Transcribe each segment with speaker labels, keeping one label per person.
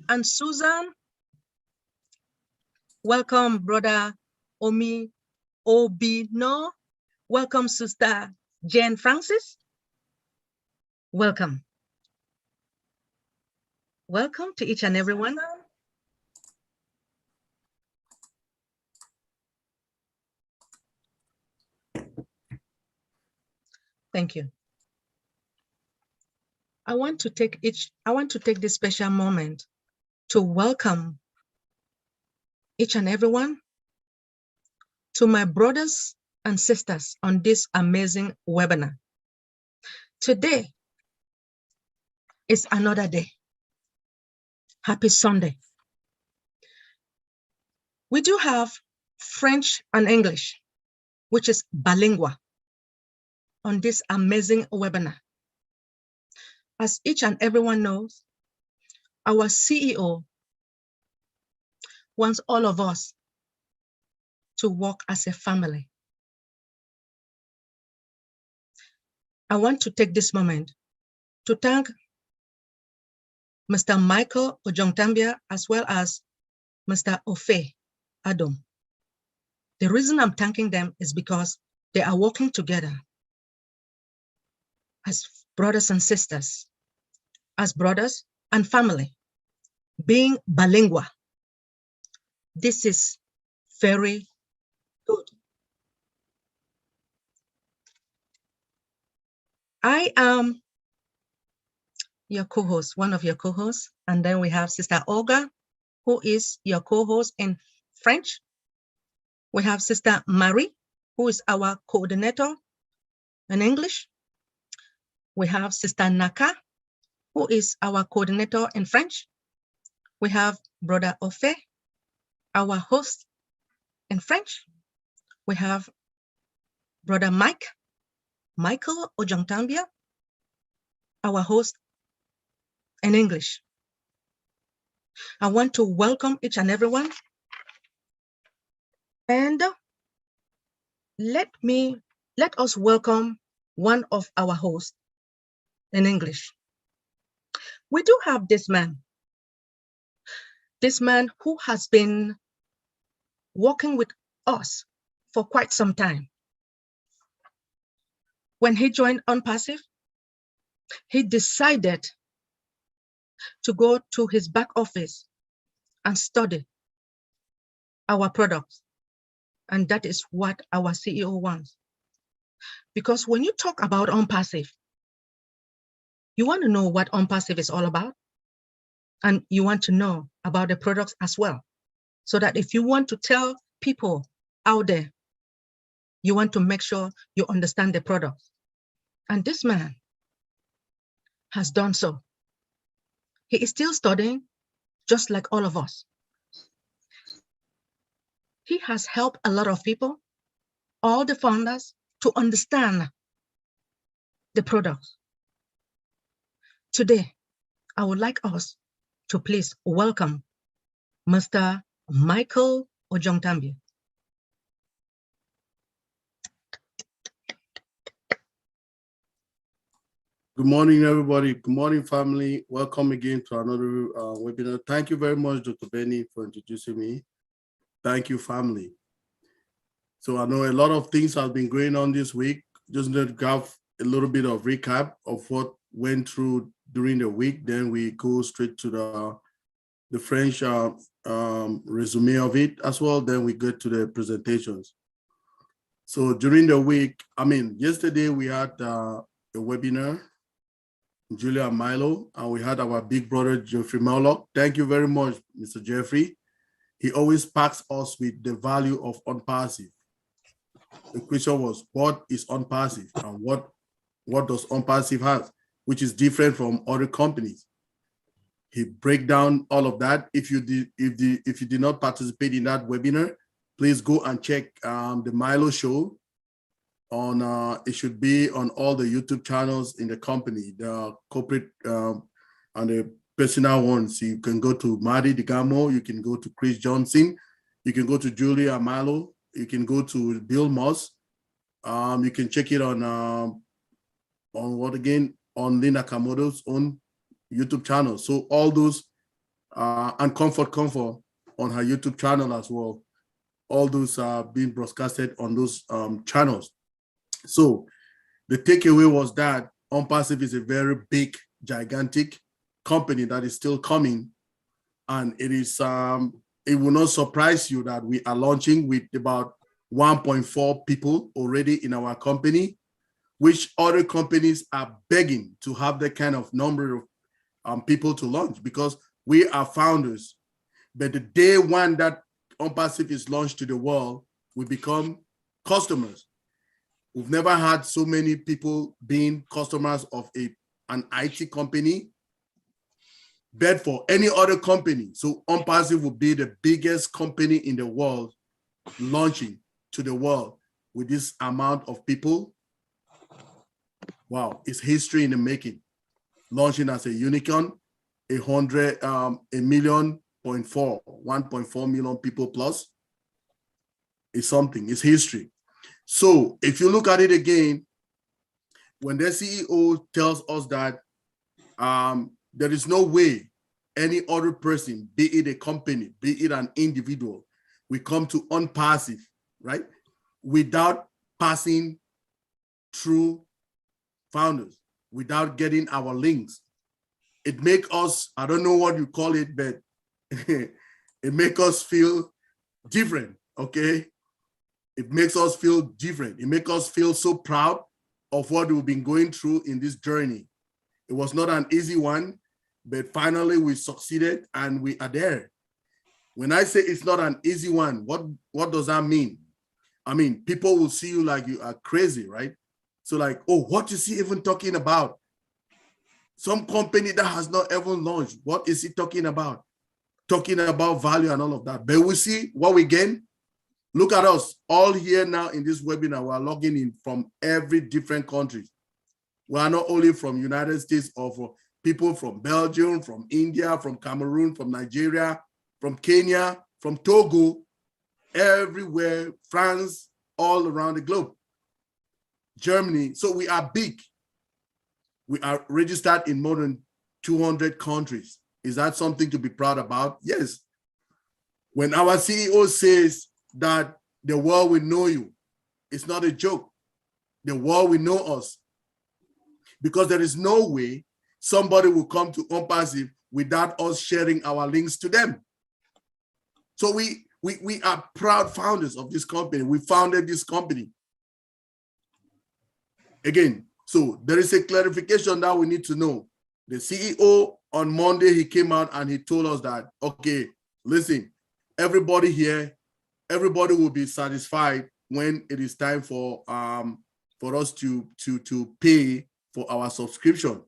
Speaker 1: and Susan. Welcome, Brother Omi Obino. Welcome, Sister Jane Francis. Welcome. Welcome to each and everyone. Thank you. I want to take this special moment to welcome each and everyone to my brothers and sisters on this amazing webinar. Today is another day. Happy Sunday. We do have French and English, which is bilingual, on this amazing webinar. As each and everyone knows, our CEO wants all of us to work as a family. I want to take this moment to thank Mr. Michael Ojongtambia as well as Mr. Ofe Adam. The reason I'm thanking them is because they are working together as brothers and sisters, as brothers and family, being bilingual. This is very good. I am your co-host, one of your co-hosts, and then we have Sister Olga, who is your co-host in French. We have Sister Marie, who is our coordinator in English. We have Sister Naka, who is our coordinator in French. We have Brother Ofe, our host in French. We have Brother Michael Ojongtambia, our host in English. I want to welcome each and everyone. And let us welcome one of our hosts in English. We do have this man who has been working with us for quite some time. When he joined ONPASSIVE, he decided to go to his back office and study our products. And that is what our CEO wants. Because when you talk about ONPASSIVE, you want to know what ONPASSIVE is all about. And you want to know about the products as well. So that if you want to tell people out there, you want to make sure you understand the products. And this man has done so. He is still studying, just like all of us. He has helped a lot of people, all the founders, to understand the products. Today, I would like us to please welcome Mr. Michael Ojongtambia.
Speaker 2: Good morning, everybody. Good morning, family. Welcome again to another webinar. Thank you very much, Dr. Benny, for introducing me. Thank you, family. So I know a lot of things have been going on this week. Just need to have a little bit of recap of what went through during the week. Then we go straight to the French resume of it as well. Then we get to the presentations. So during the week, yesterday we had a webinar, Julia Milo, and we had our big brother, Jeffrey Murlock. Thank you very much, Mr. Jeffrey. He always packs us with the value of ONPASSIVE. The question was, what is ONPASSIVE and what does ONPASSIVE have, which is different from other companies? He break down all of that. If you did not participate in that webinar, please go and check the Milo show on it should be on all the YouTube channels in the company, the corporate and the personal ones. You can go to Marty DeGamo, you can go to Chris Johnson, you can go to Julia Milo, you can go to Bill Moss. You can check it on what again? On Lynn Nakamoto's own YouTube channel. So all those and Comfort on her YouTube channel as well. All those are being broadcasted on those channels. So the takeaway was that ONPASSIVE is a very big, gigantic company that is still coming. And it is it will not surprise you that we are launching with about 1.4 people already in our company, which other companies are begging to have that kind of number of people to launch, because we are founders. But the day one that ONPASSIVE is launched to the world, we become customers. We've never had so many people being customers of an IT company, but for any other company. So ONPASSIVE will be the biggest company in the world launching to the world with this amount of people. Wow, it's history in the making. Launching as a unicorn, 1.4 million people plus is something, it's history. So if you look at it again, when the CEO tells us that there is no way any other person, be it a company, be it an individual, we come to ONPASSIVE, right, without passing through founders, without getting our links. It makes us, I don't know what you call it, but it makes us feel different, okay? It makes us feel different. It makes us feel so proud of what we've been going through in this journey. It was not an easy one, but finally we succeeded and we are there. When I say it's not an easy one, what does that mean? I mean, people will see you like you are crazy, right? So like, oh, what is he even talking about? Some company that has not ever launched, what is he talking about? Talking about value and all of that. But we see what we gain. Look at us all here now in this webinar. We are logging in from every different countries. We are not only from United States, or for people from Belgium, from India, from Cameroon, from Nigeria, from Kenya, from Togo, everywhere, France, all around the globe, Germany. So we are big. We are registered in more than 200 countries. Is that something to be proud about? Yes. When our CEO says that the world will know you, it's not a joke. The world will know us, because there is no way somebody will come to ONPASSIVE without us sharing our links to them. So we are proud founders of this company. We founded this company. Again, so there is a clarification that we need to know. The CEO on Monday, he came out and he told us that, okay, listen, everybody here, everybody will be satisfied when it is time for us to pay for our subscription.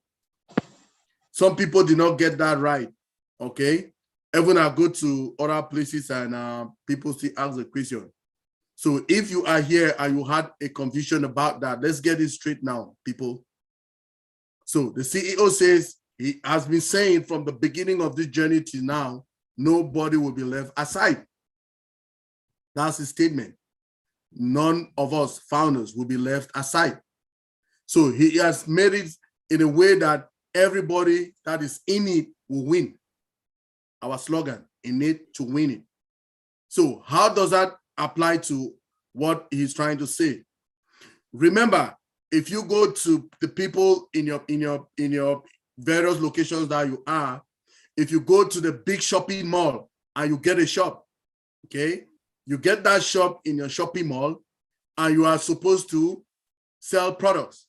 Speaker 2: Some people did not get that right, okay? Even I go to other places and people still ask the question. So if you are here and you had a confusion about that, let's get it straight now, people. So the CEO says, he has been saying from the beginning of this journey to now, nobody will be left aside. That's his statement. None of us founders will be left aside. So he has made it in a way that everybody that is in it will win. Our slogan, in it to win it. So how does that apply to what he's trying to say? Remember, if you go to the people in your various locations that you are, if you go to the big shopping mall and you get a shop, okay, you get that shop in your shopping mall and you are supposed to sell products,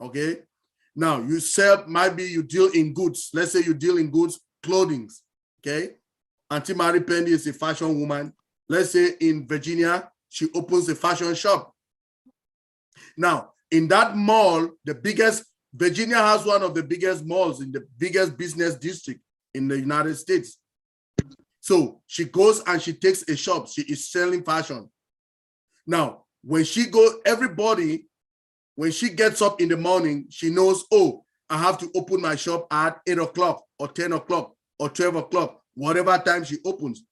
Speaker 2: okay? Now you sell, maybe you deal in goods. Let's say you deal in goods, clothing, okay? Auntie Mary Penny is a fashion woman. Let's say in Virginia, she opens a fashion shop. Now, in that mall, Virginia has one of the biggest malls in the biggest business district in the United States. So she goes and she takes a shop. She is selling fashion. Now, when she gets up in the morning, she knows, oh, I have to open my shop at 8 o'clock or 10 o'clock or 12 o'clock, whatever time she opens.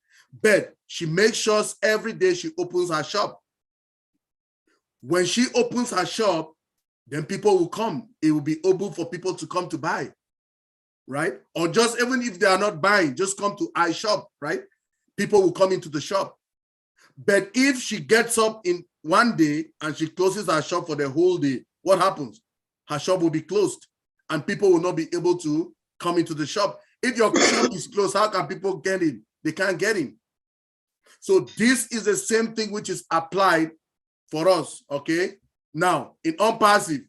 Speaker 2: But she makes sure every day she opens her shop. When she opens her shop, then people will come. It will be open for people to come to buy. right? Or just even if they are not buying, just come to iShop, right? People will come into the shop. But if she gets up in one day and she closes her shop for the whole day, what happens? Her shop will be closed and people will not be able to come into the shop. If your shop is closed, how can people get in? They can't get in. So this is the same thing which is applied for us, okay? Now, in ONPASSIVE,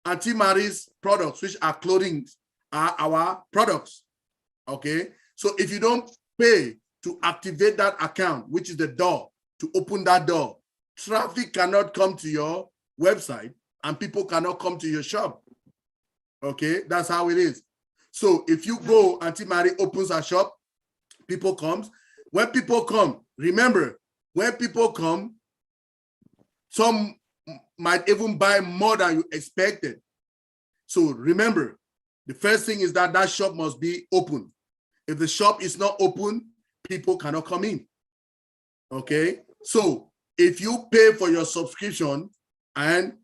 Speaker 2: Auntie Marie's products, which are clothing, are our products, okay? So if you don't pay to activate that account, which is the door, to open that door, traffic cannot come to your website and people cannot come to your shop, okay? That's how it is. So if you go, Auntie Marie opens her shop, people comes. When people come, remember, when people come, some might even buy more than you expected. So remember, the first thing is that that shop must be open. If the shop is not open, people cannot come in. Okay? So if you pay for your subscription, and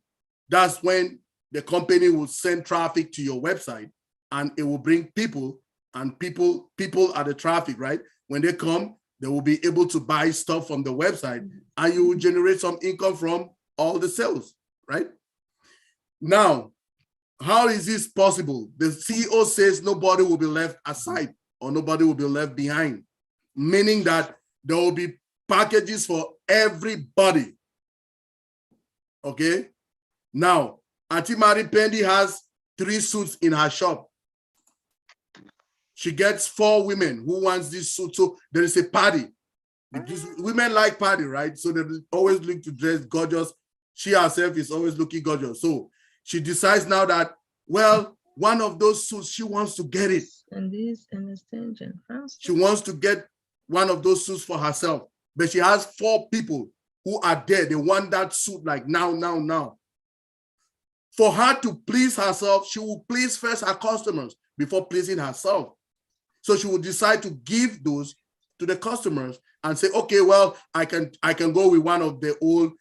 Speaker 2: that's when the company will send traffic to your website and it will bring people, and people are the traffic, right? When they come, they will be able to buy stuff from the website and you will generate some income from all the sales, right? Now, how is this possible? The CEO says nobody will be left aside or nobody will be left behind, meaning that there will be packages for everybody. Okay? Now, Auntie Marie Pendy has 3 suits in her shop. She gets 4 women who wants this suit. So there is a party. Because women like party, right? So they always look to dress gorgeous. She herself is always looking gorgeous. So she decides now that, well, one of those suits, she wants to get it.
Speaker 1: And this and extension.
Speaker 2: She wants to get one of those suits for herself. But she has 4 people who are there. They want that suit like now. For her to please herself, she will please first her customers before pleasing herself. So she will decide to give those to the customers and say, okay, well, I can go with one of the old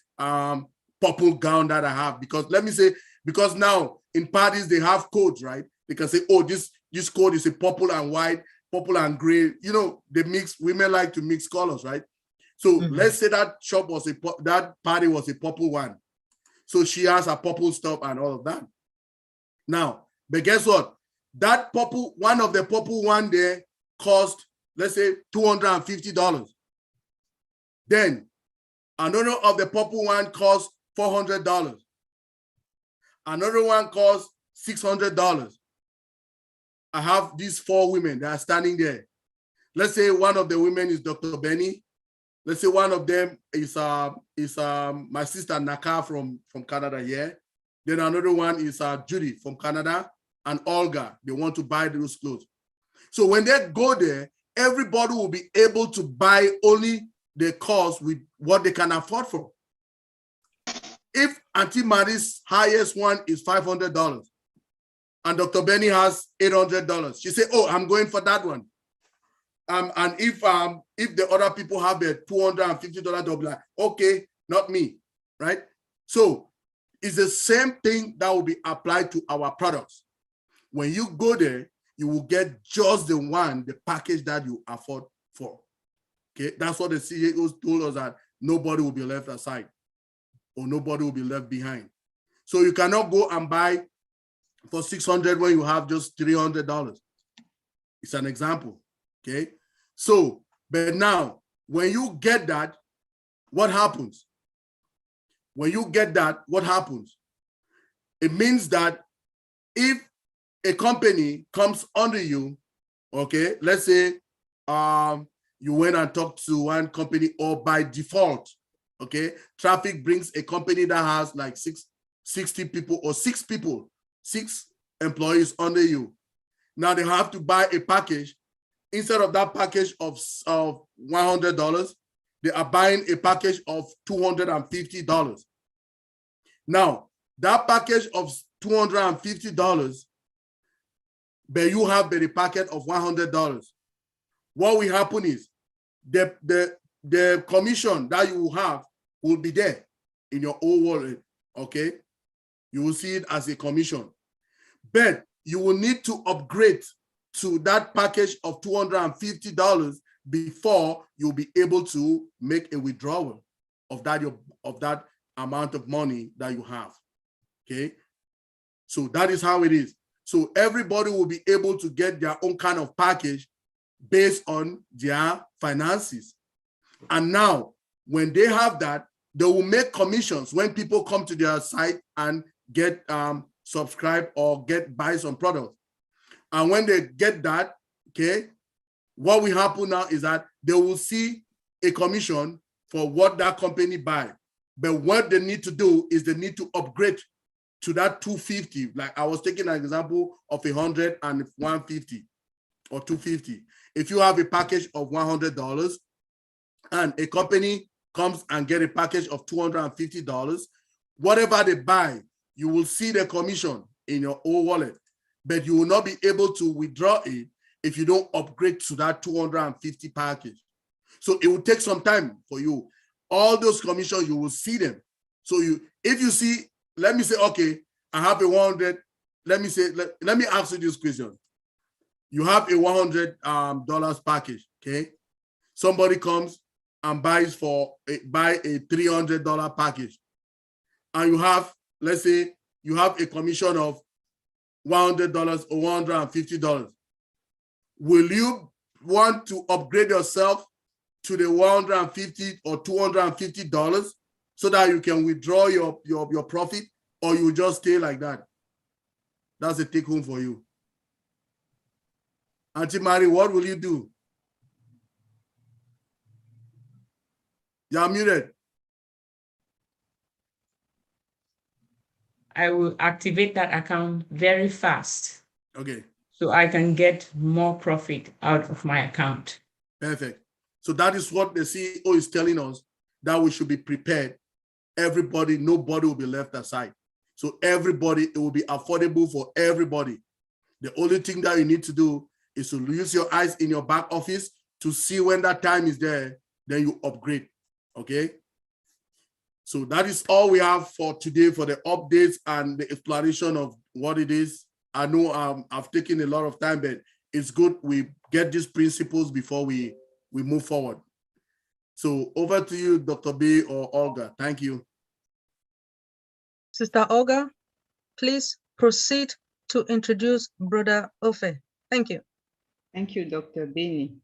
Speaker 2: purple gown that I have, because let me say, because now in parties they have codes, right? They can say, oh, this code is a purple and white, purple and gray. You know, they mix. Women like to mix colors, right? So let's say that shop was that party was a purple one. So she has a purple stuff and all of that. Now, but guess what? That purple, one of the purple one there cost, let's say, $250. Then another of the purple one cost $400. Another one cost $600. I have these 4 women that are standing there. Let's say one of the women is Dr. Benny. Let's say one of them is my sister Naka from Canada here. Then another one is Judy from Canada, and Olga. They want to buy those clothes. So when they go there, everybody will be able to buy only the cost with what they can afford for. If Auntie Marie's highest one is $500 and Dr. Benny has $800, she say, oh, I'm going for that one. And if the other people have the $250, they'll be like, okay, not me, right? So it's the same thing that will be applied to our products. When you go there, you will get just the package that you afford for. Okay, that's what the CEOs told us, that nobody will be left aside or nobody will be left behind. So you cannot go and buy for $600 when you have just $300. It's an example. Okay, so but now when you get that, what happens? When you get that, what happens? It means that if a company comes under you, okay, let's say you went and talked to one company, or by default, okay, traffic brings a company that has like 60 people or 6 people, 6 employees under you. Now they have to buy a package. Instead of that package of $100, they are buying a package of $250. Now, that package of $250, but you have the packet of $100. What will happen is the commission that you will have will be there in your own wallet, okay? You will see it as a commission. But you will need to upgrade to that package of $250 before you'll be able to make a withdrawal of that amount of money that you have. Okay, so that is how it is. So everybody will be able to get their own kind of package based on their finances. And now, when they have that, they will make commissions when people come to their site and get subscribe or buy some products. And when they get that, okay, what will happen now is that they will see a commission for what that company buy. But what they need to do is they need to upgrade to that 250. Like I was taking an example of 100 and 150 or 250. If you have a package of $100 and a company comes and get a package of $250, whatever they buy, you will see the commission in your own wallet, but you will not be able to withdraw it if you don't upgrade to that 250 package. So it will take some time for you. All those commissions, you will see them. So if you see, let me say, okay, I have a 100. Let me ask you this question. You have a $100 package, okay? Somebody comes and buy a $300 package, and you have, let's say, you have a commission of $100 or $150. Will you want to upgrade yourself to the $150 or $250 so that you can withdraw your profit, or you just stay like that? That's a take home for you. Auntie Mary, what will you do? You're muted.
Speaker 3: I will activate that account very fast.
Speaker 2: Okay.
Speaker 3: So I can get more profit out of my account.
Speaker 2: Perfect. So that is what the CEO is telling us, that we should be prepared. Everybody, nobody will be left aside. So everybody, it will be affordable for everybody. The only thing that you need to do is to use your eyes in your back office to see when that time is there, then you upgrade. Okay. So that is all we have for today for the updates and the explanation of what it is. I know I've taken a lot of time, but it's good we get these principles before we move forward. So over to you, Dr. B or Olga. Thank you.
Speaker 1: Sister Olga, please proceed to introduce Brother Ofe. Thank you.
Speaker 4: Thank you, Dr. Benny.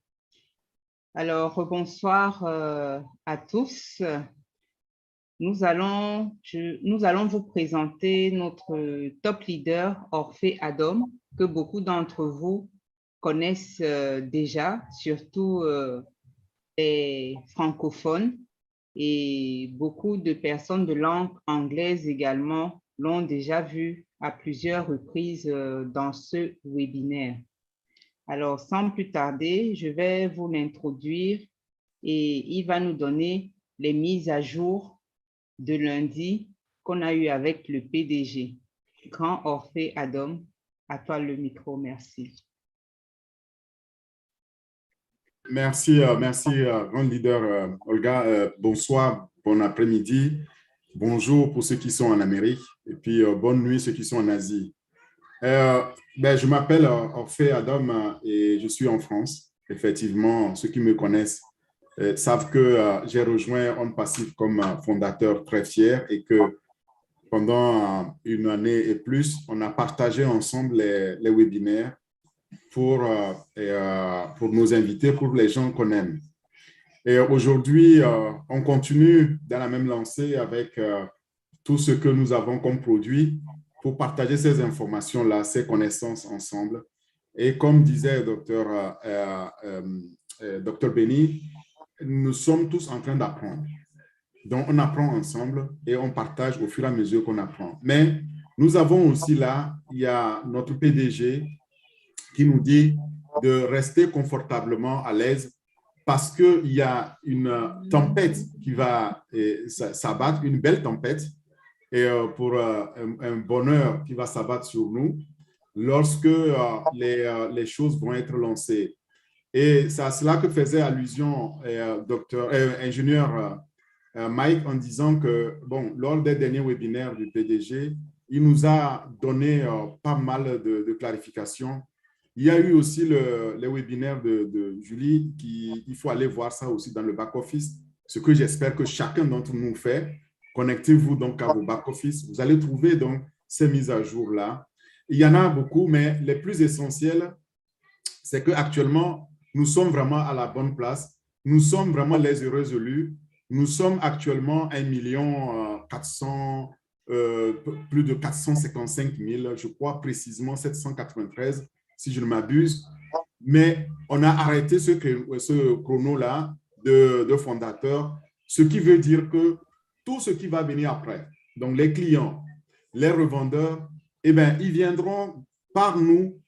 Speaker 4: Alors, bonsoir à tous. Nous allons vous présenter notre top leader, Orphée Adam, que beaucoup d'entre vous connaissent déjà, surtout les francophones, et beaucoup de personnes de langue anglaise également l'ont déjà vu à plusieurs reprises dans ce webinaire. Alors, sans plus tarder, je vais vous l'introduire et il va nous donner les mises à jour de lundi qu'on a eu avec le PDG. Grand Orphée Adam, à toi le micro, merci.
Speaker 5: Merci, grand leader Olga. Bonsoir, bon après-midi, bonjour pour ceux qui sont en Amérique et puis bonne nuit ceux qui sont en Asie. Je m'appelle Orphée Adam et je suis en France. Effectivement, ceux qui me connaissent savent que j'ai rejoint ONPASSIVE comme fondateur très fier et que pendant une année et plus, on a partagé ensemble les webinaires pour nos invités, pour les gens qu'on aime. Et aujourd'hui, on continue dans la même lancée avec tout ce que nous avons comme produit pour partager ces informations-là, ces connaissances ensemble. Et comme disait Dr. Benny, nous sommes tous en train d'apprendre. Donc, on apprend ensemble et on partage au fur et à mesure qu'on apprend. Mais nous avons aussi là, il y a notre PDG qui nous dit de rester confortablement à l'aise parce qu'il y a une tempête qui va s'abattre, une belle tempête, et pour un bonheur qui va s'abattre sur nous lorsque les choses vont être lancées. Et c'est à cela que faisait allusion ingénieur Mike en disant que, bon, lors des derniers webinaires du PDG, il nous a donné pas mal de clarifications Il y a eu aussi les webinaires de Julie, il faut aller voir ça aussi dans le back-office, ce que j'espère que chacun d'entre nous fait. Connectez-vous donc à vos back-office. Vous allez trouver donc ces mises à jour-là. Il y en a beaucoup, mais les plus essentielles, c'est qu'actuellement, nous sommes vraiment à la bonne place. Nous sommes vraiment les heureux élus. Nous sommes actuellement 1 plus de 455 000, je crois précisément 793, si je ne m'abuse. Mais on a arrêté ce chrono-là de fondateurs, ce qui veut dire que tout ce qui va venir après, donc les clients, les revendeurs, eh bien, ils viendront par nous,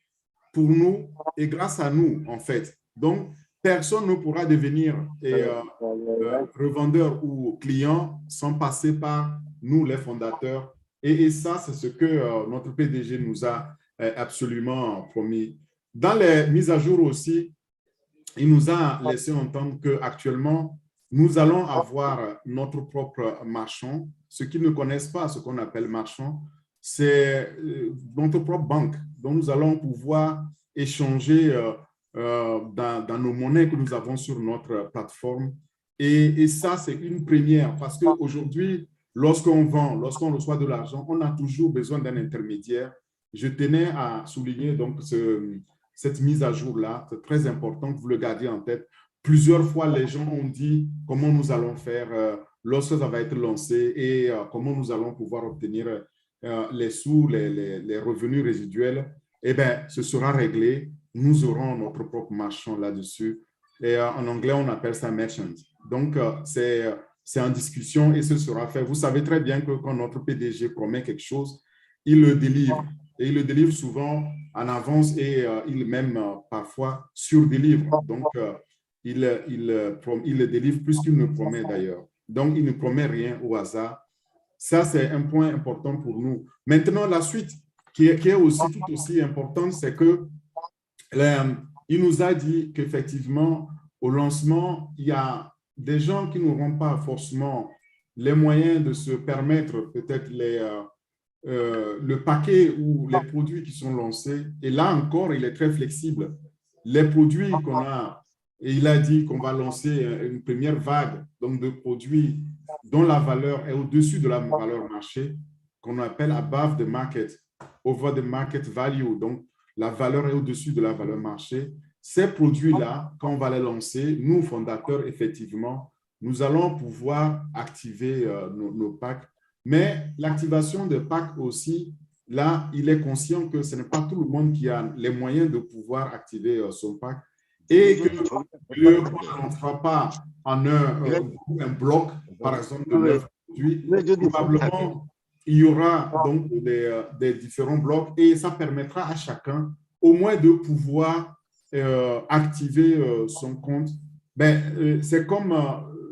Speaker 5: pour nous et grâce à nous, en fait. Donc, personne ne pourra devenir revendeur ou client sans passer par nous, les fondateurs. Et ça, c'est ce que notre PDG nous a absolument promis. Dans les mises à jour aussi, il nous a laissé entendre qu'actuellement, nous allons avoir notre propre marchand. Ceux qui ne connaissent pas ce qu'on appelle marchand, c'est notre propre banque. Donc, nous allons pouvoir échanger dans nos monnaies que nous avons sur notre plateforme. Et ça, c'est une première parce qu'aujourd'hui, lorsqu'on vend, lorsqu'on reçoit de l'argent, on a toujours besoin d'un intermédiaire. Je tenais à souligner donc cette mise à jour-là. C'est très important que vous le gardiez en tête. Plusieurs fois, les gens ont dit comment nous allons faire lorsque ça va être lancé et comment nous allons pouvoir obtenir les sous, les revenus résiduels. Eh bien, ce sera réglé. Nous aurons notre propre marchand là-dessus. Et en anglais, on appelle ça merchant. Donc, c'est en discussion et ce sera fait. Vous savez très bien que quand notre PDG promet quelque chose, il le délivre. Et il le délivre souvent en avance et il même parfois surdélivre. Donc, il le délivre plus qu'il ne promet d'ailleurs. Donc, il ne promet rien au hasard. Ça, c'est un point important pour nous. Maintenant, la suite qui est aussi tout aussi importante, c'est que il nous a dit qu'effectivement, au lancement, il y a des gens qui n'auront pas forcément les moyens de se permettre peut-être le paquet ou les produits qui sont lancés. Et là encore, il est très flexible. Les produits qu'on a, et il a dit qu'on va lancer une première vague donc de produits dont la valeur est au-dessus de la valeur marché, qu'on appelle above the market, over the market value. Donc, la valeur est au-dessus de la valeur marché. Ces produits-là, quand on va les lancer, nous, fondateurs, effectivement, nous allons pouvoir activer nos packs. Mais l'activation de packs aussi, là, il est conscient que ce n'est pas tout le monde qui a les moyens de pouvoir activer son pack et que le ne rentrera pas en un bloc, par exemple, de 9 produits. Probablement, il y aura donc des différents blocs et ça permettra à chacun au moins de pouvoir activer son compte. C'est comme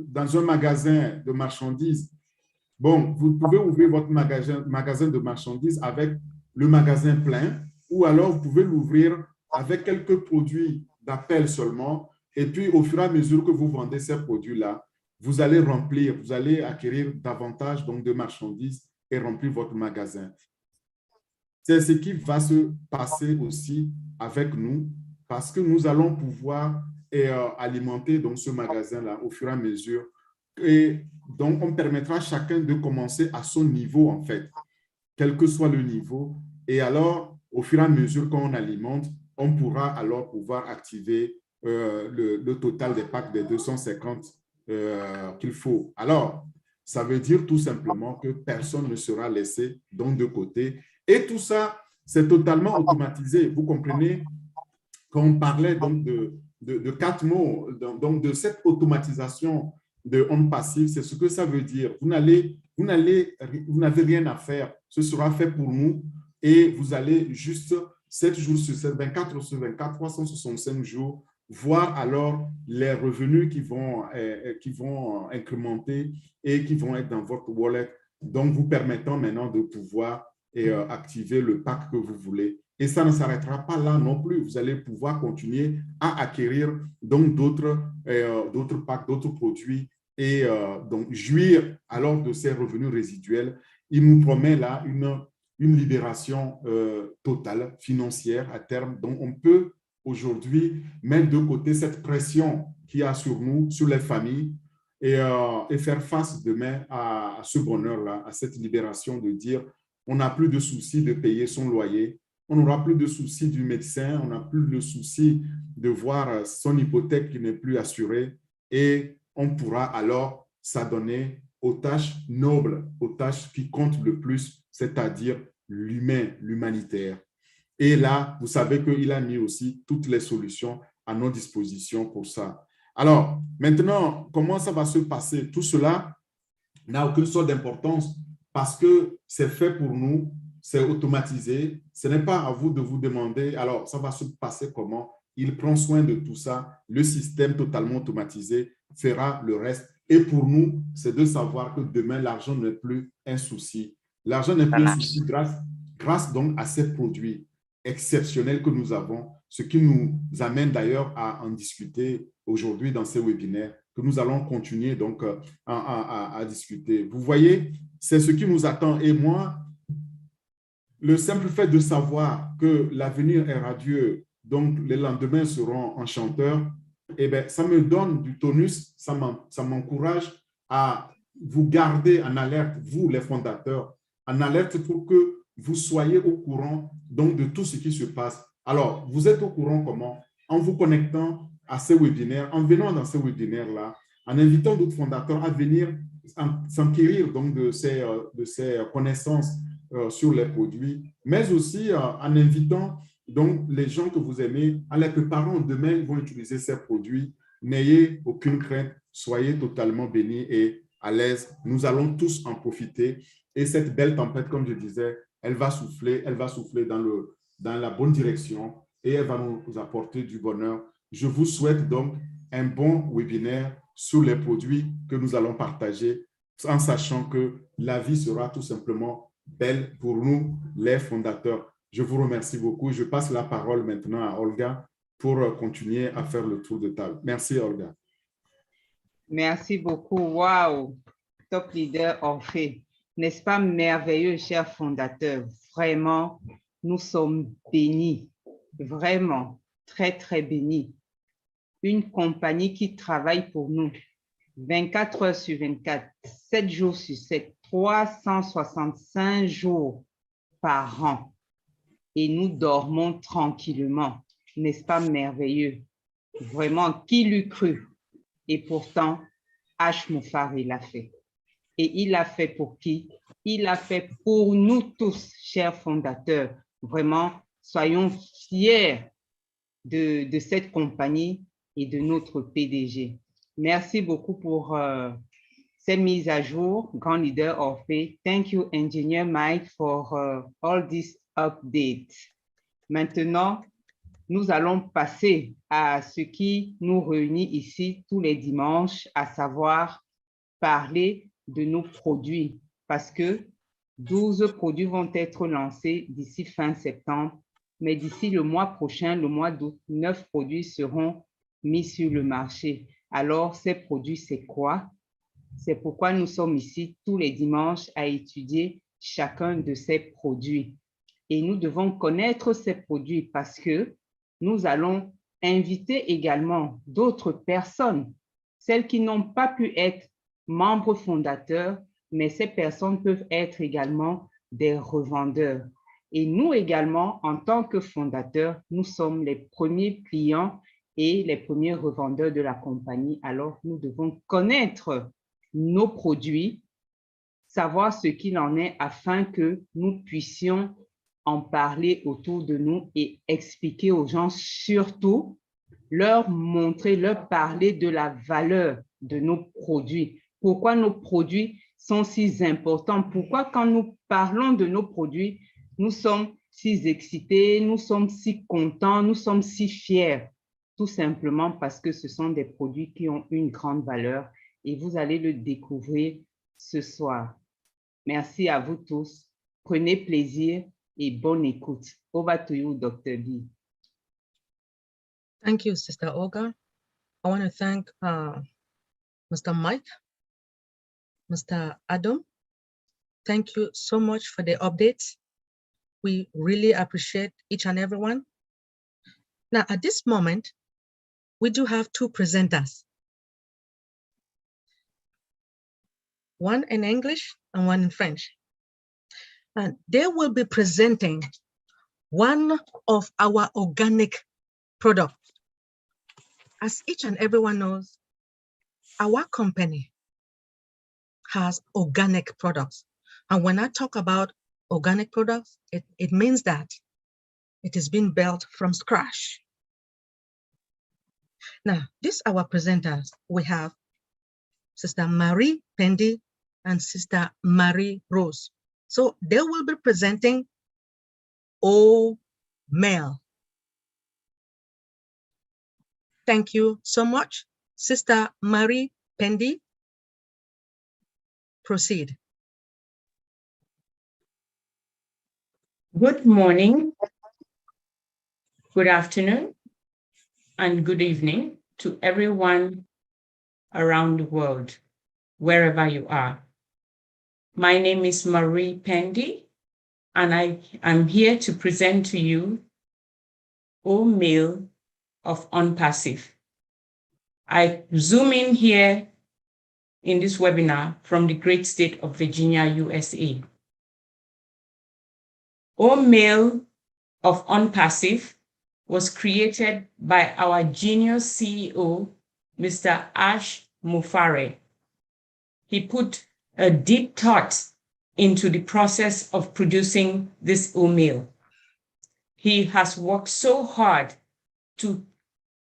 Speaker 5: dans un magasin de marchandises. Bon, vous pouvez ouvrir votre magasin de marchandises avec le magasin plein ou alors vous pouvez l'ouvrir avec quelques produits d'appel seulement et puis au fur et à mesure que vous vendez ces produits-là, vous allez remplir, vous allez acquérir davantage donc, de marchandises et remplir votre magasin. C'est ce qui va se passer aussi avec nous parce que nous allons pouvoir alimenter donc, ce magasin-là au fur et à mesure. Et donc, on permettra à chacun de commencer à son niveau, en fait, quel que soit le niveau. Et alors, au fur et à mesure qu'on alimente, on pourra alors pouvoir activer le total des packs des 250 qu'il faut. Alors, ça veut dire tout simplement que personne ne sera laissé donc de côté. Et tout ça, c'est totalement automatisé. Vous comprenez, quand on parlait donc de 4 mots, donc de cette automatisation de ONPASSIVE, c'est ce que ça veut dire. Vous n'avez rien à faire. Ce sera fait pour nous et vous allez juste 7 jours sur 7, 24 sur 24, 365 jours, voir alors les revenus qui vont incrémenter et qui vont être dans votre wallet, donc vous permettant maintenant de pouvoir activer le pack que vous voulez. Et ça ne s'arrêtera pas là non plus. Vous allez pouvoir continuer à acquérir donc d'autres packs, d'autres produits et donc jouir alors de ces revenus résiduels. Il nous promet là une libération totale financière à terme. Donc, on peut aujourd'hui mettre de côté cette pression qu'il y a sur nous, sur les familles, et faire face demain à ce bonheur-là, à cette libération de dire on n'a plus de souci de payer son loyer, on n'aura plus de souci du médecin, on n'a plus de souci de voir son hypothèque qui n'est plus assurée et on pourra alors s'adonner aux tâches nobles, aux tâches qui comptent le plus, c'est-à-dire l'humain, l'humanitaire. Et là, vous savez qu'il a mis aussi toutes les solutions à nos dispositions pour ça. Alors, maintenant, comment ça va se passer? Tout cela n'a aucune sorte d'importance parce que c'est fait pour nous, c'est automatisé. Ce n'est pas à vous de vous demander, alors ça va se passer comment? Il prend soin de tout ça. Le système totalement automatisé fera le reste. Et pour nous, c'est de savoir que demain, l'argent n'est plus un souci. L'argent n'est plus un souci grâce donc à ces produits exceptionnels que nous avons, ce qui nous amène d'ailleurs à en discuter aujourd'hui dans ces webinaires que nous allons continuer donc à discuter. Vous voyez, c'est ce qui nous attend. Et moi, le simple fait de savoir que l'avenir est radieux, donc les lendemains seront enchanteurs, eh bien, ça me donne du tonus, ça m'encourage à vous garder en alerte, vous les fondateurs, en alerte pour que vous soyez au courant donc, de tout ce qui se passe. Alors, vous êtes au courant comment? En vous connectant à ces webinaires, en venant dans ces webinaires-là, en invitant d'autres fondateurs à venir s'enquérir donc de ces connaissances sur les produits, mais aussi en invitant donc les gens que vous aimez, en les préparant demain, ils vont utiliser ces produits. N'ayez aucune crainte, soyez totalement bénis et à l'aise. Nous allons tous en profiter. Et cette belle tempête, comme je disais, elle va souffler dans la bonne direction et elle va nous apporter du bonheur. Je vous souhaite donc un bon webinaire sur les produits que nous allons partager en sachant que la vie sera tout simplement belle pour nous, les fondateurs. Je vous remercie beaucoup. Je passe la parole maintenant à Olga pour continuer à faire le tour de table. Merci, Olga.
Speaker 4: Merci beaucoup. Wow, top leader Orphée. N'est-ce pas merveilleux, chers fondateurs? Vraiment, nous sommes bénis. Vraiment, très, très bénis. Une compagnie qui travaille pour nous 24 heures sur 24, 7 jours sur 7, 365 jours par an. Et nous dormons tranquillement. N'est-ce pas merveilleux? Vraiment, qui l'eût cru? Et pourtant, H. Moufar, il l'a fait. Et il l'a fait pour qui? Il l'a fait pour nous tous, chers fondateurs. Vraiment, soyons fiers de cette compagnie et de notre PDG. Merci beaucoup pour ces mises à jour, grand leader Orphée. Thank you, Engineer Mike, for all these updates. Maintenant, nous allons passer à ce qui nous réunit ici tous les dimanches, à savoir parler de nos produits, parce que 12 produits vont être lancés d'ici fin septembre, mais d'ici le mois prochain, le mois d'août, 9 produits seront mis sur le marché. Alors, ces produits, c'est quoi? C'est pourquoi nous sommes ici tous les dimanches à étudier chacun de ces produits. Et nous devons connaître ces produits parce que nous allons inviter également d'autres personnes, celles qui n'ont pas pu être membres fondateurs, mais ces personnes peuvent être également des revendeurs. Et nous également, en tant que fondateurs, nous sommes les premiers clients et les premiers revendeurs de la compagnie. Alors, nous devons connaître nos produits, savoir ce qu'il en est afin que nous puissions en parler autour de nous et expliquer aux gens, surtout, leur montrer, leur parler de la valeur de nos produits. Pourquoi nos produits sont si importants? Pourquoi quand nous parlons de nos produits, nous sommes si excités, nous sommes si contents, nous sommes si fiers? Tout simplement parce que ce sont des produits qui ont une grande valeur et vous allez le découvrir ce soir. Merci à vous tous. Prenez plaisir et bonne écoute. Over to you, Dr. B.
Speaker 1: Thank you, Sister Olga. I want to thank Mr. Mike, Mr. Adam. Thank you so much for the updates. We really appreciate each and every one. Now, at this moment, we do have two presenters, one in English and one in French. And they will be presenting one of our organic products. As each and everyone knows, our company has organic products. And when I talk about organic products, it means that it is being built from scratch. Now, these are our presenters. We have Sister Marie Pendy and Sister Marie Rose. So they will be presenting oatmeal. Thank you so much. Sister Marie Pendy, proceed.
Speaker 3: Good morning, good afternoon, and good evening to everyone around the world, wherever you are. My name is Marie Pendy, and I am here to present to you oatmeal of ONPASSIVE. I zoom in here in this webinar from the great state of Virginia, USA. Oatmeal of ONPASSIVE was created by our genius CEO, Mr. Ash Mufare. He put a deep thought into the process of producing this oatmeal. He has worked so hard to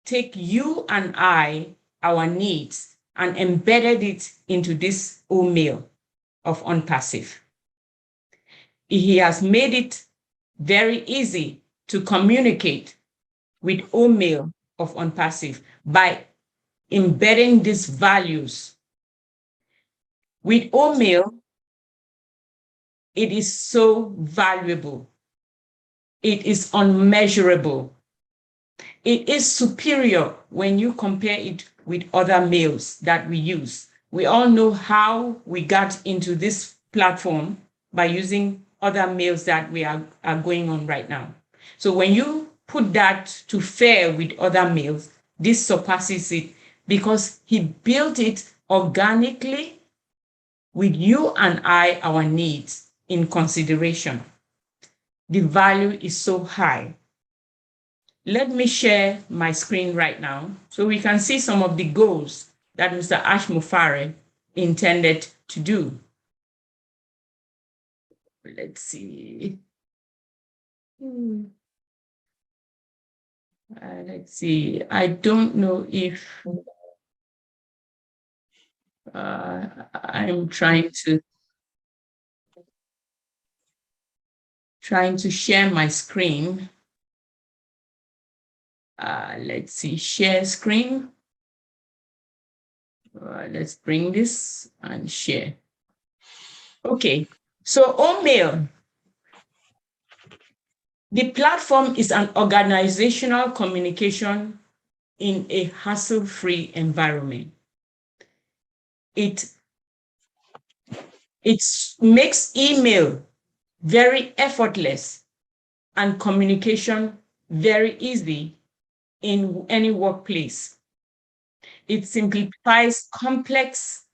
Speaker 3: take you and I, our needs, and embedded it into this oatmeal of ONPASSIVE. He has made it very easy to communicate with oatmeal of ONPASSIVE by embedding these values. With oatmeal, it is so valuable. It is unmeasurable. It is superior when you compare it with other meals that we use. We all know how we got into this platform by using other meals that we are going on right now. So when you put that to fare with other meals, this surpasses it because he built it organically with you and I, our needs in consideration. The value is so high. Let me share my screen right now so we can see some of the goals that Mr. Ash Mufare intended to do. Let's see. Let's see. I don't know if I'm trying to share my screen. Let's see, share screen. Let's bring this and share. Okay, so oatmeal. The platform is an organizational communication in a hassle-free environment. It makes email very effortless and communication very easy in any workplace. It simplifies complex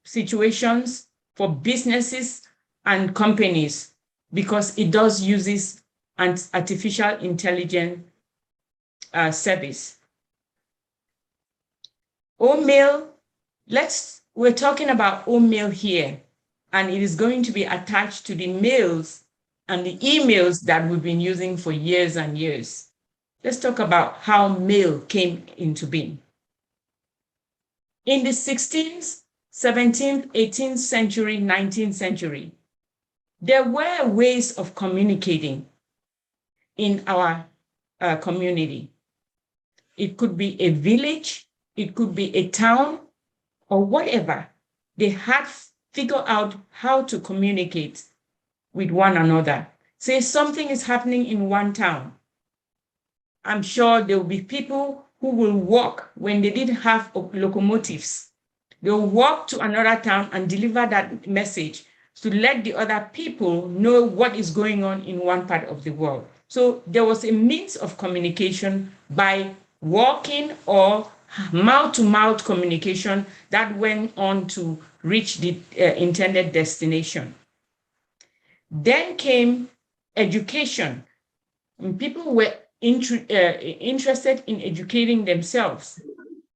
Speaker 3: situations for businesses and companies because it does uses an artificial intelligence service. Oatmeal, we're talking about oatmeal here, and it is going to be attached to the mails and the emails that we've been using for years and years. Let's talk about how mail came into being. In the 16th, 17th, 18th century, 19th century, there were ways of communicating in our community. It could be a village, it could be a town, or whatever. They had figured out how to communicate with one another. Say something is happening in one town. I'm sure there will be people who will walk when they didn't have locomotives. They'll walk to another town and deliver that message to let the other people know what is going on in one part of the world. So there was a means of communication by walking or mouth-to-mouth communication that went on to reach the intended destination. Then came education. And people were interested in educating themselves.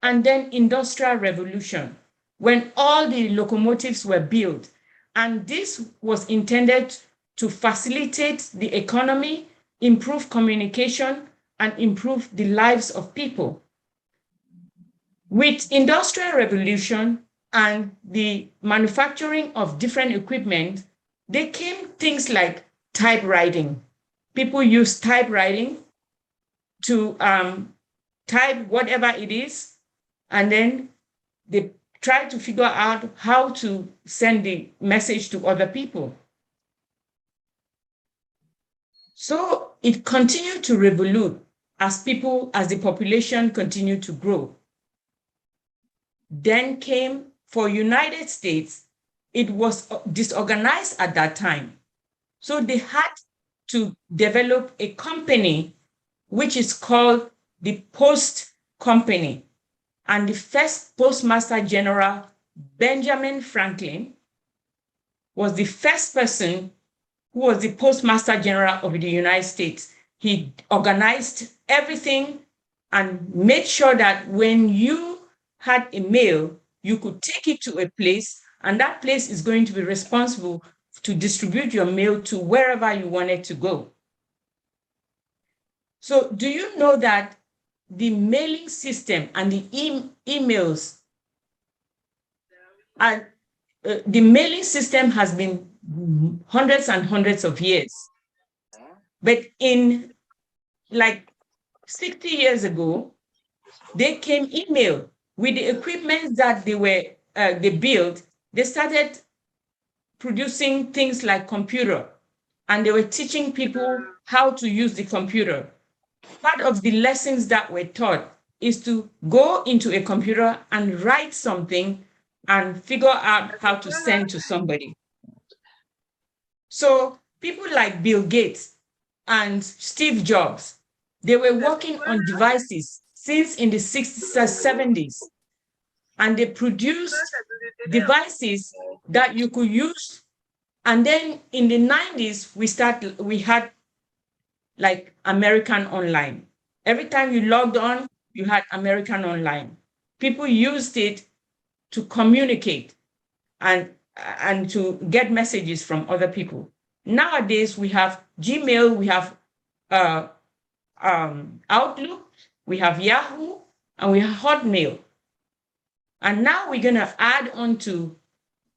Speaker 3: And then industrial revolution, when all the locomotives were built. And this was intended to facilitate the economy, improve communication, and improve the lives of people. With industrial revolution and the manufacturing of different equipment, there came things like typewriting. People use typewriting to type whatever it is, and then they try to figure out how to send the message to other people. So it continued to revolve as the population continued to grow. Then came, for United States, it was disorganized at that time. So they had to develop a company which is called the Post Company. And the first Postmaster General, Benjamin Franklin, was the first person who was the Postmaster General of the United States. He organized everything and made sure that when you had a mail, you could take it to a place, and that place is going to be responsible to distribute your mail to wherever you wanted to go. So do you know that the mailing system and the emails, and the mailing system has been hundreds and hundreds of years. But in like 60 years ago, they came email with the equipment that they built. They started producing things like computer, and they were teaching people how to use the computer. Part of the lessons that were taught is to go into a computer and write something and figure out how to send to somebody. So people like Bill Gates and Steve Jobs, they were working on devices since in the 60s and 70s, and they produced devices that you could use. And then in the 90s, we had like American Online. Every time you logged on, you had American Online. People used it to communicate and to get messages from other people. Nowadays, we have Gmail, we have Outlook, we have Yahoo, and we have Hotmail. And now we're going to add on to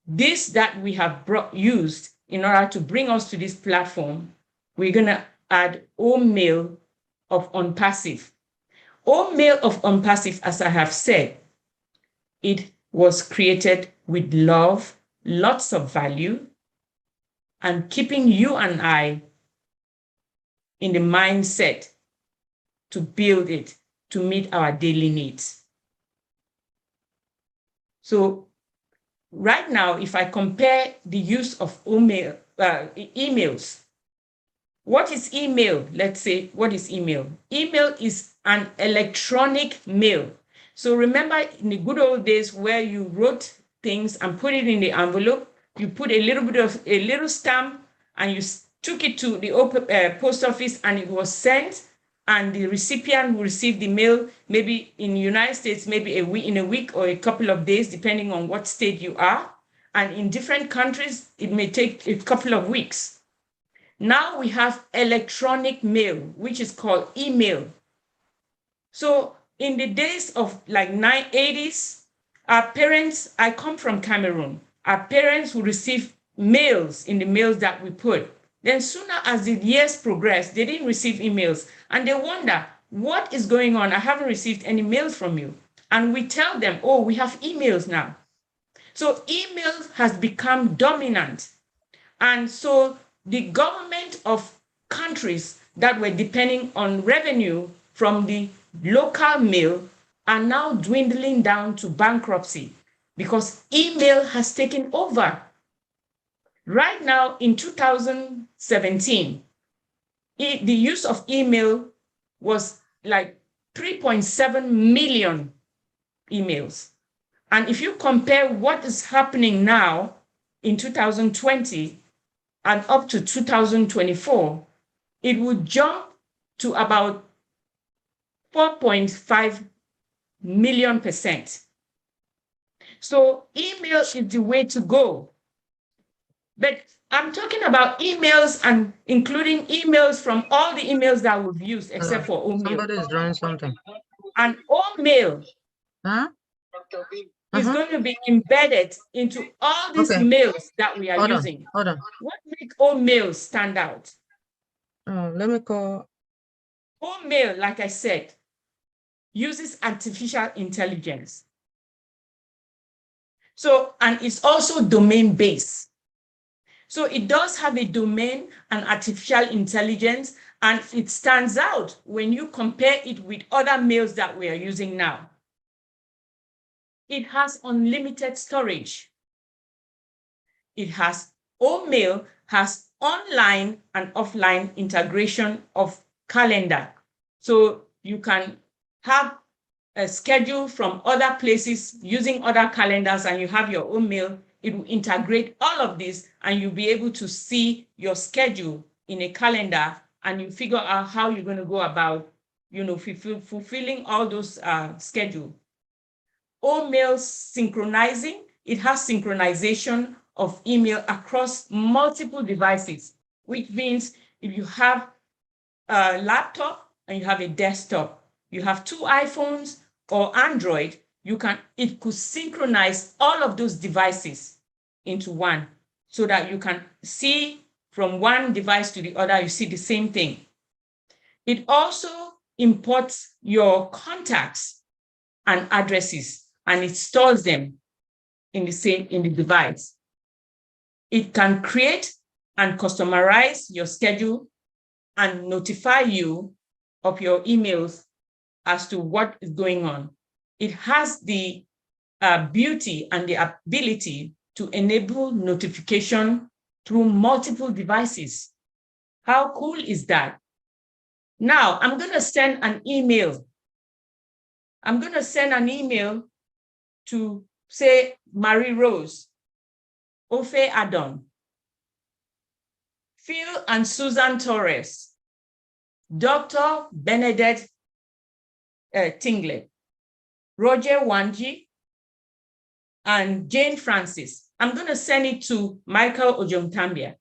Speaker 3: this that we have used in order to bring us to this platform. We're going to add OMail of ONPASSIVE. OMail of ONPASSIVE, as I have said, it was created with love, lots of value, and keeping you and I in the mindset to build it to meet our daily needs. So right now, if I compare the use of emails, what is email? Let's say, what is email? Email is an electronic mail. So remember in the good old days where you wrote things and put it in the envelope, you put a little stamp, and you took it to the post office, and it was sent, and the recipient will receive the mail, maybe in the United States, maybe in a week or a couple of days, depending on what state you are. And in different countries, it may take a couple of weeks. Now we have electronic mail, which is called email. So in the days of like 80s, our parents, I come from Cameroon, our parents would receive mails in the mails that we put. Then sooner as the years progressed, they didn't receive emails, and they wonder, what is going on? I haven't received any mails from you. And we tell them, oh, we have emails now. So email has become dominant. And so the government of countries that were depending on revenue from the local mail are now dwindling down to bankruptcy because email has taken over. Right now, in 2017, the use of email was like 3.7 million emails. And if you compare what is happening now in 2020 and up to 2024, it would jump to about 4.5 million %. So email is the way to go. But I'm talking about emails and including emails from all the emails that we've used except for OMail.
Speaker 1: Somebody is drawing something.
Speaker 3: And OMail
Speaker 1: Huh?
Speaker 3: is going to be embedded into all these
Speaker 1: Okay.
Speaker 3: mails that we are
Speaker 1: Hold on.
Speaker 3: using.
Speaker 1: Hold on.
Speaker 3: What makes OMail stand out?
Speaker 1: Let me call.
Speaker 3: OMail, like I said, uses artificial intelligence. So, and it's also domain-based. So it does have a domain and artificial intelligence, and it stands out when you compare it with other mails that we are using now. It has unlimited storage. OMail has online and offline integration of calendar. So you can have a schedule from other places using other calendars, and you have your own mail. It will integrate all of this, and you'll be able to see your schedule in a calendar, and you figure out how you're going to go about, fulfilling all those schedules. OMail synchronizing, it has synchronization of email across multiple devices, which means if you have a laptop and you have a desktop, you have 2 iPhones or Android, it could synchronize all of those devices into one so that you can see from one device to the other, you see the same thing. It also imports your contacts and addresses, and it stores them in the device. It can create and customize your schedule and notify you of your emails as to what is going on. It has the beauty and the ability to enable notification through multiple devices. How cool is that? Now, I'm going to send an email. I'm going to send an email to, say, Marie Rose, Ofe Adon, Phil and Susan Torres, Dr. Benedict Tingley, Roger Wanji, and Jane Francis. I'm going to send it to Michael Ojomtambia.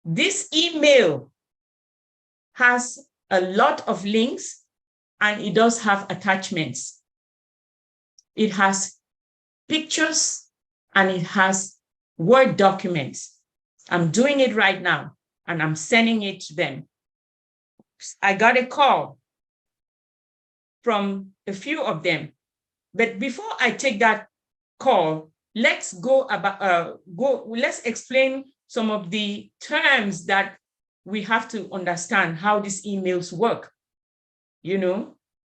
Speaker 3: This email has a lot of links, and it does have attachments. It has pictures, and it has Word documents. I'm doing it right now, and I'm sending it to them. I got a call from a few of them. But before I take that call, let's let's explain some of the terms that we have to understand how these emails work.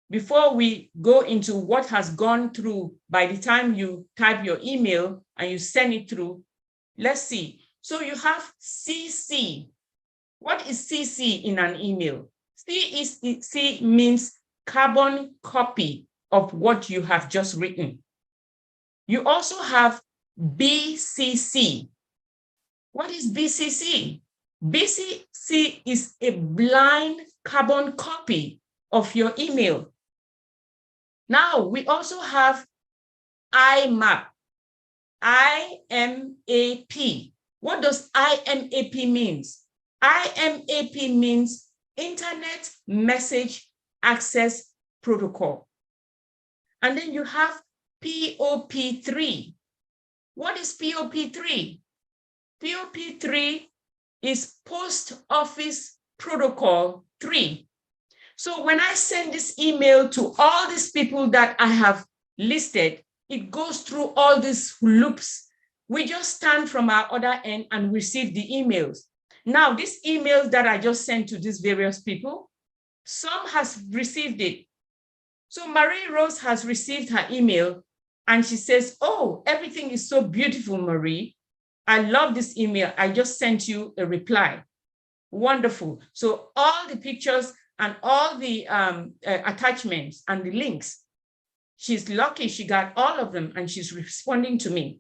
Speaker 3: Before we go into what has gone through by the time you type your email and you send it through, let's see. So you have CC. What is CC in an email? CC means carbon copy of what you have just written. You also have BCC. What is BCC? BCC is a blind carbon copy of your email. Now, we also have IMAP, IMAP. What does IMAP means? IMAP means Internet Message Access Protocol. And then you have POP3. What is POP3? POP3 is Post Office Protocol 3. So when I send this email to all these people that I have listed, it goes through all these loops. We just stand from our other end and receive the emails. Now, these emails that I just sent to these various people, some has received it. So Marie Rose has received her email, and she says, "Oh, everything is so beautiful, Marie. I love this email. I just sent you a reply. Wonderful. So all the pictures and all the attachments and the links, she's lucky she got all of them and she's responding to me.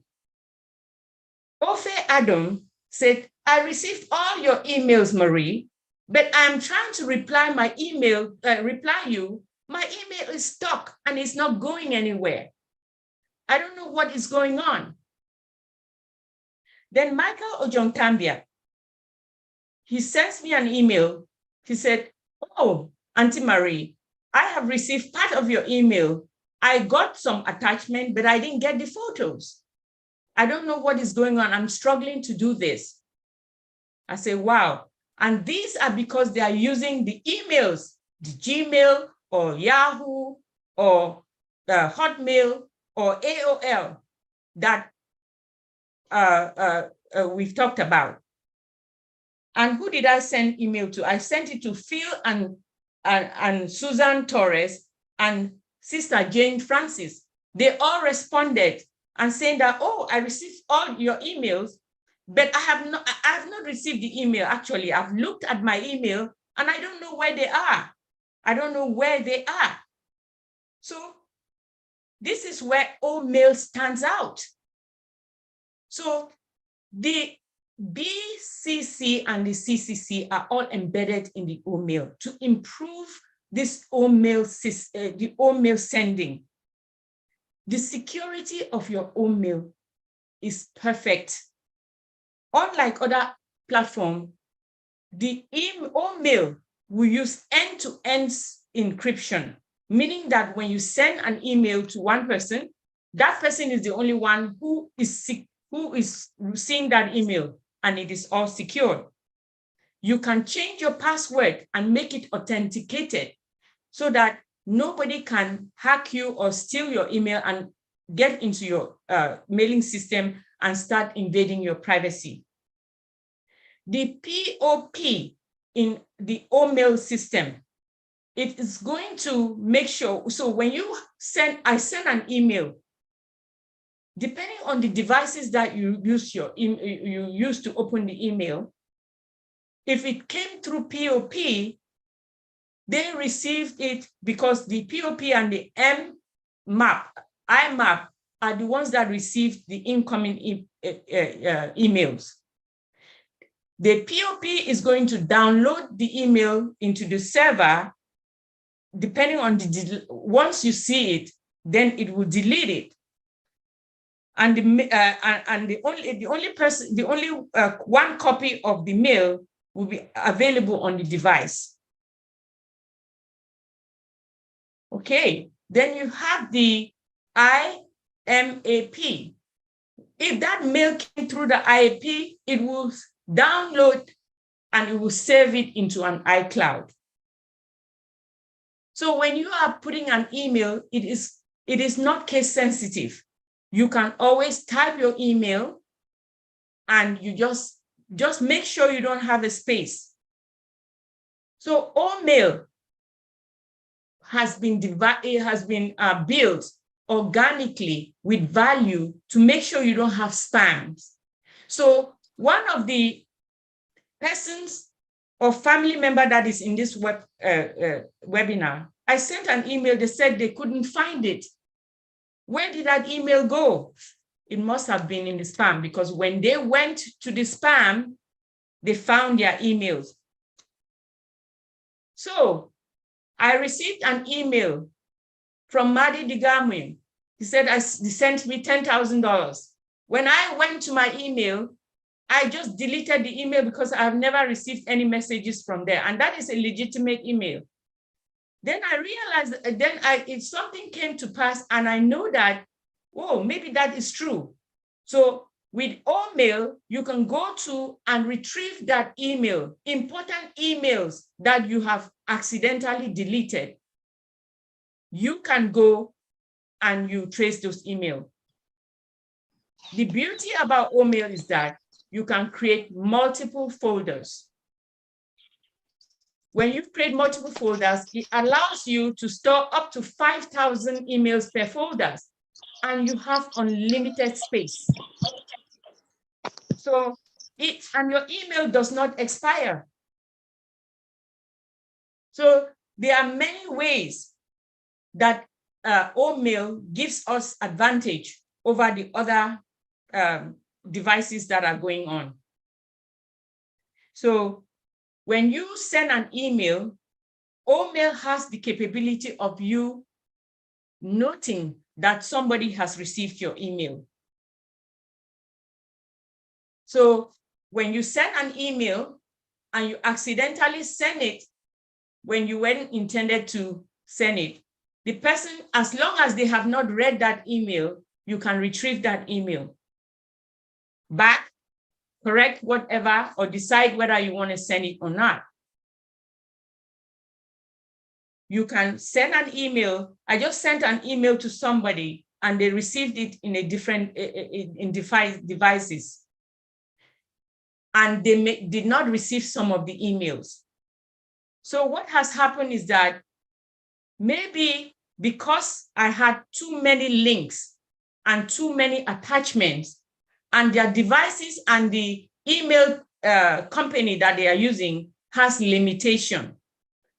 Speaker 3: Ofe Adam said, I received all your emails, Marie, but I'm trying to reply my email, My email is stuck and it's not going anywhere. I don't know what is going on. Then Michael Ojonkambia, he sends me an email. He said, oh, Auntie Marie, I have received part of your email. I got some attachment, but I didn't get the photos. I don't know what is going on. I'm struggling to do this. I say, wow. And these are because they are using the emails, the Gmail or Yahoo or the Hotmail or AOL that we've talked about. And who did I send email to? I sent it to Phil and Susan Torres and Sister Jane Francis. They all responded and saying that, oh, I received all your emails, but I have not received the email. Actually, I've looked at my email and I don't know where they are. I don't know where they are. So this is where OMail stands out. So the BCC and the CCC are all embedded in the OMail to improve this the OMail sending. The security of your OMail is perfect. Unlike other platforms, the OMail will use end-to-end encryption, meaning that when you send an email to one person, that person is the only one who is seeing that email, and it is all secure. You can change your password and make it authenticated so that nobody can hack you or steal your email and get into your mailing system and start invading your privacy. The POP in the OMail system, it is going to make sure, so when I send an email, depending on the devices that you use to open the email, if it came through POP, they received it because the POP and the IMAP are the ones that receive the incoming emails. The POP is going to download the email into the server. Depending on once you see it, then it will delete it. And the only one copy of the mail will be available on the device. Okay, then you have the IMAP. If that mail came through the IAP, it will download and it will save it into an iCloud. So when you are putting an email, it is not case sensitive. You can always type your email and you just make sure you don't have a space. So OMail has been built organically with value to make sure you don't have spams. So one of the persons or family member that is in this webinar, I sent an email, they said they couldn't find it. Where did that email go? It must have been in the spam, because when they went to the spam, they found their emails. So I received an email from Madi Digamwe. He said he sent me $10,000. When I went to my email, I just deleted the email because I have never received any messages from there. And that is a legitimate email. Then I realized, if something came to pass and I know that, oh, maybe that is true. So with OMail, you can go to and retrieve that email, important emails that you have accidentally deleted. You can go and you trace those emails. The beauty about OMail is that you can create multiple folders. When you create multiple folders, it allows you to store up to 5,000 emails per folder, and you have unlimited space. So and your email does not expire. So there are many ways that OMail gives us advantage over the other devices that are going on. So when you send an email, OMail has the capability of you noting that somebody has received your email. So when you send an email and you accidentally send it when you weren't intended to send it, the person, as long as they have not read that email, you can retrieve that email back, correct whatever, or decide whether you want to send it or not. You can send an email. I just sent an email to somebody and they received it in a different devices. And they did not receive some of the emails. So what has happened is that maybe because I had too many links and too many attachments, and their devices and the email company that they are using has limitation.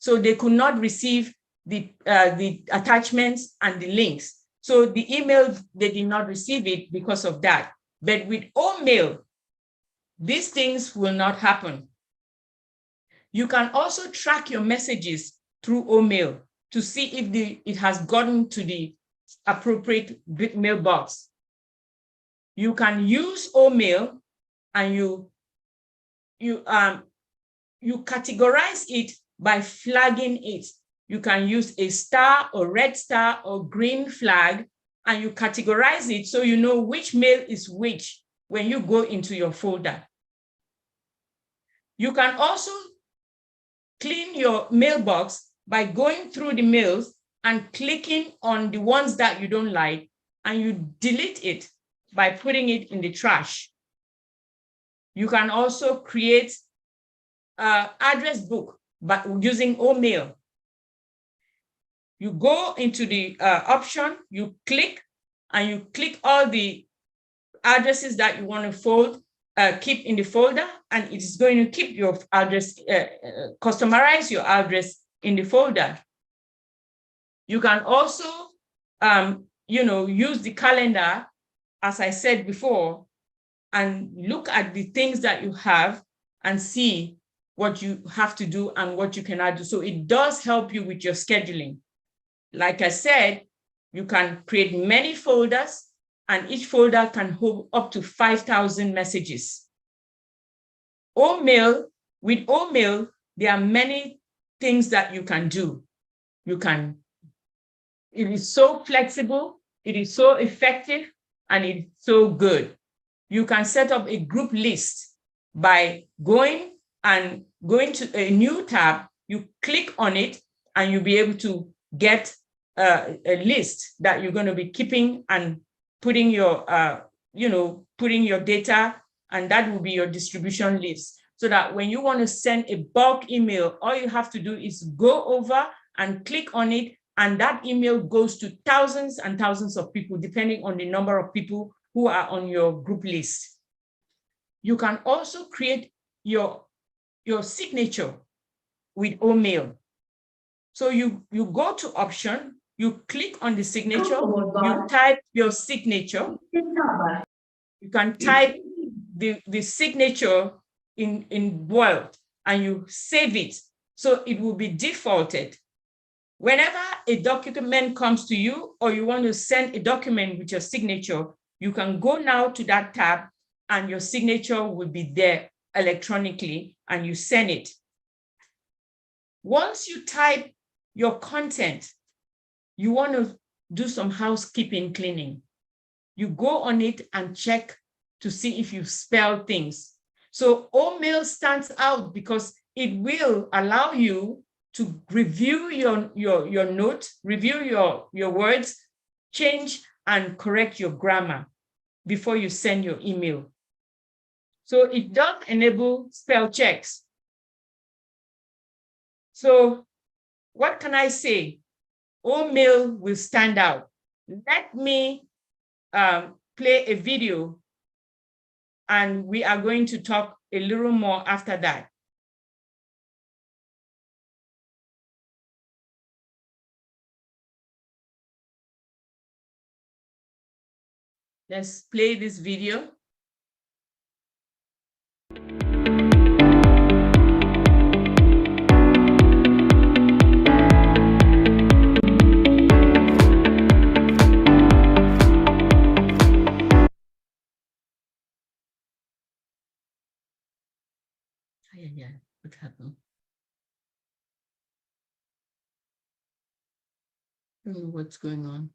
Speaker 3: So they could not receive the attachments and the links. So the email, they did not receive it because of that. But with OMail, these things will not happen. You can also track your messages through OMail to see if it has gotten to the appropriate mailbox. You can use OMail and you categorize it by flagging it. You can use a star or red star or green flag, and you categorize it so you know which mail is which when you go into your folder. You can also clean your mailbox by going through the mails and clicking on the ones that you don't like, and you delete it by putting it in the trash. You can also create an address book by using OMail. You go into the option, you click, and you click all the addresses that you want to keep in the folder, and it is going to keep your address, customize your address in the folder. You can also, use the calendar, as I said before, and look at the things that you have and see what you have to do and what you cannot do. So it does help you with your scheduling. Like I said, you can create many folders, and each folder can hold up to 5,000 messages. OMail, with OMail, there are many things that you can do. It is so flexible, it is so effective, and it's so good. You can set up a group list by going to a new tab, you click on it, and you'll be able to get a list that you're going to be keeping and putting your, putting your data, and that will be your distribution list. So that when you want to send a bulk email, all you have to do is go over and click on it, and that email goes to thousands and thousands of people, depending on the number of people who are on your group list. You can also create your signature with OMail. So you go to option, you click on the signature, you type your signature. You can type the signature in bold, and you save it. So it will be defaulted. Whenever a document comes to you, or you want to send a document with your signature, you can go now to that tab, and your signature will be there electronically, and you send it. Once you type your content, you want to do some housekeeping cleaning. You go on it and check to see if you spell things. So OMail stands out because it will allow you to review your note, review your words, change and correct your grammar before you send your email. So it does enable spell checks. So what can I say? OMail will stand out. Let me play a video and we are going to talk a little more after that. Let's play this video. Yeah, what happened? I don't know what's going on.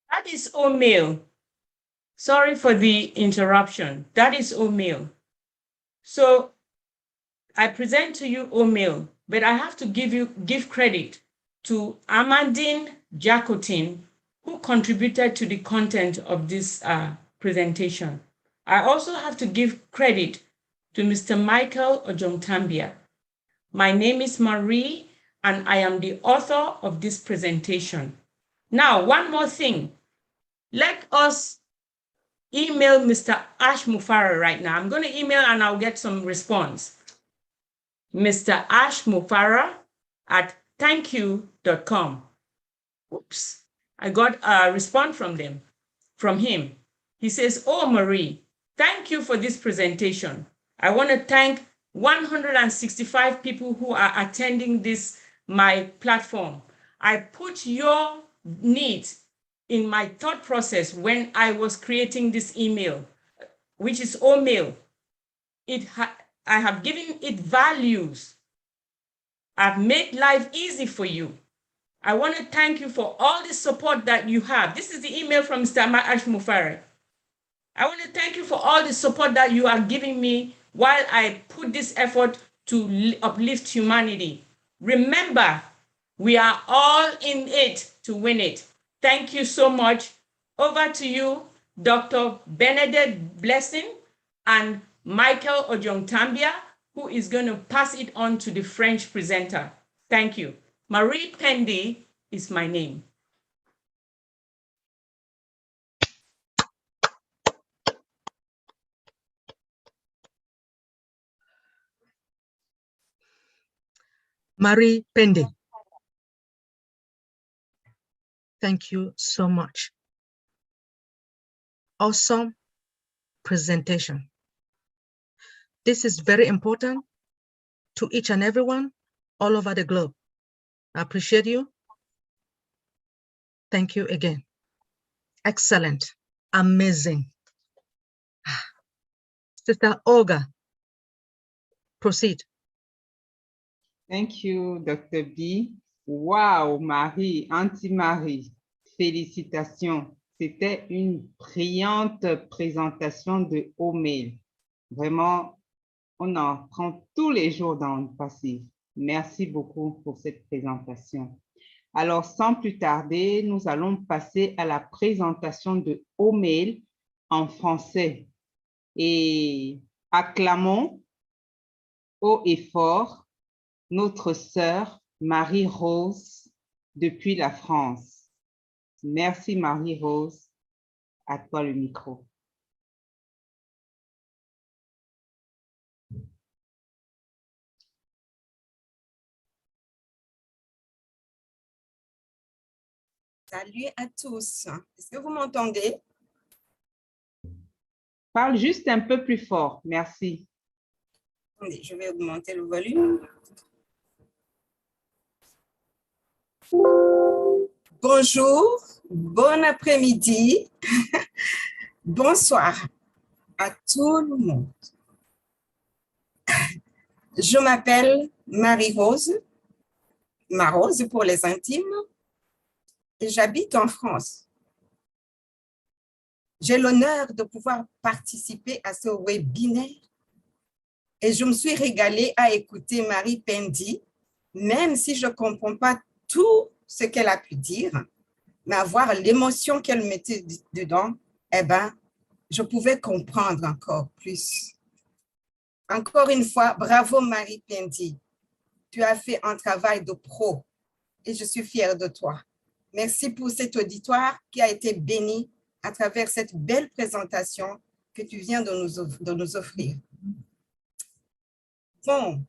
Speaker 3: That is O'Meal. Sorry for the interruption. That is O'Meal. So I present to you O'Meal, but I have to give credit to Amandine Jacotin, who contributed to the content of this presentation. I also have to give credit to Mr. Michael Ojontambia. My name is Marie, and I am the author of this presentation. Now, one more thing. Let us email Mr. Ash Mufara right now. I'm going to email and I'll get some response. Mr. Ash Mufara at thankyou.com. Oops, I got a response from him. He says, "Oh, Marie, thank you for this presentation. I want to thank 165 people who are attending my platform. I put your needs in my thought process when I was creating this email, which is O'Meal. I have given it values. I've made life easy for you. I want to thank you for all the support that you have." This is the email from Mr. Ash Mufare. "I want to thank you for all the support that you are giving me while I put this effort to uplift humanity. Remember, we are all in it to win it. Thank you so much. Over to you, Dr. Benedict Blessing and Michael Ojontambia, who is going to pass it on to the French presenter. Thank you. Marie Pendy is my name."
Speaker 1: Marie Pendy. Thank you so much. Awesome presentation. This is very important to each and everyone all over the globe. I appreciate you. Thank you again. Excellent. Amazing. Sister Olga, proceed.
Speaker 4: Thank you, Dr. B. Wow, Marie, Auntie-Marie, félicitations. C'était une brillante présentation de ONPASSIVE. Vraiment, on en prend tous les jours dans ONPASSIVE. Merci beaucoup pour cette présentation. Alors, sans plus tarder, nous allons passer à la présentation de ONPASSIVE en français. Et acclamons haut et fort notre sœur Marie-Rose depuis la France. Merci Marie-Rose. À toi le micro.
Speaker 6: Salut à tous. Est-ce que vous m'entendez?
Speaker 4: Parle juste un peu plus fort. Merci.
Speaker 6: Attendez, je vais augmenter le volume. Bonjour, bon après-midi, bonsoir à tout le monde. Je m'appelle Marie-Rose, Marose pour les intimes, et j'habite en France. J'ai l'honneur de pouvoir participer à ce webinaire et je me suis régalée à écouter Marie Pendi, même si je ne comprends pas tout ce qu'elle a pu dire, mais avoir l'émotion qu'elle mettait dedans, eh ben, je pouvais comprendre encore plus. Encore une fois, bravo Marie Pendi. Tu as fait un travail de pro et je suis fière de toi. Merci pour cet auditoire qui a été béni à travers cette belle présentation que tu viens de nous offrir. Bon,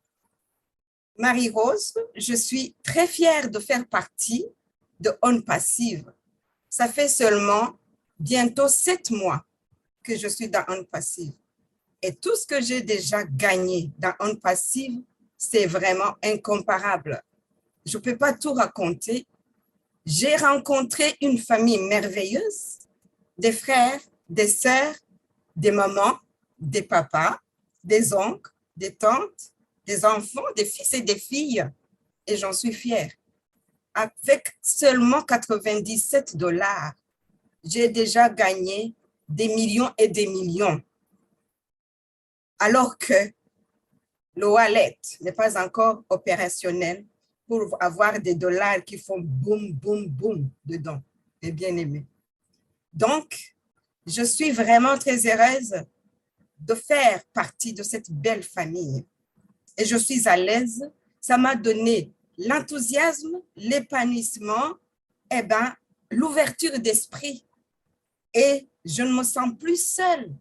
Speaker 6: Marie-Rose, je suis très fière de faire partie de ONPASSIVE. Ça fait seulement bientôt 7 mois que je suis dans ONPASSIVE. Et tout ce que j'ai déjà gagné dans ONPASSIVE, c'est vraiment incomparable. Je ne peux pas tout raconter. J'ai rencontré une famille merveilleuse, des frères, des sœurs, des mamans, des papas, des oncles, des tantes, des enfants, des fils et des filles. Et j'en suis fière. Avec seulement 97 $, j'ai déjà gagné des millions et des millions. Alors que le wallet n'est pas encore opérationnel pour avoir des dollars qui font boum, boum, boum dedans, mes bien-aimés. Donc, je suis vraiment très heureuse de faire partie de cette belle famille. Et je suis à l'aise. Ça m'a donné l'enthousiasme, l'épanouissement, eh ben, l'ouverture d'esprit. Et je ne me sens plus seule.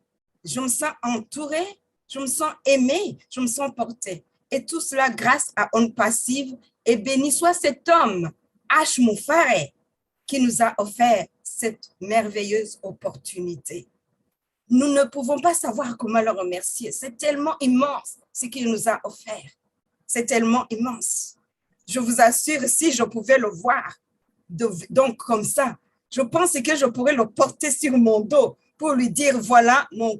Speaker 6: Je me sens entourée, je me sens aimée, je me sens portée. Et tout cela grâce à ONPASSIVE. Et béni soit cet homme, H. Moufare, qui nous a offert cette merveilleuse opportunité. Nous ne pouvons pas savoir comment le remercier. C'est tellement immense ce qu'il nous a offert. C'est tellement immense. Je vous assure, si je pouvais le voir, donc comme ça, je pense que je pourrais le porter sur mon dos pour lui dire, voilà, en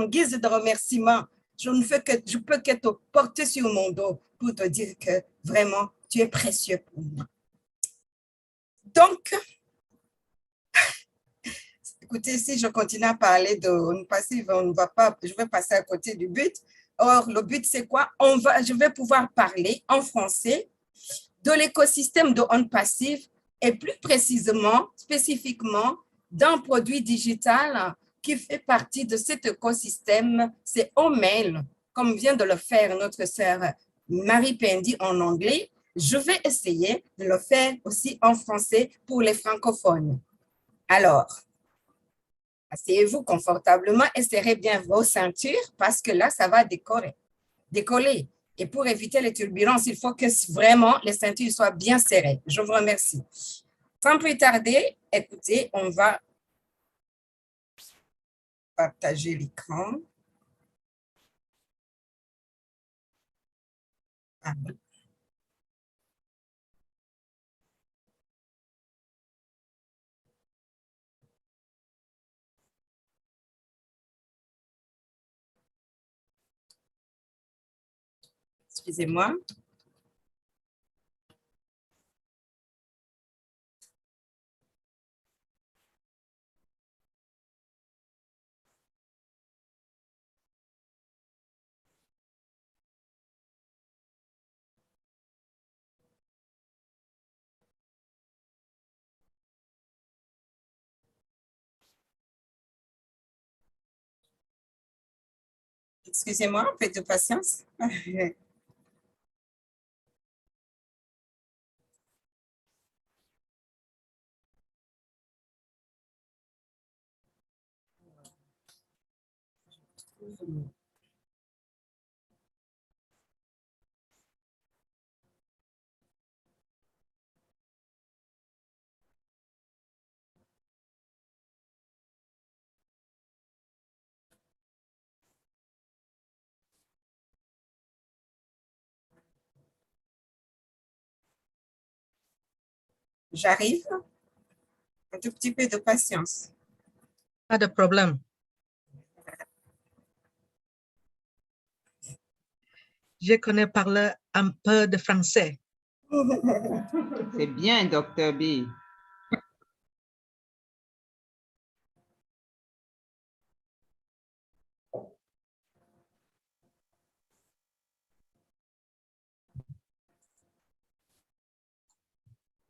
Speaker 6: guise de remerciement, je peux que te porter sur mon dos pour te dire que vraiment, tu es précieux pour moi. Donc, écoutez, si je continue à parler de ONPASSIVE, je vais passer à côté du but. Or, le but, c'est quoi? Je vais pouvoir parler en français de l'écosystème de ONPASSIVE et plus précisément, spécifiquement, d'un produit digital qui fait partie de cet écosystème, c'est ONMail, comme vient de le faire notre sœur Marie Pendi en anglais. Je vais essayer de le faire aussi en français pour les francophones. Alors, asseyez-vous confortablement et serrez bien vos ceintures parce que là, ça va décoller. Et pour éviter les turbulences, il faut que vraiment les ceintures soient bien serrées. Je vous remercie. Sans plus tarder, écoutez, on va partager l'écran. Ah, excusez-moi. Excusez-moi, un peu de patience. J'arrive. Un tout petit peu de patience.
Speaker 1: Pas de problème. Je connais parler un peu de français.
Speaker 4: C'est bien, Dr. B.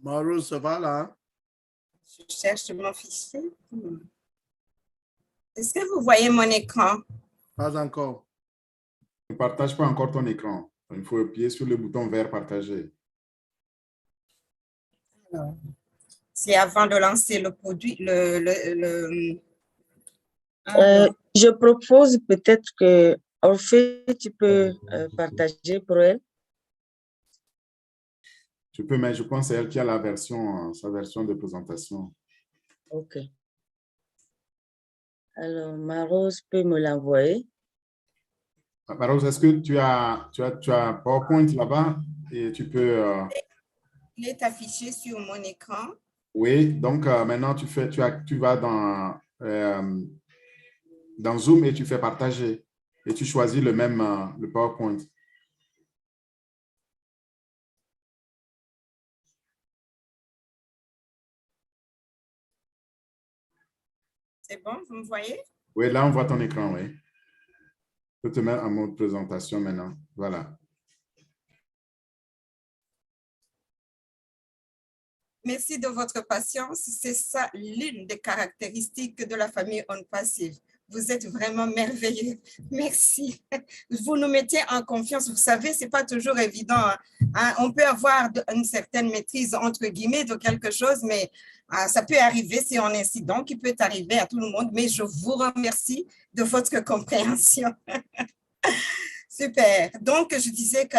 Speaker 2: Mauro, ça va là?
Speaker 6: Je cherche mon fichier. Est-ce que vous voyez mon écran?
Speaker 2: Pas encore.
Speaker 5: Ne partage pas encore ton écran. Il faut appuyer sur le bouton vert partager.
Speaker 6: C'est avant de lancer le produit,
Speaker 7: Je propose peut-être que, en fait, tu peux partager pour elle.
Speaker 5: Tu peux, mais je pense que c'est elle qui a la version, sa version de présentation.
Speaker 7: OK. Alors, Marose peut me l'envoyer.
Speaker 5: Marose, est-ce que tu as PowerPoint là-bas et tu peux...
Speaker 6: il est affiché sur mon écran.
Speaker 5: Oui, donc maintenant tu vas dans Zoom et tu fais partager et tu choisis le même le PowerPoint.
Speaker 6: C'est bon, vous me voyez?
Speaker 5: Oui, là on voit ton écran, oui. Je peux te mettre en mode présentation maintenant. Voilà.
Speaker 6: Merci de votre patience. C'est ça l'une des caractéristiques de la famille ONPASSIVE. Vous êtes vraiment merveilleux. Merci. Vous nous mettez en confiance. Vous savez, ce n'est pas toujours évident. Hein. On peut avoir une certaine maîtrise, entre guillemets, de quelque chose, mais ça peut arriver, c'est un incident qui peut arriver à tout le monde. Mais je vous remercie de votre compréhension. Super. Donc, je disais que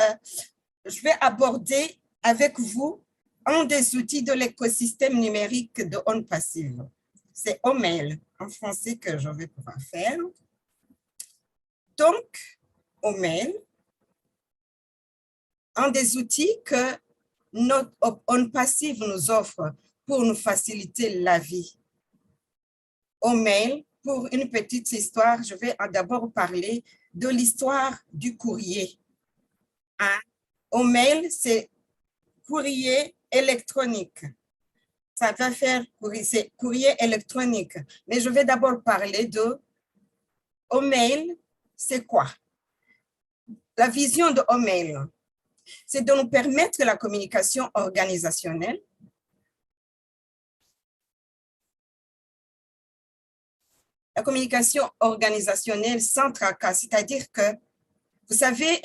Speaker 6: je vais aborder avec vous un des outils de l'écosystème numérique de ONPASSIVE. C'est OMail en français que je vais pouvoir faire. Donc, OMail, un des outils que notre ONPASSIVE nous offre pour nous faciliter la vie. OMail, pour une petite histoire, je vais d'abord parler de l'histoire du courrier. OMail, c'est courrier électronique. Ça va faire courrier électronique. Mais je vais d'abord parler de OMail, c'est quoi? La vision de OMail, c'est de nous permettre la communication organisationnelle. La communication organisationnelle sans tracas, c'est-à-dire que, vous savez,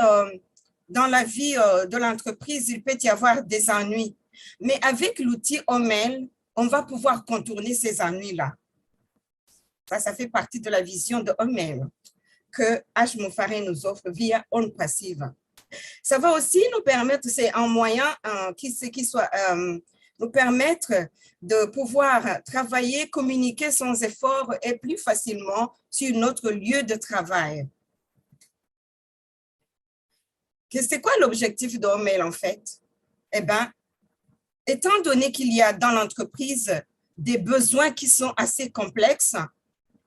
Speaker 6: dans la vie de l'entreprise, il peut y avoir des ennuis. Mais avec l'outil OMail, on va pouvoir contourner ces ennuis-là. Ça fait partie de la vision de OMail que H. Moufaré nous offre via ONPASSIVE. Ça va aussi nous permettre, c'est un moyen qui soit nous permettre de pouvoir travailler, communiquer sans effort et plus facilement sur notre lieu de travail. C'est quoi l'objectif d'OMail en fait? Eh bien, étant donné qu'il y a dans l'entreprise des besoins qui sont assez complexes,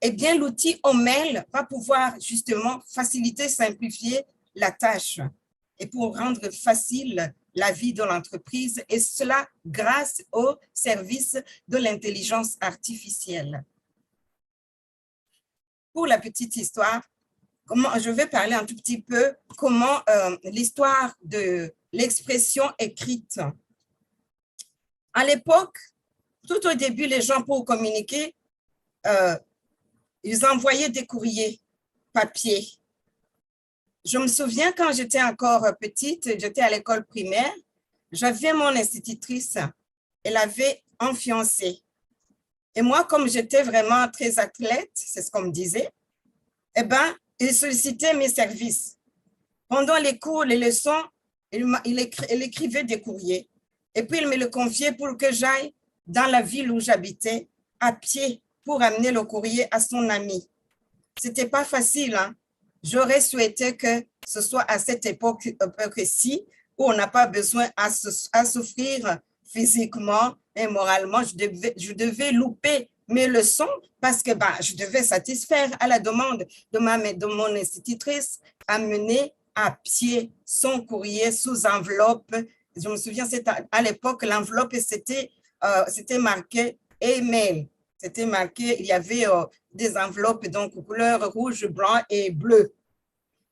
Speaker 6: eh bien, l'outil OMail va pouvoir justement faciliter, simplifier la tâche et pour rendre facile la vie de l'entreprise, et cela grâce au service de l'intelligence artificielle. Pour la petite histoire, je vais parler un tout petit peu comment l'histoire de l'expression écrite. À l'époque, tout au début, les gens pour communiquer, ils envoyaient des courriers papier. Je me souviens quand j'étais encore petite, j'étais à l'école primaire, j'avais mon institutrice, elle avait un fiancé. Et moi, comme j'étais vraiment très athlète, c'est ce qu'on me disait, eh bien, il sollicitait mes services. Pendant les cours, les leçons, il écrivait des courriers. Et puis, il me le confiait pour que j'aille dans la ville où j'habitais, à pied, pour amener le courrier à son ami. Ce n'était pas facile, hein? J'aurais souhaité que ce soit à cette époque-ci où on n'a pas besoin à souffrir physiquement et moralement. Je devais louper mes leçons parce que je devais satisfaire à la demande de mon institutrice, amener à pied son courrier sous enveloppe. Je me souviens, à l'époque, l'enveloppe, c'était marqué « email ». C'était marqué, il y avait des enveloppes donc couleur rouge, blanc et bleu.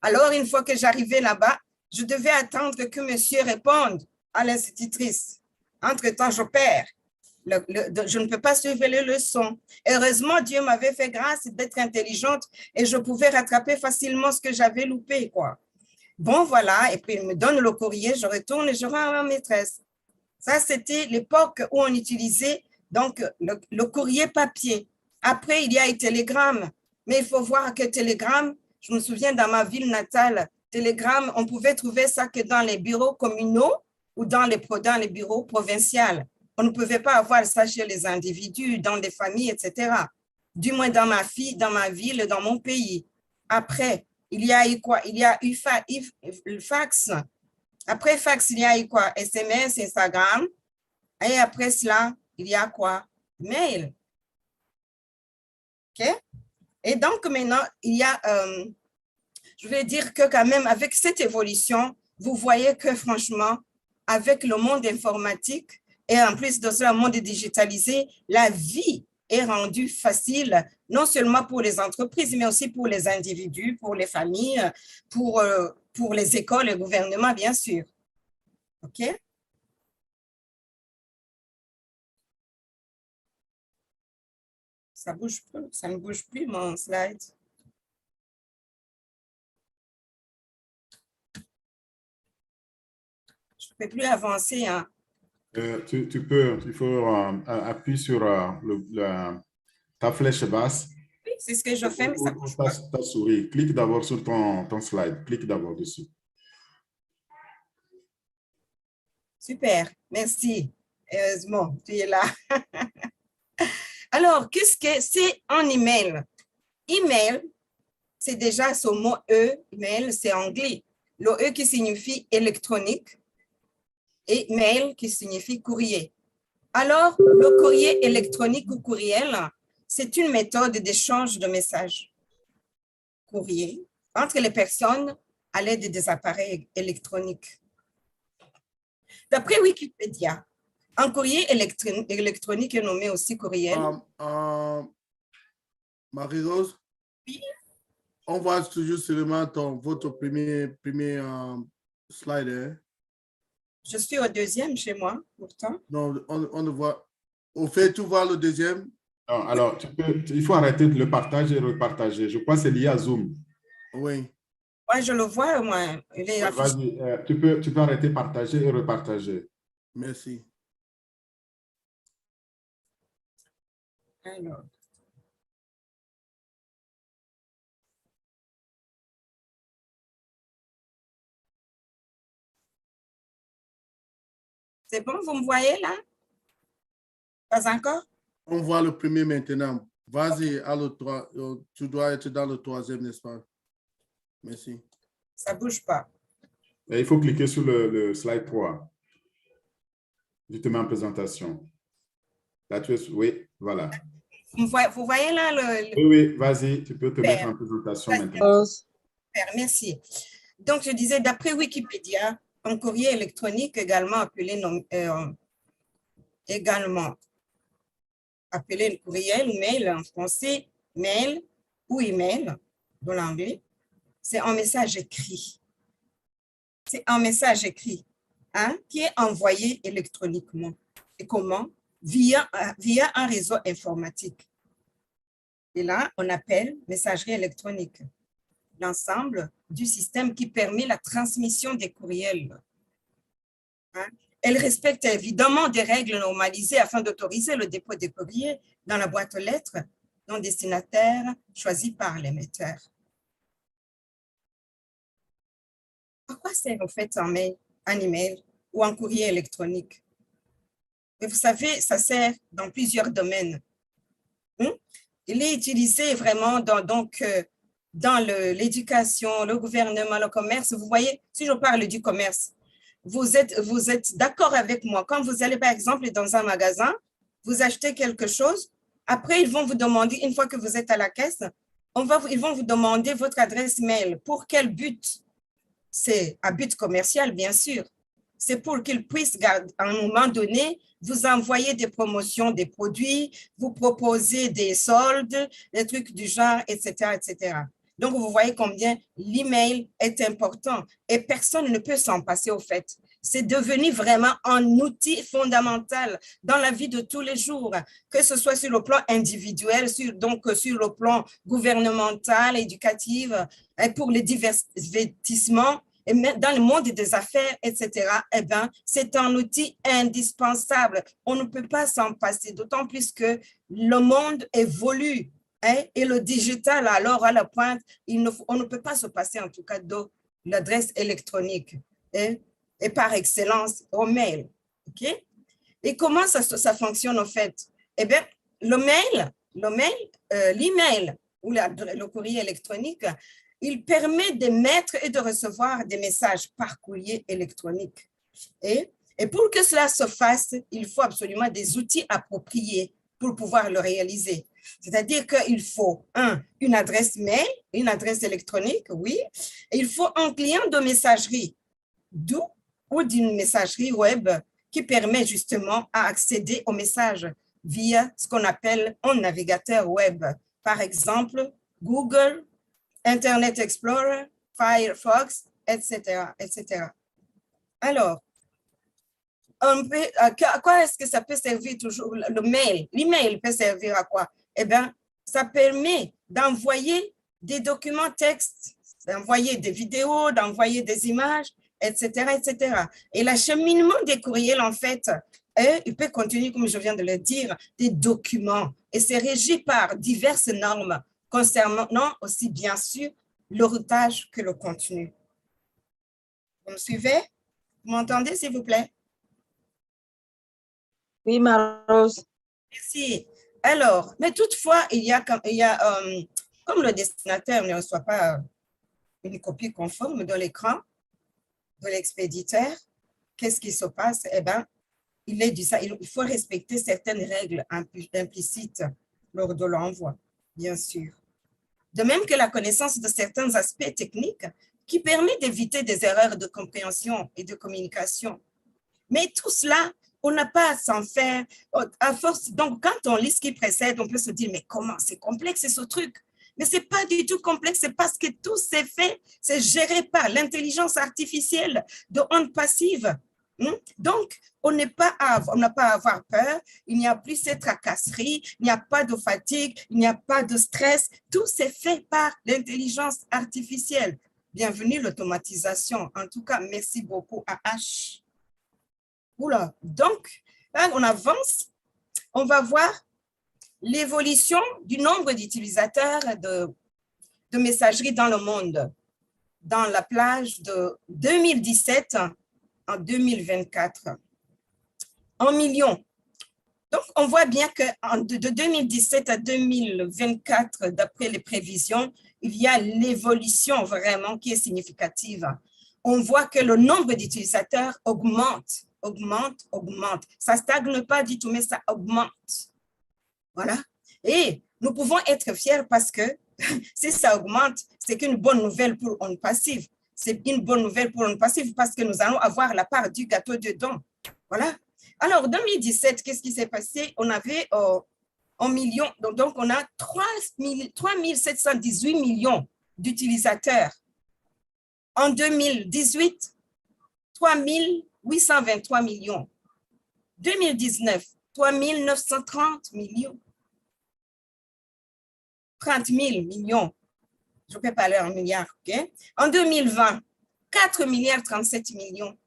Speaker 6: Alors, une fois que j'arrivais là-bas, je devais attendre que monsieur réponde à l'institutrice. Entre-temps, j'opère. Je ne peux pas suivre les leçons. Heureusement, Dieu m'avait fait grâce d'être intelligente et je pouvais rattraper facilement ce que j'avais loupé, quoi. Bon, voilà, et puis il me donne le courrier, je retourne et je rends à ma maîtresse. Ça, c'était l'époque où on utilisait donc le courrier papier. Après, il y a eu télégramme. Mais il faut voir que télégramme, je me souviens dans ma ville natale, télégramme, on pouvait trouver ça que dans les bureaux communaux ou dans les bureaux provinciaux. On ne pouvait pas avoir ça chez les individus, dans des familles, etc. Du moins dans ma ville, dans mon pays. Après, il y a eu quoi? Il y a eu le fax. Après fax, il y a eu quoi? SMS, Instagram. Et après cela, il y a quoi? Mail. OK? Et donc, maintenant, il y a, je vais dire que quand même, avec cette évolution, vous voyez que franchement, avec le monde informatique et en plus de cela, le monde digitalisé, la vie est rendue facile, non seulement pour les entreprises, mais aussi pour les individus, pour les familles, pour les écoles et le gouvernement, bien sûr. OK? Ça bouge plus, ça ne bouge plus mon slide. Je ne peux plus avancer. Hein.
Speaker 5: Tu peux, il faut appuyer sur ta flèche basse.
Speaker 6: Oui, c'est ce que je fais, mais ça ne bouge pas.
Speaker 5: Ta souris. Clique d'abord sur ton slide. Clique d'abord dessus.
Speaker 6: Super, merci. Heureusement, tu es là. Alors, qu'est-ce que c'est un email? Email, c'est déjà ce mot E, email, c'est anglais. Le E qui signifie électronique et mail qui signifie courrier. Alors, le courrier électronique ou courriel, c'est une méthode d'échange de messages courrier entre les personnes à l'aide des appareils électroniques. D'après Wikipédia, un courrier électronique est nommé aussi courriel.
Speaker 2: Marie-Rose,
Speaker 6: Oui.
Speaker 2: on voit toujours seulement votre premier slide. Hein?
Speaker 6: Je suis au deuxième chez moi, pourtant.
Speaker 2: Non, on le voit. Au fait, tu vois le deuxième?
Speaker 5: Non, alors, il faut arrêter de le partager et repartager. Je crois que c'est lié à Zoom.
Speaker 2: Oui.
Speaker 6: Moi, je le vois, moi. Il est affiché.
Speaker 5: Tu peux arrêter de partager et repartager.
Speaker 2: Merci.
Speaker 6: Alors. C'est bon, vous me voyez là? Pas encore?
Speaker 2: On voit le premier maintenant. Vas-y, tu dois être dans le troisième, n'est-ce pas? Merci.
Speaker 6: Ça ne bouge pas.
Speaker 5: Et il faut cliquer sur le slide 3. Je te mets en présentation. Là, oui, voilà.
Speaker 6: Vous voyez là
Speaker 5: Oui, oui, vas-y, tu peux te mettre en présentation maintenant.
Speaker 6: Super, merci. Donc, je disais, d'après Wikipédia, un courrier électronique également appelé courriel ou mail en français, mail ou email dans l'anglais, c'est un message écrit. C'est un message écrit qui est envoyé électroniquement. Et comment? Via un réseau informatique. Et là, on appelle messagerie électronique l'ensemble du système qui permet la transmission des courriels. Elle respecte évidemment des règles normalisées afin d'autoriser le dépôt des courriers dans la boîte aux lettres non destinataire choisi par l'émetteur. À quoi sert en fait un email ou un courrier électronique? Et vous savez, ça sert dans plusieurs domaines. Il est utilisé vraiment dans l'éducation, le gouvernement, le commerce. Vous voyez, si je parle du commerce, vous êtes d'accord avec moi. Quand vous allez, par exemple, dans un magasin, vous achetez quelque chose, après, ils vont vous demander, une fois que vous êtes à la caisse, ils vont vous demander votre adresse mail. Pour quel but? C'est à but commercial, bien sûr. C'est pour qu'ils puissent, à un moment donné, vous envoyer des promotions des produits, vous proposer des soldes, des trucs du genre, etc., etc. Donc, vous voyez combien l'email est important et personne ne peut s'en passer au fait. C'est devenu vraiment un outil fondamental dans la vie de tous les jours, que ce soit sur le plan individuel, donc sur le plan gouvernemental, éducatif, et pour les divertissements, et même dans le monde des affaires, etc., eh bien, c'est un outil indispensable. On ne peut pas s'en passer, d'autant plus que le monde évolue et le digital, alors à la pointe, on ne peut pas se passer en tout cas de l'adresse électronique et par excellence au mail. Okay? Et comment ça fonctionne en fait? Eh bien, l'email ou le courrier électronique, il permet d'émettre et de recevoir des messages par courrier électronique. Et pour que cela se fasse, il faut absolument des outils appropriés pour pouvoir le réaliser. C'est-à-dire qu'il faut, une adresse mail, une adresse électronique, oui, et il faut un client de messagerie, ou d'une messagerie web qui permet justement à accéder aux messages via ce qu'on appelle un navigateur web. Par exemple, Google, Internet Explorer, Firefox, etc., etc. Alors, à quoi est-ce que ça peut servir toujours le mail? L'email peut servir à quoi? Eh bien, ça permet d'envoyer des documents textes, d'envoyer des vidéos, d'envoyer des images, etc., etc. Et l'acheminement des courriels, en fait, il peut contenir, comme je viens de le dire, des documents. Et c'est régi par diverses normes concernant aussi, bien sûr, le routage que le contenu. Vous me suivez? Vous m'entendez, s'il vous plaît?
Speaker 7: Oui, Marie-Rose.
Speaker 6: Merci. Alors, mais toutefois, comme le destinataire ne reçoit pas une copie conforme de l'écran de l'expéditeur, qu'est-ce qui se passe? Eh bien, il faut respecter certaines règles implicites lors de l'envoi, bien sûr. De même que la connaissance de certains aspects techniques qui permet d'éviter des erreurs de compréhension et de communication. Mais tout cela, on n'a pas à s'en faire à force. Donc, quand on lit ce qui précède, on peut se dire, mais comment? C'est complexe, ce truc. Mais ce n'est pas du tout complexe, c'est parce que tout c'est fait, c'est géré par l'intelligence artificielle de ONPASSIVE. Donc, on n'a pas à avoir peur, il n'y a plus cette tracasserie, il n'y a pas de fatigue, il n'y a pas de stress. Tout c'est fait par l'intelligence artificielle. Bienvenue l'automatisation. En tout cas, merci beaucoup à H. Oula, donc, là, on avance, on va voir l'évolution du nombre d'utilisateurs de messagerie dans le monde, dans la plage de 2017 en 2024. 1 Donc, on voit bien que de 2017 à 2024, d'après les prévisions, il y a l'évolution vraiment qui est significative. On voit que le nombre d'utilisateurs augmente, augmente, augmente. Ça ne stagne pas du tout, mais ça augmente. Voilà. Et nous pouvons être fiers parce que si ça augmente, c'est une bonne nouvelle pour ONPASSIVE. C'est une bonne nouvelle pour ONPASSIVE parce que nous allons avoir la part du gâteau dedans. Voilà. Alors, en 2017, qu'est-ce qui s'est passé? On avait en millions, donc on a 3 718 millions d'utilisateurs. En 2018, 3 823 millions. 2019, 3 930 millions. 30 000 millions. Je peux parler en milliards, ok? En 2020, 4 milliards 37 millions.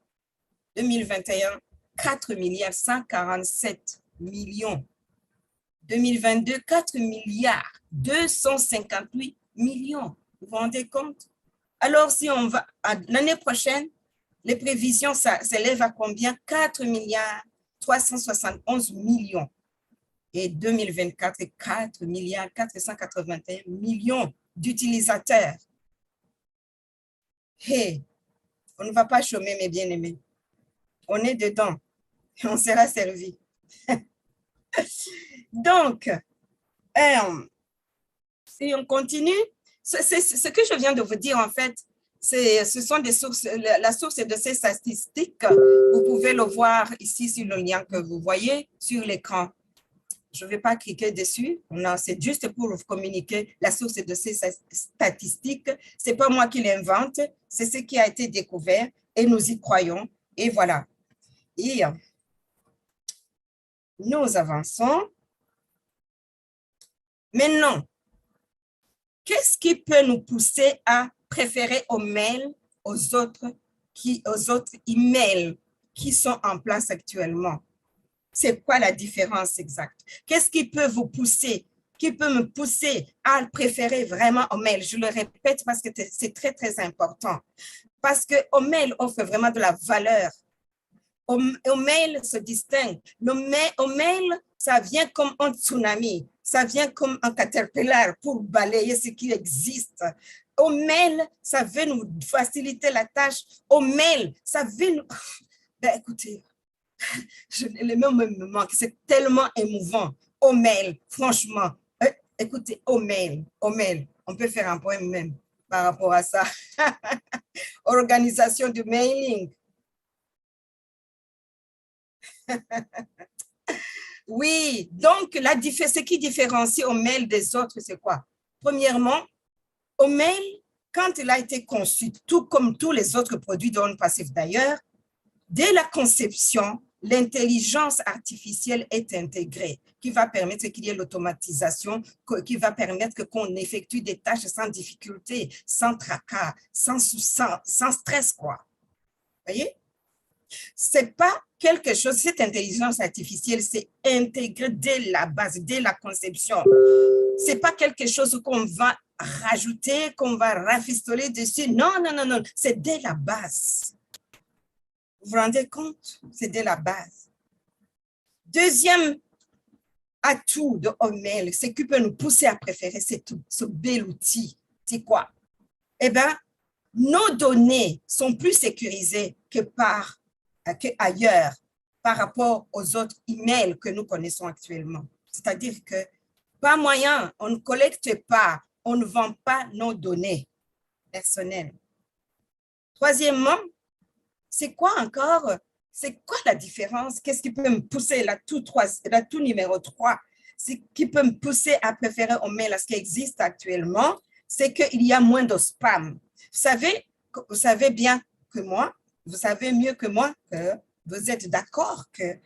Speaker 6: 2021, 4 milliards 147 millions. 2022, 4 milliards 258 millions. Vous vous rendez compte? Alors, si on va l'année prochaine, les prévisions s'élèvent à combien? 4 milliards 371 millions. Et 2024, 4 milliards 481 millions d'utilisateurs. Hey, on ne va pas chômer, mes bien-aimés. On est dedans. On sera servi. Donc, si on continue, ce que je viens de vous dire, en fait, ce sont des sources, la source de ces statistiques, vous pouvez le voir ici sur le lien que vous voyez sur l'écran. Je ne vais pas cliquer dessus, c'est juste pour vous communiquer la source de ces statistiques. Ce n'est pas moi qui l'invente, c'est ce qui a été découvert et nous y croyons. Et voilà. Et nous avançons. Maintenant, qu'est-ce qui peut nous pousser à préférer aux mails aux autres emails qui sont en place actuellement? C'est quoi la différence exacte? Qu'est-ce qui peut vous pousser, qui peut me pousser à préférer vraiment au mail? Je le répète parce que c'est très, très important. Parce que au mail offre vraiment de la valeur. Au mail se distingue. Au mail, ça vient comme un tsunami. Ça vient comme un caterpillar pour balayer ce qui existe. Au mail, ça veut nous faciliter la tâche. Au mail, ça veut nous... Ben, écoutez, les mots me manquent. C'est tellement émouvant. Au mail, franchement. Écoutez, au mail. On peut faire un point même par rapport à ça. Organisation du mailing. Oui, donc ce qui différencie au mail des autres, c'est quoi? Premièrement, au mail, quand il a été conçu, tout comme tous les autres produits de ONPASSIVE d'ailleurs, dès la conception, l'intelligence artificielle est intégrée, qui va permettre qu'il y ait l'automatisation, qui va permettre qu'on effectue des tâches sans difficulté, sans tracas, sans stress, quoi. Vous voyez? C'est pas quelque chose, cette intelligence artificielle, c'est intégré dès la base, dès la conception. C'est pas quelque chose qu'on va rajouter, qu'on va rafistoler dessus. Non, c'est dès la base. Vous vous rendez compte? C'est dès la base. Deuxième atout de OML, c'est qui peut nous pousser à préférer ce bel outil. C'est quoi? Eh bien, nos données sont plus sécurisées qu'ailleurs par rapport aux autres emails que nous connaissons actuellement. C'est-à-dire que, pas moyen, on ne collecte pas, on ne vend pas nos données personnelles. Troisièmement, c'est quoi encore? C'est quoi la différence? Qu'est-ce qui peut me pousser, l'atout numéro 3, ce qui peut me pousser à préférer au mail à ce qui existe actuellement, c'est qu'il y a moins de spam. Vous savez bien que moi, vous savez mieux que moi que vous êtes d'accord que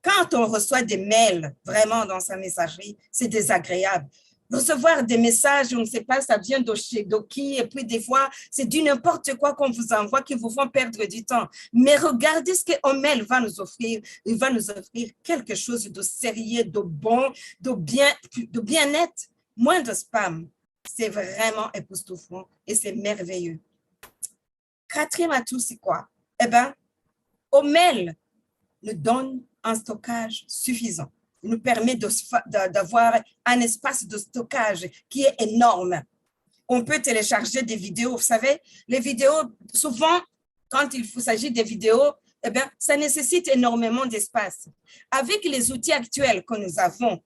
Speaker 6: quand on reçoit des mails vraiment dans sa messagerie, c'est désagréable. Recevoir des messages, on ne sait pas, ça vient de qui, et puis des fois, c'est du n'importe quoi qu'on vous envoie qui vous font perdre du temps. Mais regardez ce que OML va nous offrir. Il va nous offrir quelque chose de sérieux, de bon, de bien-être, moins de spam. C'est vraiment époustouflant et c'est merveilleux. Quatrième atout, c'est quoi? Eh bien, OML nous donne un stockage suffisant. Il nous permet d'avoir un espace de stockage qui est énorme. On peut télécharger des vidéos. Vous savez, les vidéos, souvent, quand il s'agit des vidéos, eh bien, ça nécessite énormément d'espace. Avec les outils actuels que nous avons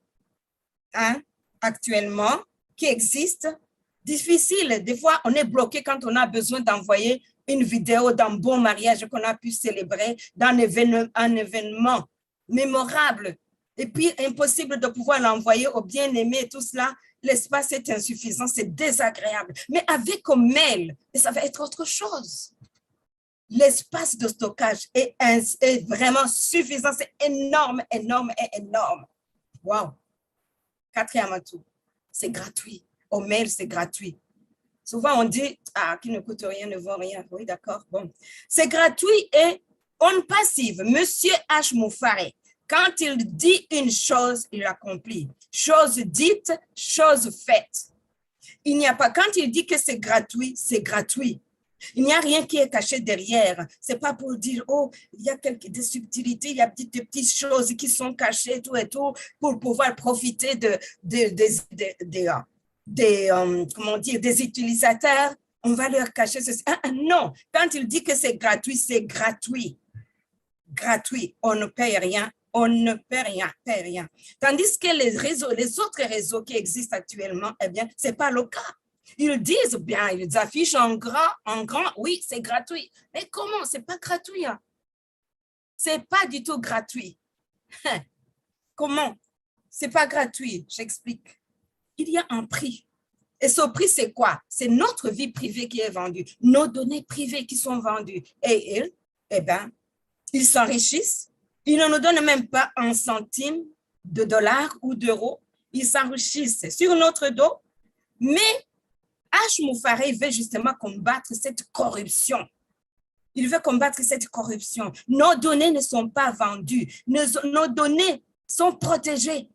Speaker 6: actuellement, qui existent, difficile. Des fois, on est bloqué quand on a besoin d'envoyer une vidéo d'un bon mariage qu'on a pu célébrer, d'un événement mémorable. Et puis, impossible de pouvoir l'envoyer au bien-aimé, tout cela. L'espace est insuffisant, c'est désagréable. Mais avec un mail, ça va être autre chose. L'espace de stockage est vraiment suffisant. C'est énorme, énorme et énorme. Wow. Quatrième atout, c'est gratuit. Au mail, c'est gratuit. Souvent, on dit, qui ne coûte rien ne vaut rien. Oui, d'accord. Bon. C'est gratuit et ONPASSIVE. Monsieur H. Moufare, quand il dit une chose, il l'accomplit. Chose dite, chose faite. Il n'y a pas, quand il dit que c'est gratuit, c'est gratuit. Il n'y a rien qui est caché derrière. Ce n'est pas pour dire, oh, il y a des subtilités, il y a des petites choses qui sont cachées, tout et tout, pour pouvoir profiter des utilisateurs. On va leur cacher ceci. Non, quand il dit que c'est gratuit, c'est gratuit. Gratuit, on ne paye rien. On ne paie rien. Tandis que les autres réseaux qui existent actuellement, eh bien, ce n'est pas le cas. Ils disent bien, ils affichent en grand, oui, c'est gratuit. Mais comment? Ce n'est pas gratuit. Hein? Ce n'est pas du tout gratuit. Comment? Ce n'est pas gratuit, j'explique. Il y a un prix. Et ce prix, c'est quoi? C'est notre vie privée qui est vendue, nos données privées qui sont vendues. Et ils, eh bien, ils s'enrichissent. Ils ne nous donnent même pas un centime de dollars ou d'euros. Ils s'enrichissent sur notre dos. Mais H. Moufare veut justement combattre cette corruption. Il veut combattre cette corruption. Nos données ne sont pas vendues. Nos données sont protégées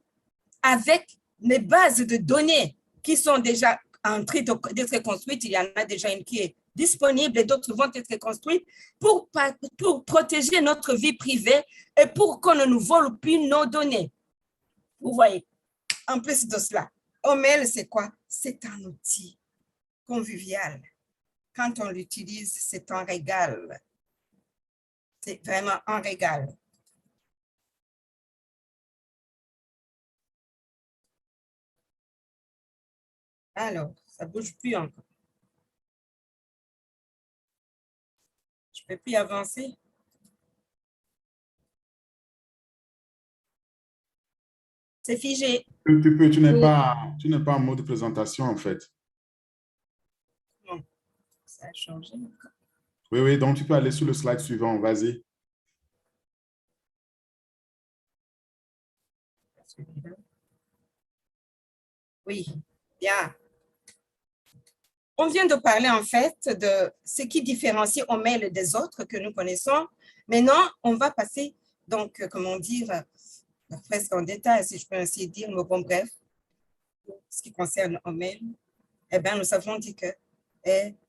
Speaker 6: avec les bases de données qui sont déjà en train d'être construites. Il y en a déjà une qui est disponible et d'autres vont être construites pour protéger notre vie privée et pour qu'on ne nous vole plus nos données. Vous voyez, en plus de cela, OML, c'est quoi? C'est un outil convivial. Quand on l'utilise, c'est un régal. C'est vraiment un régal. Alors, ça ne bouge plus encore. Je ne peux plus avancer. C'est figé.
Speaker 5: Tu n'es pas en mode présentation, en fait.
Speaker 6: Non, ça a changé encore.
Speaker 5: Oui, donc tu peux aller sur le slide suivant, vas-y.
Speaker 6: Oui, bien. On vient de parler en fait de ce qui différencie OML des autres que nous connaissons. Maintenant, on va passer, donc, comment dire, presque en détail, si je peux ainsi dire, mais bon, bref, ce qui concerne OML, eh bien, nous avons dit que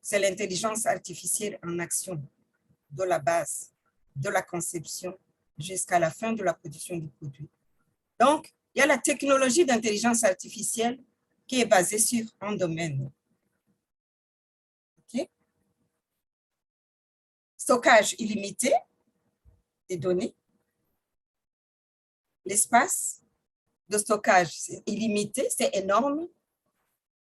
Speaker 6: c'est l'intelligence artificielle en action, de la base, de la conception jusqu'à la fin de la production du produit. Donc, il y a la technologie d'intelligence artificielle qui est basée sur un domaine. Okay. Stockage illimité des données. L'espace de stockage illimité, c'est énorme.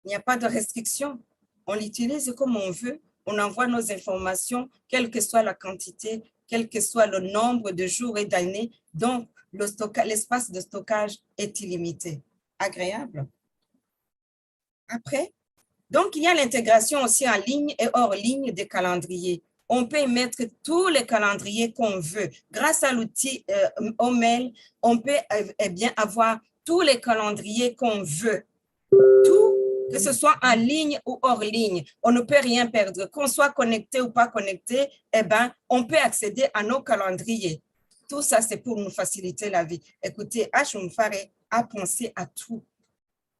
Speaker 6: Il n'y a pas de restriction. On l'utilise comme on veut. On envoie nos informations, quelle que soit la quantité, quel que soit le nombre de jours et d'années. Donc, l'espace de stockage est illimité. Agréable. Après, donc, il y a l'intégration aussi en ligne et hors ligne des calendriers. On peut mettre tous les calendriers qu'on veut. Grâce à l'outil OML, on peut bien avoir tous les calendriers qu'on veut. Tout, que ce soit en ligne ou hors ligne. On ne peut rien perdre. Qu'on soit connecté ou pas connecté, eh ben, on peut accéder à nos calendriers. Tout ça, c'est pour nous faciliter la vie. Écoutez, H. Moufare a pensé à tout.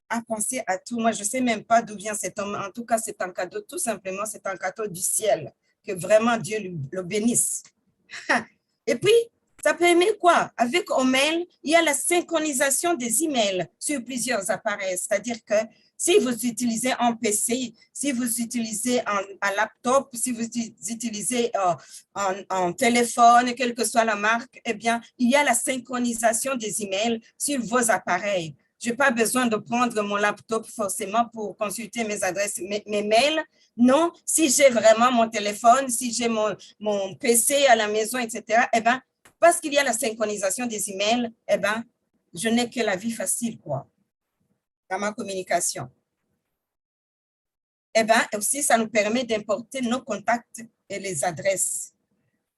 Speaker 6: À penser à tout. Moi, je ne sais même pas d'où vient cet homme. En tout cas, c'est un cadeau, tout simplement, c'est un cadeau du ciel. Que vraiment Dieu le bénisse. Et puis, Ça permet quoi? Avec ONPASSIVE, il y a la synchronisation des emails sur plusieurs appareils. C'est-à-dire que si vous utilisez un PC, si vous utilisez un laptop, si vous utilisez un téléphone, quelle que soit la marque, eh bien, il y a la synchronisation des emails sur vos appareils. Je n'ai pas besoin de prendre mon laptop forcément pour consulter mes adresses, mes mails. Non, si j'ai vraiment mon téléphone, si j'ai mon PC à la maison, etc., eh bien, parce qu'il y a la synchronisation des emails, eh bien, je n'ai que la vie facile, quoi, dans ma communication. Eh bien, aussi, ça nous permet d'importer nos contacts et les adresses.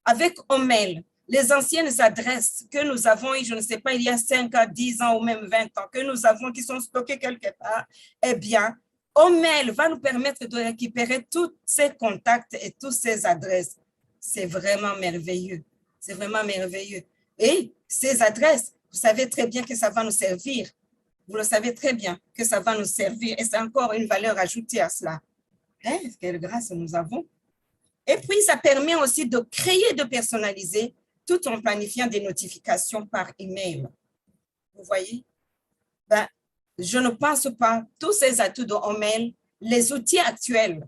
Speaker 6: Avec ONPASSIVE, les anciennes adresses que nous avons, je ne sais pas, il y a 5 à 10 ans ou même 20 ans, que nous avons, qui sont stockées quelque part, eh bien, ONPASSIVE va nous permettre de récupérer tous ces contacts et toutes ces adresses. C'est vraiment merveilleux. C'est vraiment merveilleux. Et ces adresses, vous savez très bien que ça va nous servir. Vous le savez très bien que ça va nous servir. Et c'est encore une valeur ajoutée à cela. Hein? Quelle grâce nous avons. Et puis, ça permet aussi de créer, de personnaliser, tout en planifiant des notifications par email. Vous voyez? Ben, je ne pense pas, tous ces atouts de ONPASSIVE, les outils actuels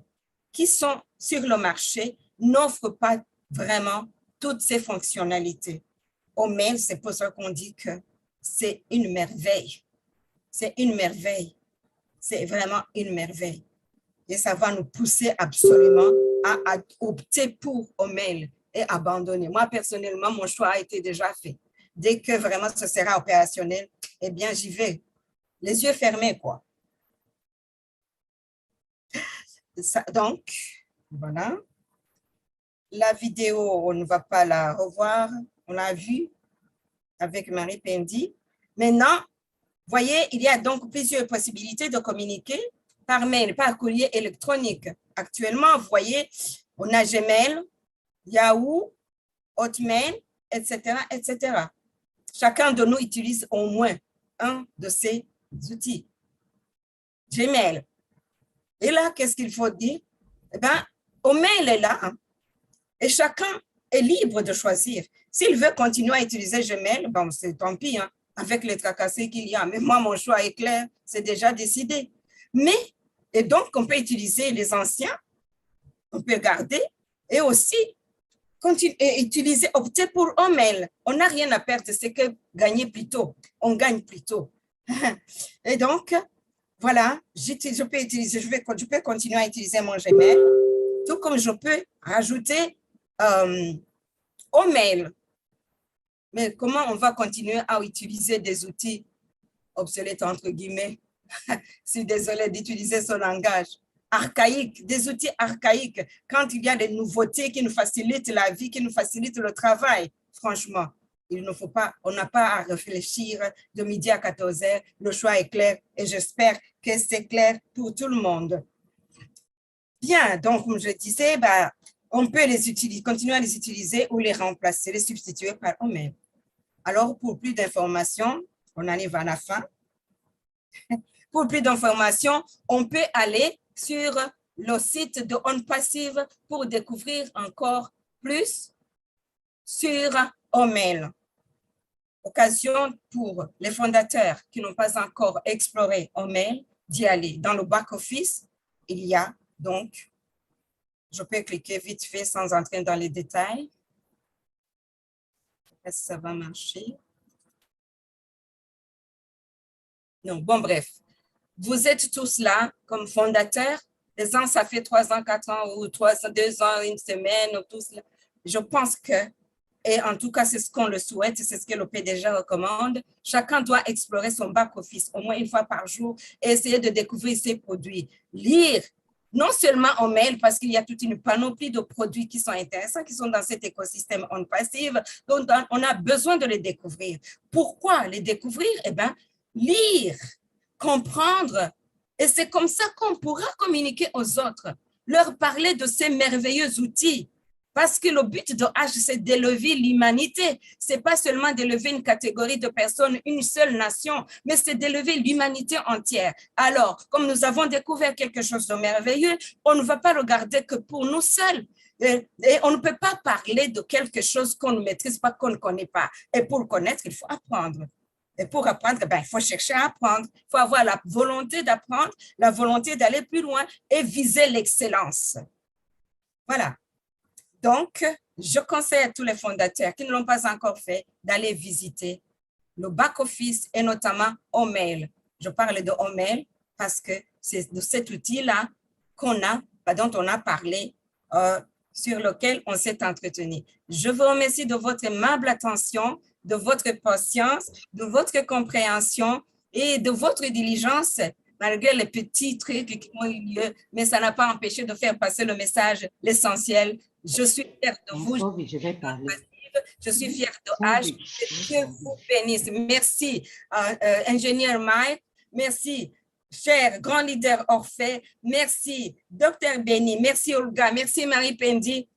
Speaker 6: qui sont sur le marché n'offrent pas vraiment toutes ces fonctionnalités. ONPASSIVE, c'est pour ça qu'on dit que c'est une merveille. C'est une merveille. C'est vraiment une merveille. Et ça va nous pousser absolument à opter pour ONPASSIVE et abandonner. Moi, personnellement, mon choix a été déjà fait. Dès que vraiment ce sera opérationnel, eh bien, j'y vais. Les yeux fermés, quoi. Ça, donc, voilà. La vidéo, on ne va pas la revoir. On l'a vue avec Marie Pendi. Maintenant, voyez, il y a donc plusieurs possibilités de communiquer par mail, par courrier électronique. Actuellement, vous voyez, on a Gmail, Yahoo, Hotmail, etc., etc. Chacun de nous utilise au moins un de ces outils. Gmail. Et là, qu'est-ce qu'il faut dire? Eh bien, ONPASSIVE est là, hein, et chacun est libre de choisir. S'il veut continuer à utiliser Gmail, bon, c'est tant pis, hein, avec les tracassés qu'il y a. Mais moi, mon choix est clair, c'est déjà décidé. Mais, et donc, on peut utiliser les anciens, on peut garder, et aussi utiliser, opter pour ONPASSIVE. On n'a rien à perdre, c'est que gagner plus tôt. On gagne plus tôt. Et donc, voilà, je peux continuer à utiliser mon Gmail, tout comme je peux rajouter ONPASSIVE. Mais comment on va continuer à utiliser des outils obsolètes, entre guillemets? Je suis désolée d'utiliser ce langage. Archaïque, des outils archaïques, quand il y a des nouveautés qui nous facilitent la vie, qui nous facilitent le travail, franchement, il ne faut pas, on n'a pas à réfléchir de midi à 14h, le choix est clair et j'espère que c'est clair pour tout le monde. Bien, donc comme je disais, bah, on peut les utiliser, continuer à les utiliser ou les remplacer, les substituer par eux-mêmes. Alors, pour plus d'informations, on arrive à la fin. Pour plus d'informations, on peut aller sur le site de ONPASSIVE pour découvrir encore plus sur ONPASSIVE. Occasion pour les fondateurs qui n'ont pas encore exploré ONPASSIVE d'y aller. Dans le back-office, il y a donc, je peux cliquer vite fait sans entrer dans les détails. Est-ce que ça va marcher? Non, bon, bref. Vous êtes tous là comme fondateurs. Les uns, ça fait 3 ans, 4 ans, ou 2 ans, une semaine, ou tous là. Je pense que, et en tout cas, c'est ce qu'on le souhaite, c'est ce que le PDG recommande. Chacun doit explorer son back-office au moins une fois par jour et essayer de découvrir ses produits. Lire, non seulement en mail, parce qu'il y a toute une panoplie de produits qui sont intéressants, qui sont dans cet écosystème ONPASSIVE, donc on a besoin de les découvrir. Pourquoi les découvrir? Eh bien, lire, comprendre, et c'est comme ça qu'on pourra communiquer aux autres, leur parler de ces merveilleux outils. Parce que le but de H, c'est d'élever l'humanité. Ce n'est pas seulement d'élever une catégorie de personnes, une seule nation, mais c'est d'élever l'humanité entière. Alors, comme nous avons découvert quelque chose de merveilleux, on ne va pas regarder que pour nous seuls. Et on ne peut pas parler de quelque chose qu'on ne maîtrise pas, qu'on ne connaît pas. Et pour connaître, il faut apprendre. Et pour apprendre, il faut chercher à apprendre. Il faut avoir la volonté d'apprendre, la volonté d'aller plus loin et viser l'excellence. Voilà. Donc, je conseille à tous les fondateurs qui ne l'ont pas encore fait d'aller visiter le back-office et notamment OMail. Je parle de OMail parce que c'est de cet outil-là dont on a parlé, sur lequel on s'est entretenu. Je vous remercie de votre aimable attention, de votre patience, de votre compréhension et de votre diligence, malgré les petits trucs qui ont eu lieu, mais ça n'a pas empêché de faire passer le message, l'essentiel. Je suis fière de vous.
Speaker 4: Je vais parler.
Speaker 6: Je suis fière de H. Que Dieu vous bénisse. Merci, ingénieur Mike. Merci, cher grand leader Orphée. Merci, docteur Benny. Merci, Olga. Merci, Marie Pendi.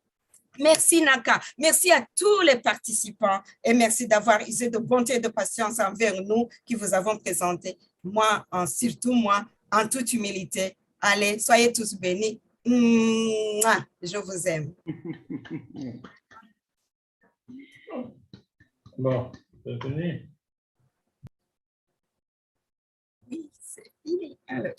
Speaker 6: Merci, Naka. Merci à tous les participants et merci d'avoir usé de bonté et de patience envers nous qui vous avons présenté. Moi, surtout moi, en toute humilité. Allez, soyez tous bénis. Mouah, je vous aime.
Speaker 8: Bon, c'est fini.
Speaker 6: Oui, c'est fini. Alors,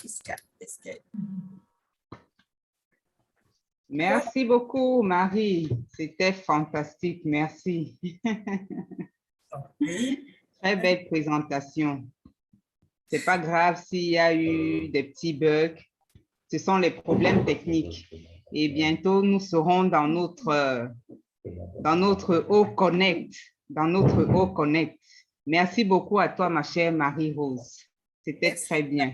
Speaker 4: Merci beaucoup, Marie. C'était fantastique. Merci. Très belle présentation. C'est pas grave s'il y a eu des petits bugs. Ce sont les problèmes techniques. Et bientôt, nous serons dans notre O-Connect. Merci beaucoup à toi, ma chère Marie-Rose. C'était très bien.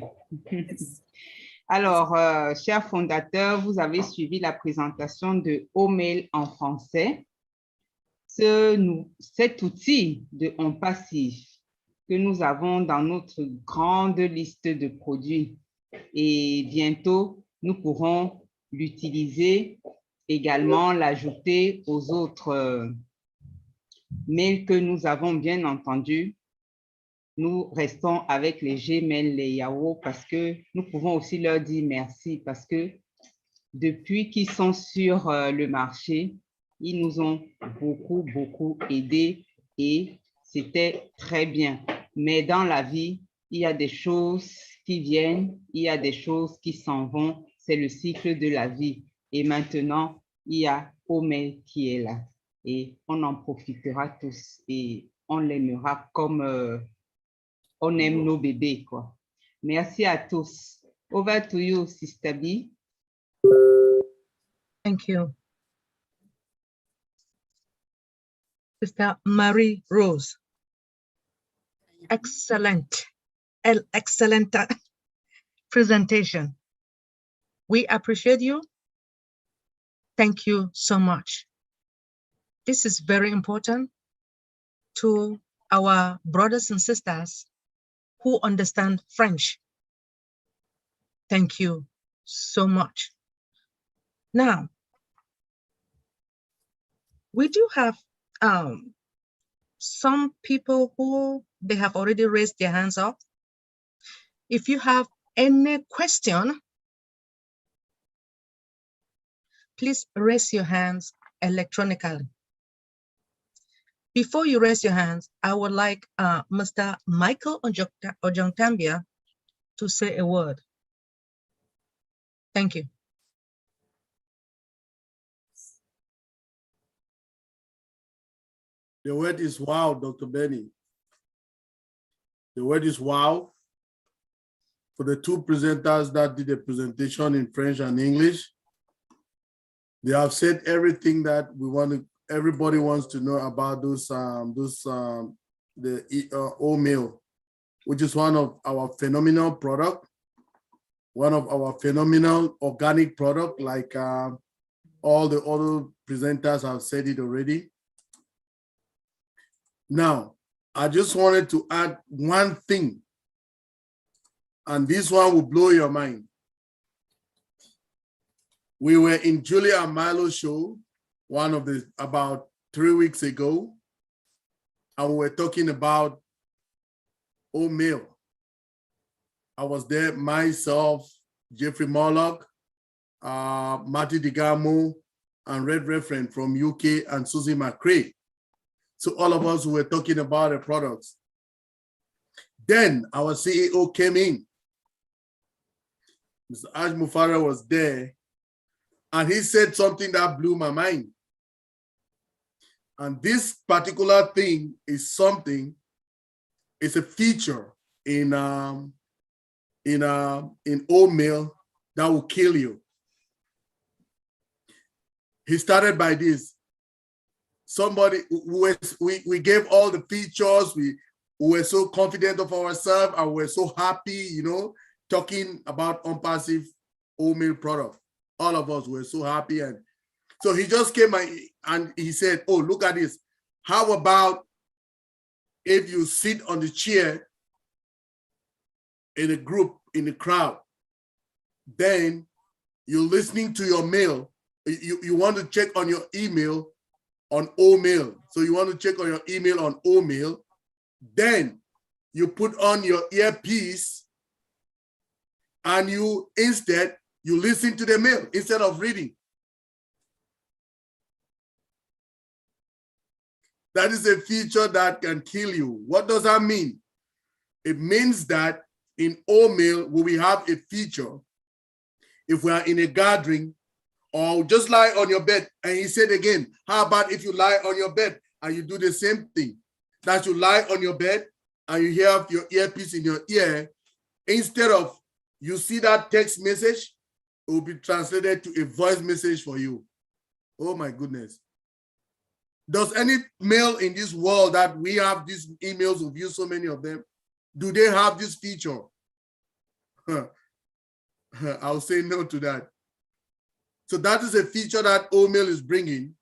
Speaker 4: Alors, chers fondateurs, vous avez suivi la présentation de OMail en français. Cet outil de ONPASSIVE que nous avons dans notre grande liste de produits. Et bientôt, nous pourrons l'utiliser, également l'ajouter aux autres mails que nous avons bien entendu. Nous restons avec les Gmail, les Yahoo, parce que nous pouvons aussi leur dire merci, parce que depuis qu'ils sont sur le marché, ils nous ont beaucoup aidés et c'était très bien. Mais dans la vie, il y a des choses qui viennent, il y a des choses qui s'en vont. C'est le cycle de la vie. Et maintenant, il y a OMail qui est là. Et on en profitera tous et on l'aimera comme on aime nos bébés, quoi. Merci à tous. Over to you, Sister B.
Speaker 1: Thank you. Sister Marie Rose. Excellent presentation. We appreciate you. Thank you so much. This is very important to our brothers and sisters who understand French. Thank you so much. Now, we do have some people who they have already raised their hands up. If you have any question, please raise your hands electronically. Before you raise your hands, I would like Mr. Michael Ojontambia to say a word. Thank you.
Speaker 2: The word is wow, Dr. Benny. The word is wow. For the two presenters that did the presentation in French and English, they have said everything that we want to, everybody wants to know about the OMail, which is one of our phenomenal product, one of our phenomenal organic product, like all the other presenters have said it already. Now, I just wanted to add one thing, and this one will blow your mind. We were in Julia Milo's show, about 3 weeks ago, and we were talking about OMail. I was there, myself, Jeffrey Mollock, Marty DeGamo, and Red Reference from UK and Susie McCrae. So all of us were talking about the products. Then our CEO came in. Mr. Ash Mufara was there, and he said something that blew my mind. And this particular thing is something, it's a feature in oatmeal that will kill you. He started by this. Somebody, we gave all the features, we were so confident of ourselves, and we're so happy, you know, talking about ONPASSIVE oatmeal product. All of us were so happy. And so he just came and he said, oh, look at this. How about if you sit on the chair in a group, in the crowd, then you're listening to your mail. You want to check on your email on oatmeal. So you want to check on your email on oatmeal. Then you put on your earpiece and you listen to the mail instead of reading. That is a feature that can kill you. What does that mean? It means that in oatmeal, we have a feature. If we are in a gathering or just lie on your bed, and he said again, how about if you lie on your bed and you do the same thing? That you lie on your bed and you have your earpiece in your ear, instead of you see that text message, it will be translated to a voice message for you. Oh my goodness. Does any mail in this world that we have these emails, we've used so many of them, do they have this feature? I'll say no to that. So that is a feature that oatmeal is bringing,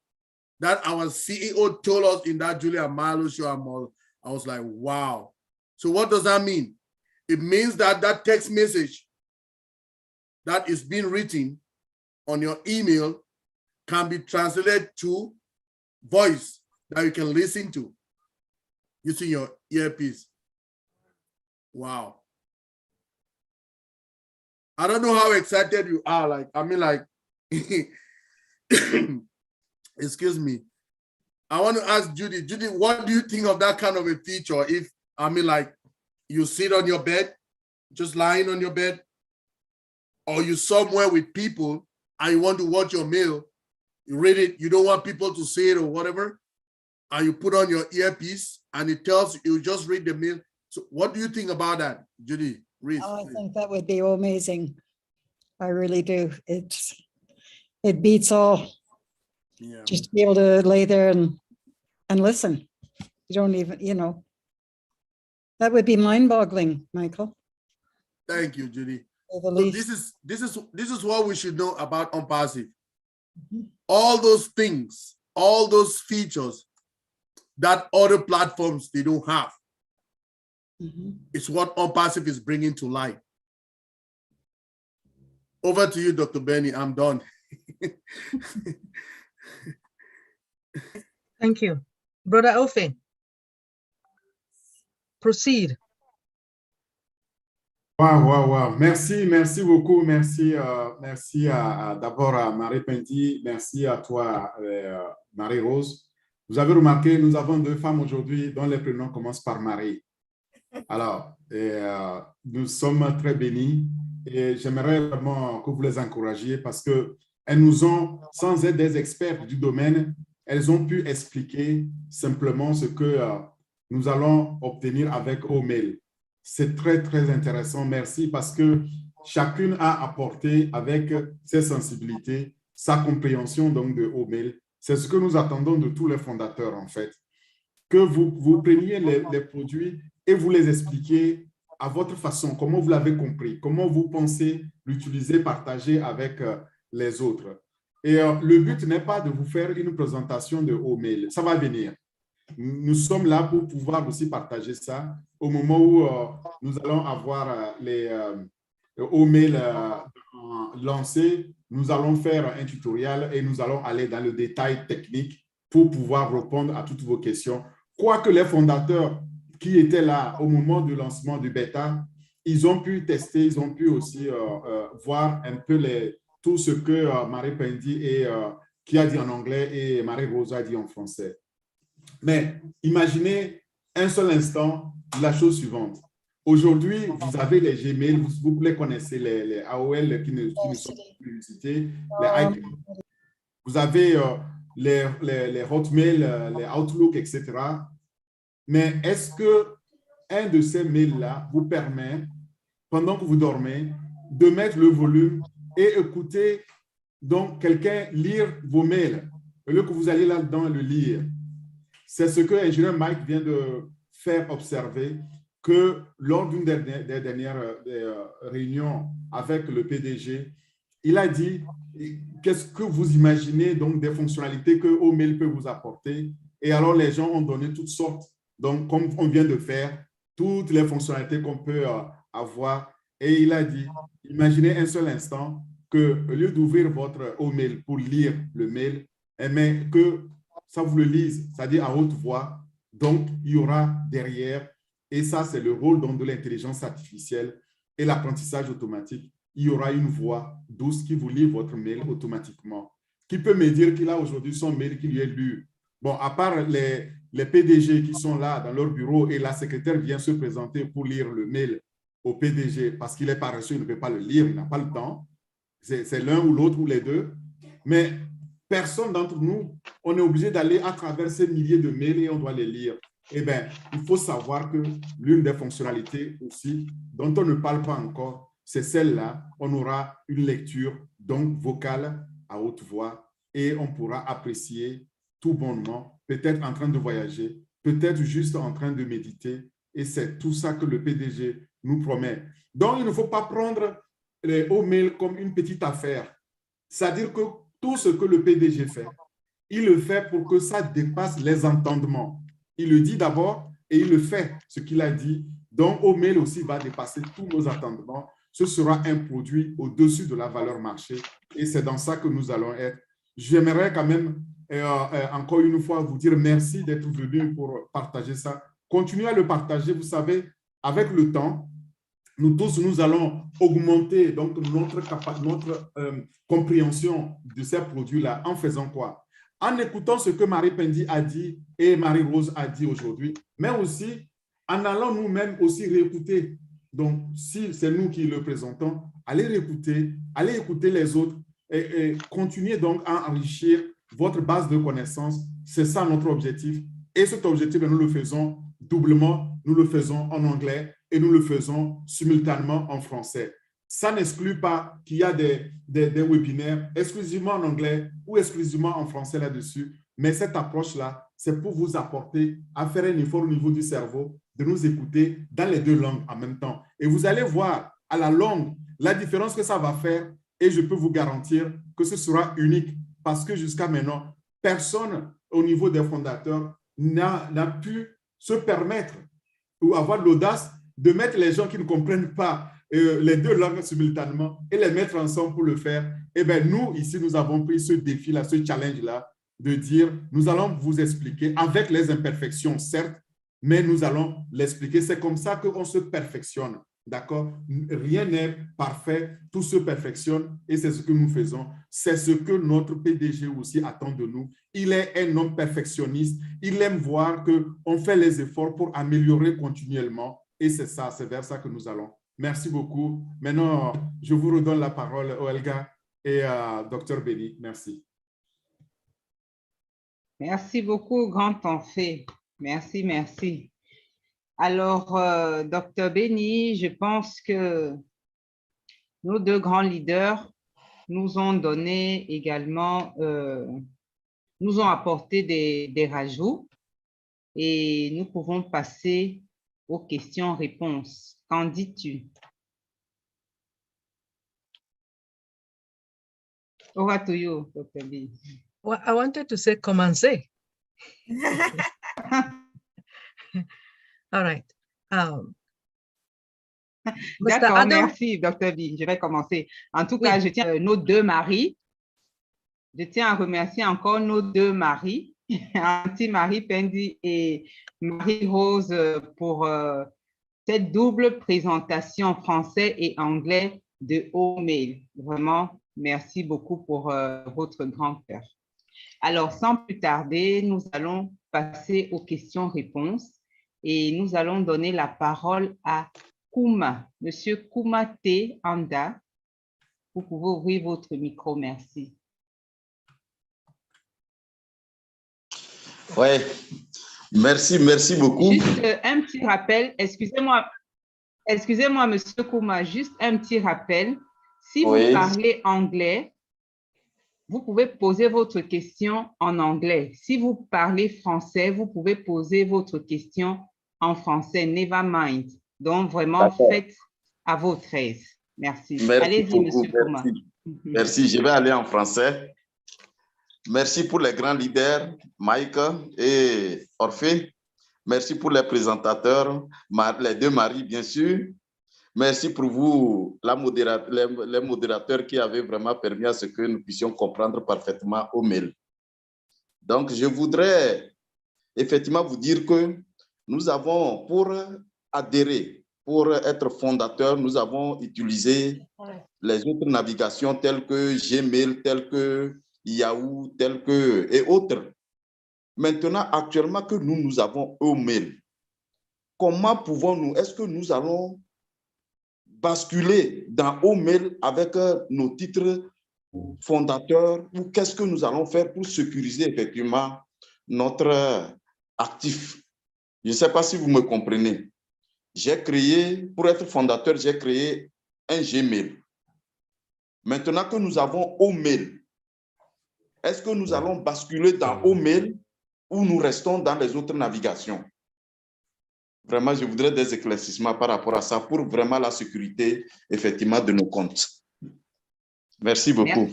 Speaker 2: that our CEO told us in that Julia Milo show. I was like, wow. So what does that mean? It means that that text message that is being written on your email can be translated to voice that you can listen to using your earpiece. Wow. I don't know how excited you are. Excuse me. I want to ask Judy. Judy, what do you think of that kind of a feature? If, you sit on your bed, just lying on your bed, or you somewhere with people and you want to watch your mail, you read it, you don't want people to see it or whatever, and you put on your earpiece and it tells you just read the mail. So what do you think about that, Judy? Reese,
Speaker 9: I think that would be amazing. I really do. It beats all.
Speaker 2: Yeah.
Speaker 9: Just to be able to lay there and listen. You don't even, that would be mind-boggling, Michael.
Speaker 2: Thank you, Judy.
Speaker 9: So
Speaker 2: this is what we should know about ONPASSIVE. All those things, all those features that other platforms they don't have. It's what ONPASSIVE is bringing to light. Over to you, Dr. Benny. I'm done.
Speaker 1: Thank you. Brother Ofe, proceed.
Speaker 5: Wow. Merci beaucoup. Merci d'abord à Marie Penty. Merci à toi, Marie-Rose. Vous avez remarqué, nous avons deux femmes aujourd'hui dont les prénoms commencent par Marie. Alors, nous sommes très bénis et j'aimerais vraiment que vous les encouragiez parce qu'elles nous ont, sans être des experts du domaine, elles ont pu expliquer simplement ce que nous allons obtenir avec oatmeal. C'est très, très intéressant. Merci parce que chacune a apporté avec ses sensibilités, sa compréhension donc de oatmeal. C'est ce que nous attendons de tous les fondateurs en fait. Que vous preniez les produits et vous les expliquiez à votre façon, comment vous l'avez compris, comment vous pensez l'utiliser, partager avec les autres. Et le but n'est pas de vous faire une présentation de oatmeal, ça va venir. Nous sommes là pour pouvoir aussi partager ça au moment où nous allons avoir les oatmeal lancés. Nous allons faire un tutoriel et nous allons aller dans le détail technique pour pouvoir répondre à toutes vos questions. Quoique les fondateurs qui étaient là au moment du lancement du bêta, ils ont pu tester, ils ont pu aussi voir un peu tout ce que Marie Pendy et qui a dit en anglais et Marie-Rose a dit en français. Mais imaginez un seul instant la chose suivante. Aujourd'hui, vous avez les Gmail, vous les connaissez, les AOL qui ne sont plus publicités, les iCloud. Vous avez les Hotmail, les Outlook, etc. Mais est-ce que un de ces mails-là vous permet, pendant que vous dormez, de mettre le volume et écouter donc quelqu'un lire vos mails, au lieu que vous alliez là-dedans le lire? C'est ce que l'ingénieur Mike vient de faire observer, que lors d'une des dernières réunions avec le PDG, il a dit, qu'est-ce que vous imaginez donc des fonctionnalités que OMail peut vous apporter? Et alors les gens ont donné toutes sortes, donc comme on vient de faire, toutes les fonctionnalités qu'on peut avoir. Et il a dit, imaginez un seul instant que au lieu d'ouvrir votre OMail pour lire le mail, mais que ça vous le lise, c'est-à-dire à haute voix. Donc, il y aura derrière, et ça, c'est le rôle donc de l'intelligence artificielle et l'apprentissage automatique. Il y aura une voix douce qui vous lit votre mail automatiquement, qui peut me dire qu'il a aujourd'hui son mail qui lui est lu. Bon, à part les PDG qui sont là dans leur bureau et la secrétaire vient se présenter pour lire le mail au PDG parce qu'il est paresseux, il ne peut pas le lire, il n'a pas le temps. C'est l'un ou l'autre ou les deux. Mais personne d'entre nous, on est obligé d'aller à travers ces milliers de mails et on doit les lire. Eh bien, il faut savoir que l'une des fonctionnalités aussi dont on ne parle pas encore, c'est celle-là. On aura une lecture donc vocale à haute voix et on pourra apprécier tout bonnement, peut-être en train de voyager, peut-être juste en train de méditer. Et c'est tout ça que le PDG nous promet. Donc, il ne faut pas prendre les OMail comme une petite affaire. C'est-à-dire que tout ce que le PDG fait, il le fait pour que ça dépasse les entendements. Il le dit d'abord et il le fait, ce qu'il a dit. Donc, OMail aussi va dépasser tous nos entendements. Ce sera un produit au-dessus de la valeur marché et c'est dans ça que nous allons être. J'aimerais quand même encore une fois vous dire merci d'être venu pour partager ça. Continuez à le partager. Vous savez, avec le temps, nous tous, nous allons augmenter donc notre compréhension de ces produits-là en faisant quoi? En écoutant ce que Marie Pendi a dit et Marie-Rose a dit aujourd'hui, mais aussi en allant nous-mêmes aussi réécouter. Donc, si c'est nous qui le présentons, allez réécouter, allez écouter les autres et continuez donc à enrichir votre base de connaissances. C'est ça notre objectif. Et cet objectif, nous le faisons doublement, nous le faisons en anglais et nous le faisons simultanément en français. Ça n'exclut pas qu'il y a des webinaires exclusivement en anglais ou exclusivement en français là-dessus, mais cette approche-là, c'est pour vous apporter à faire un effort au niveau du cerveau, de nous écouter dans les deux langues en même temps. Et vous allez voir à la longue la différence que ça va faire et je peux vous garantir que ce sera unique parce que jusqu'à maintenant, personne au niveau des fondateurs n'a pu se permettre ou avoir l'audace de mettre les gens qui ne comprennent pas les deux langues simultanément et les mettre ensemble pour le faire. Eh bien, nous, ici, nous avons pris ce défi-là, ce challenge-là, de dire, nous allons vous expliquer avec les imperfections, certes, mais nous allons l'expliquer. C'est comme ça qu'on se perfectionne, d'accord? Rien n'est parfait, tout se perfectionne et c'est ce que nous faisons. C'est ce que notre PDG aussi attend de nous. Il est un homme perfectionniste. Il aime voir qu'on fait les efforts pour améliorer continuellement et c'est ça, c'est vers ça que nous allons. Merci beaucoup. Maintenant, je vous redonne la parole, Olga et à Dr. Benny. Merci.
Speaker 4: Merci beaucoup, grand Enfé. Merci, merci. Alors, Dr. Benny, je pense que nos deux grands leaders nous ont donné également, nous ont apporté des rajouts et nous pouvons passer aux questions-réponses. Qu'en dis-tu? Over to you, Dr. B.
Speaker 1: Well, I wanted to say commencer. All right.
Speaker 4: D'accord, merci, Dr. B. Je vais commencer. En tout cas, je tiens nos deux maris. Je tiens à remercier encore nos deux maris, Marie Pendi et Marie-Rose, pour cette double présentation français et anglais de OMail. Vraiment, merci beaucoup pour votre grand cœur. Alors, sans plus tarder, nous allons passer aux questions-réponses et nous allons donner la parole à Kouma, Monsieur Koumate Anda. Vous pouvez ouvrir votre micro, merci.
Speaker 10: Oui, merci beaucoup.
Speaker 4: Juste un petit rappel, excusez-moi, Monsieur Kouma, juste un petit rappel. Si vous parlez anglais, vous pouvez poser votre question en anglais. Si vous parlez français, vous pouvez poser votre question en français. Never mind. Donc, vraiment, faites à votre aise. Merci. Allez-y, Monsieur Kouma.
Speaker 10: Merci, je vais aller en français. Merci pour les grands leaders, Mike et Orphée. Merci pour les présentateurs, les deux Marie, bien sûr. Merci pour vous, les modérateurs qui avaient vraiment permis à ce que nous puissions comprendre parfaitement au mail. Donc, je voudrais effectivement vous dire que nous avons, pour adhérer, pour être fondateur, nous avons utilisé les autres navigations telles que Gmail, telles que Yahoo, telles que et autres. Maintenant, actuellement que nous avons mail, comment pouvons-nous, est-ce que nous allons basculer dans mail avec nos titres fondateurs ou qu'est-ce que nous allons faire pour sécuriser effectivement notre actif? Je ne sais pas si vous me comprenez. J'ai créé, pour être fondateur, j'ai créé un Gmail. Maintenant que nous avons mail, est-ce que nous allons basculer dans mail ou nous restons dans les autres navigations? Vraiment, je voudrais des éclaircissements par rapport à ça pour vraiment la sécurité, effectivement, de nos comptes. Merci beaucoup.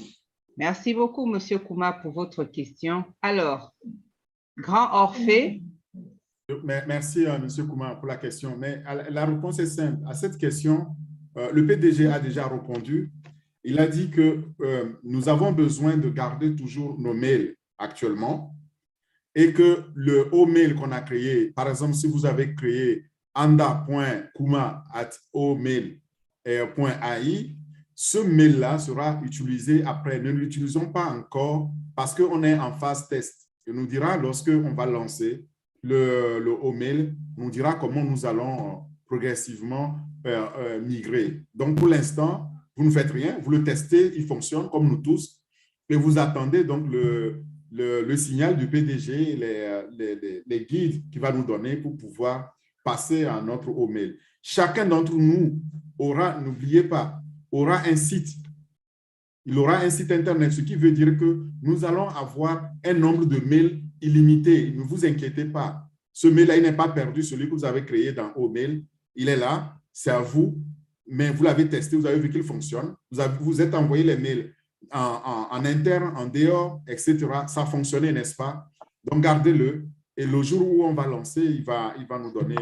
Speaker 4: Merci beaucoup, Monsieur Kouma, pour votre question. Alors, Grand Orphée.
Speaker 5: Merci, Monsieur Kouma, pour la question. Mais la réponse est simple. À cette question, le PDG a déjà répondu. Il a dit que nous avons besoin de garder toujours nos mails actuellement et que le mail qu'on a créé, par exemple, si vous avez créé anda.kuma@omail.ai, ce mail-là sera utilisé après. Ne l'utilisons pas encore parce qu'on est en phase test. Il nous dira lorsqu'on va lancer le mail, on nous dira comment nous allons progressivement migrer. Donc, pour l'instant, vous ne faites rien, vous le testez, il fonctionne comme nous tous, et vous attendez donc le signal du PDG, les guides qu'il va nous donner pour pouvoir passer à notre mail. Chacun d'entre nous aura, n'oubliez pas, aura un site. Il aura un site Internet, ce qui veut dire que nous allons avoir un nombre de mails illimité. Ne vous inquiétez pas. Ce mail-là, il n'est pas perdu, celui que vous avez créé dans mail. Il est là, c'est à vous, mais vous l'avez testé, vous avez vu qu'il fonctionne. Vous êtes envoyé les mails en interne, en dehors, etc. Ça a fonctionné, n'est-ce pas? Donc, gardez-le. Et le jour où on va lancer, il va nous donner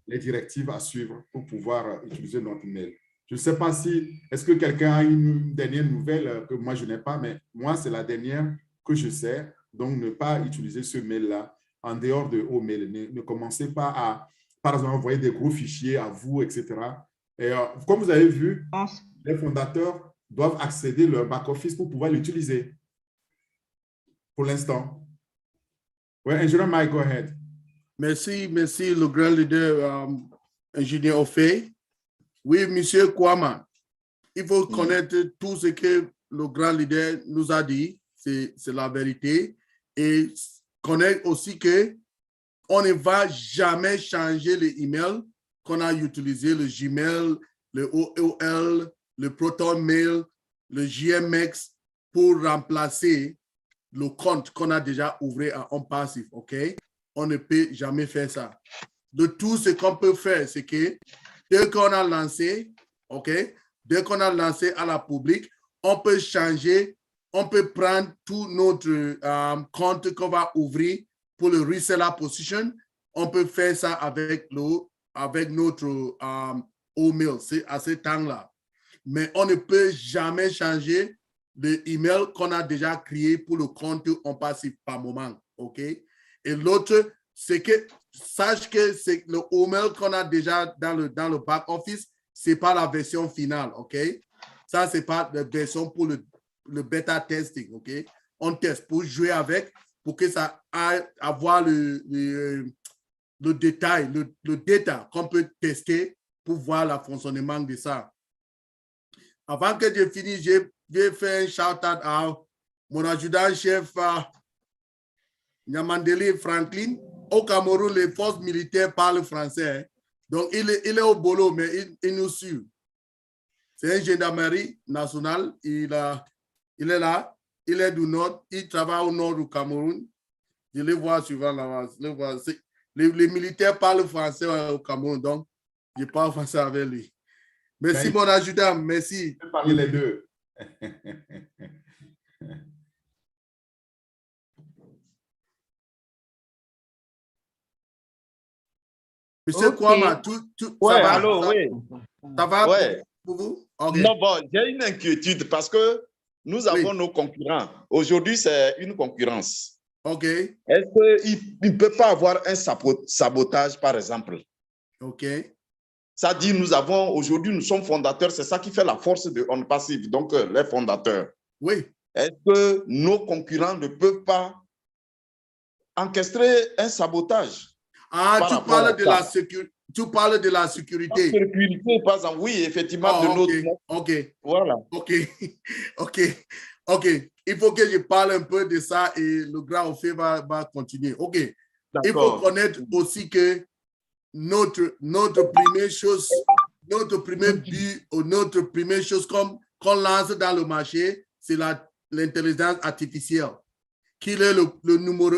Speaker 5: les directives à suivre pour pouvoir utiliser notre mail. Je ne sais pas si, est-ce que quelqu'un a une dernière nouvelle que moi je n'ai pas, mais moi, c'est la dernière que je sais. Donc, ne pas utiliser ce mail-là en dehors de mail. Ne commencez pas à, par exemple, envoyer des gros fichiers à vous, etc. Et comme vous avez vu, les fondateurs doivent accéder à leur back-office pour pouvoir l'utiliser. Pour l'instant. Oui, ingénieur Mike, go ahead.
Speaker 2: Merci, le grand leader, ingénieur Orphée. Oui, monsieur Kwama, il faut connaître tout ce que le grand leader nous a dit, c'est la vérité, et connaître aussi que on ne va jamais changer les emails qu'on a utilisés, le Gmail, le OOL, le Proton Mail, le GMX, pour remplacer le compte qu'on a déjà ouvert à ONPASSIVE, OK? On ne peut jamais faire ça. De tout ce qu'on peut faire, c'est que dès qu'on a lancé, OK, dès qu'on a lancé à la public, on peut changer, on peut prendre tout notre compte qu'on va ouvrir pour le reseller position. On peut faire ça avec notre email, c'est à ce temps-là. Mais on ne peut jamais changer l'email qu'on a déjà créé pour le compte ONPASSIVE par moment, OK? Et l'autre, c'est que sache que c'est le email qu'on a déjà dans le back-office, ce n'est pas la version finale, OK? Ça, ce n'est pas la version pour le bêta testing, OK? on teste pour jouer avec, pour que ça aille avoir le détail, le data qu'on peut tester pour voir le fonctionnement de ça. Avant que je finisse, je vais faire un shout-out à mon adjudant-chef Nyamandeli Franklin. Au Cameroun, les forces militaires parlent français. Hein. Donc, il est au boulot, mais il nous suit. C'est un gendarmerie nationale. Il est là. Il est du nord. Il travaille au nord du Cameroun. Je le vois souvent là-bas. Les militaires parlent français au Cameroun, donc je parle français avec lui. Merci, mon adjudant. Merci.
Speaker 5: Je peux parler les deux.
Speaker 2: Monsieur Kwama, ça va?
Speaker 10: Allô, oui.
Speaker 2: Ça va
Speaker 10: Ouais.
Speaker 2: pour vous? Okay.
Speaker 10: Non, bon, j'ai une inquiétude parce que nous avons nos concurrents. Aujourd'hui, c'est une concurrence.
Speaker 2: OK.
Speaker 10: Est-ce qu'il ne peut pas avoir un sabotage, par exemple?
Speaker 2: OK.
Speaker 10: Ça dit, aujourd'hui, nous sommes fondateurs, c'est ça qui fait la force de ONPASSIVE, donc les fondateurs.
Speaker 2: Oui.
Speaker 10: Est-ce que nos concurrents ne peuvent pas enregistrer un sabotage?
Speaker 2: Ah, tu parles de la sécurité. Tu parles de la sécurité.
Speaker 10: La sécurité, par exemple, oui, effectivement, de
Speaker 2: OK.
Speaker 10: notre...
Speaker 2: OK.
Speaker 10: Voilà.
Speaker 2: OK. OK. OK. Il faut que je parle un peu de ça et le grand Ophé va continuer. OK. Il faut connaître aussi que notre première chose, notre premier but ou notre première chose qu'on lance dans le marché, c'est l'intelligence artificielle, qui est le numéro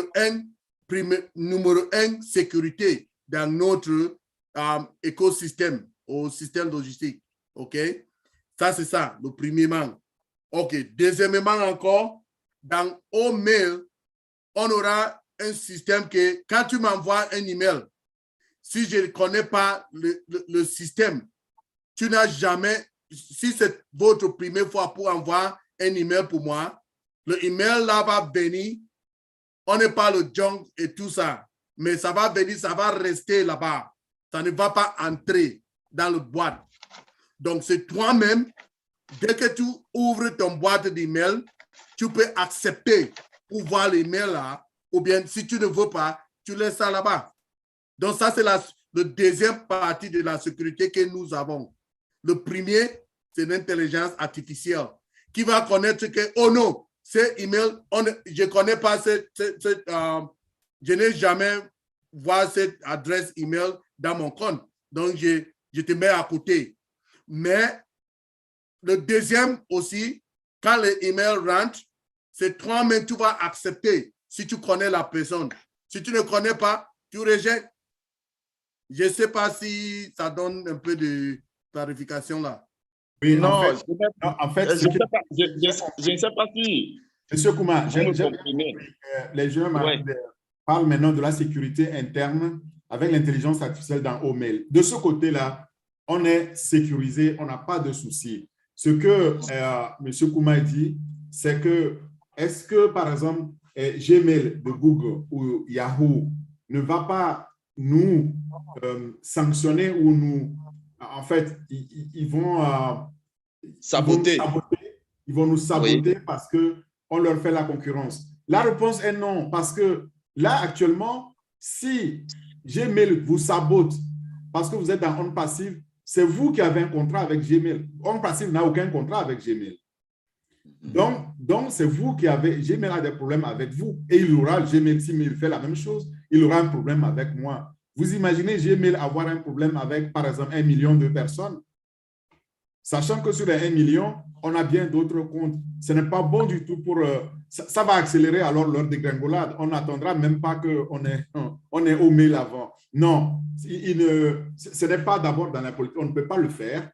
Speaker 2: un sécurité dans notre écosystème, au système logistique. OK? Ça, c'est ça, le premièrement. OK. Deuxièmement encore, dans mail, on aura un système que quand tu m'envoies un email, si je ne connais pas le système, tu n'as jamais, si c'est votre première fois pour envoyer un email pour moi, le email là va venir, on n'est pas le junk et tout ça, mais ça va venir, ça va rester là-bas. Ça ne va pas entrer dans le boîte. Donc, c'est toi-même, dès que tu ouvres ton boîte d'email, tu peux accepter pour voir l'email là, ou bien si tu ne veux pas, tu laisses ça là-bas. Donc, ça, c'est la deuxième partie de la sécurité que nous avons. Le premier, c'est l'intelligence artificielle qui va connaître que, oh non, ce email, je ne connais pas je n'ai jamais vu cette adresse email dans mon compte. Donc, je te mets à côté. Mais le deuxième aussi, quand le email rentre, c'est toi-même, tu vas accepter si tu connais la personne. Si tu ne connais pas, tu rejettes. Je ne sais pas si ça donne un peu de clarification là.
Speaker 5: Oui,
Speaker 10: non,
Speaker 5: en fait,
Speaker 10: je ne sais pas si...
Speaker 5: Monsieur Kouma, les gens parlent maintenant de la sécurité interne avec l'intelligence artificielle dans OMail. De ce côté-là, on est sécurisé, on n'a pas de souci. Ce que Monsieur Kouma dit, c'est que, est-ce que, par exemple, Gmail de Google ou Yahoo ne va pas nous sanctionner ou nous, en fait, ils vont
Speaker 10: saboter.
Speaker 5: Ils vont nous saboter parce qu'on leur fait la concurrence. La réponse est non, parce que là, actuellement, si Gmail vous sabote parce que vous êtes dans ONPASSIVE, c'est vous qui avez un contrat avec Gmail. ONPASSIVE n'a aucun contrat avec Gmail. Donc c'est vous qui avez, Gmail a des problèmes avec vous et il aura, Gmail, s'il fait la même chose, il aura un problème avec moi. Vous imaginez Gmail avoir un problème avec, par exemple, 1 million de personnes, sachant que sur les 1 million, on a bien d'autres comptes. Ce n'est pas bon du tout pour... ça va accélérer alors leur dégringolade. On n'attendra même pas qu'on est au mail avant. Non, ce n'est pas d'abord dans la politique. On ne peut pas le faire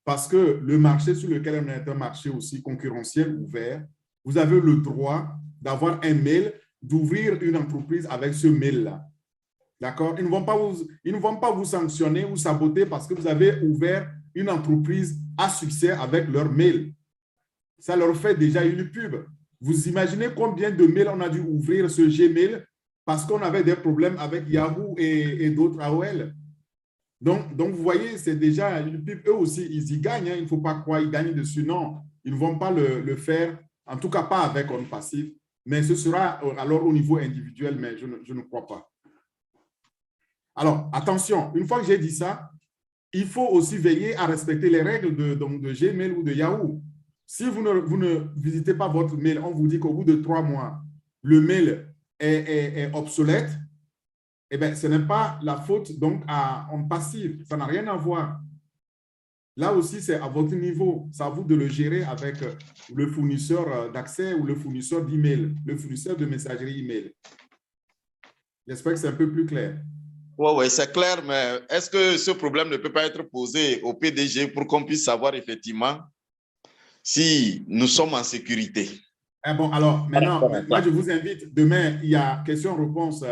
Speaker 5: parce que le marché sur lequel on est un marché aussi concurrentiel, ouvert, vous avez le droit d'avoir un mail, d'ouvrir une entreprise avec ce mail-là. D'accord? Ils ne vont pas vous sanctionner ou saboter parce que vous avez ouvert une entreprise à succès avec leur mail. Ça leur fait déjà une pub. Vous imaginez combien de mails on a dû ouvrir ce Gmail parce qu'on avait des problèmes avec Yahoo et d'autres AOL. Donc, vous voyez, c'est déjà une pub. Eux aussi, ils y gagnent. Hein. Il ne faut pas croire qu'ils gagnent dessus. Non, ils ne vont pas le faire, en tout cas pas avec ONPASSIVE. Mais ce sera alors au niveau individuel, mais je ne crois pas. Alors, attention, une fois que j'ai dit ça, il faut aussi veiller à respecter les règles de Gmail ou de Yahoo. Si vous ne visitez pas votre mail, on vous dit qu'au bout de 3 mois, le mail est obsolète, eh bien, ce n'est pas la faute donc à ONPASSIVE. Ça n'a rien à voir. Là aussi, c'est à votre niveau. C'est à vous de le gérer avec le fournisseur d'accès ou le fournisseur d'email, le fournisseur de messagerie email. J'espère que c'est un peu plus clair.
Speaker 10: Oui, c'est clair, mais est-ce que ce problème ne peut pas être posé au PDG pour qu'on puisse savoir effectivement si nous sommes en sécurité?
Speaker 5: Bon, alors, maintenant, moi, je vous invite, demain, il y a question-réponse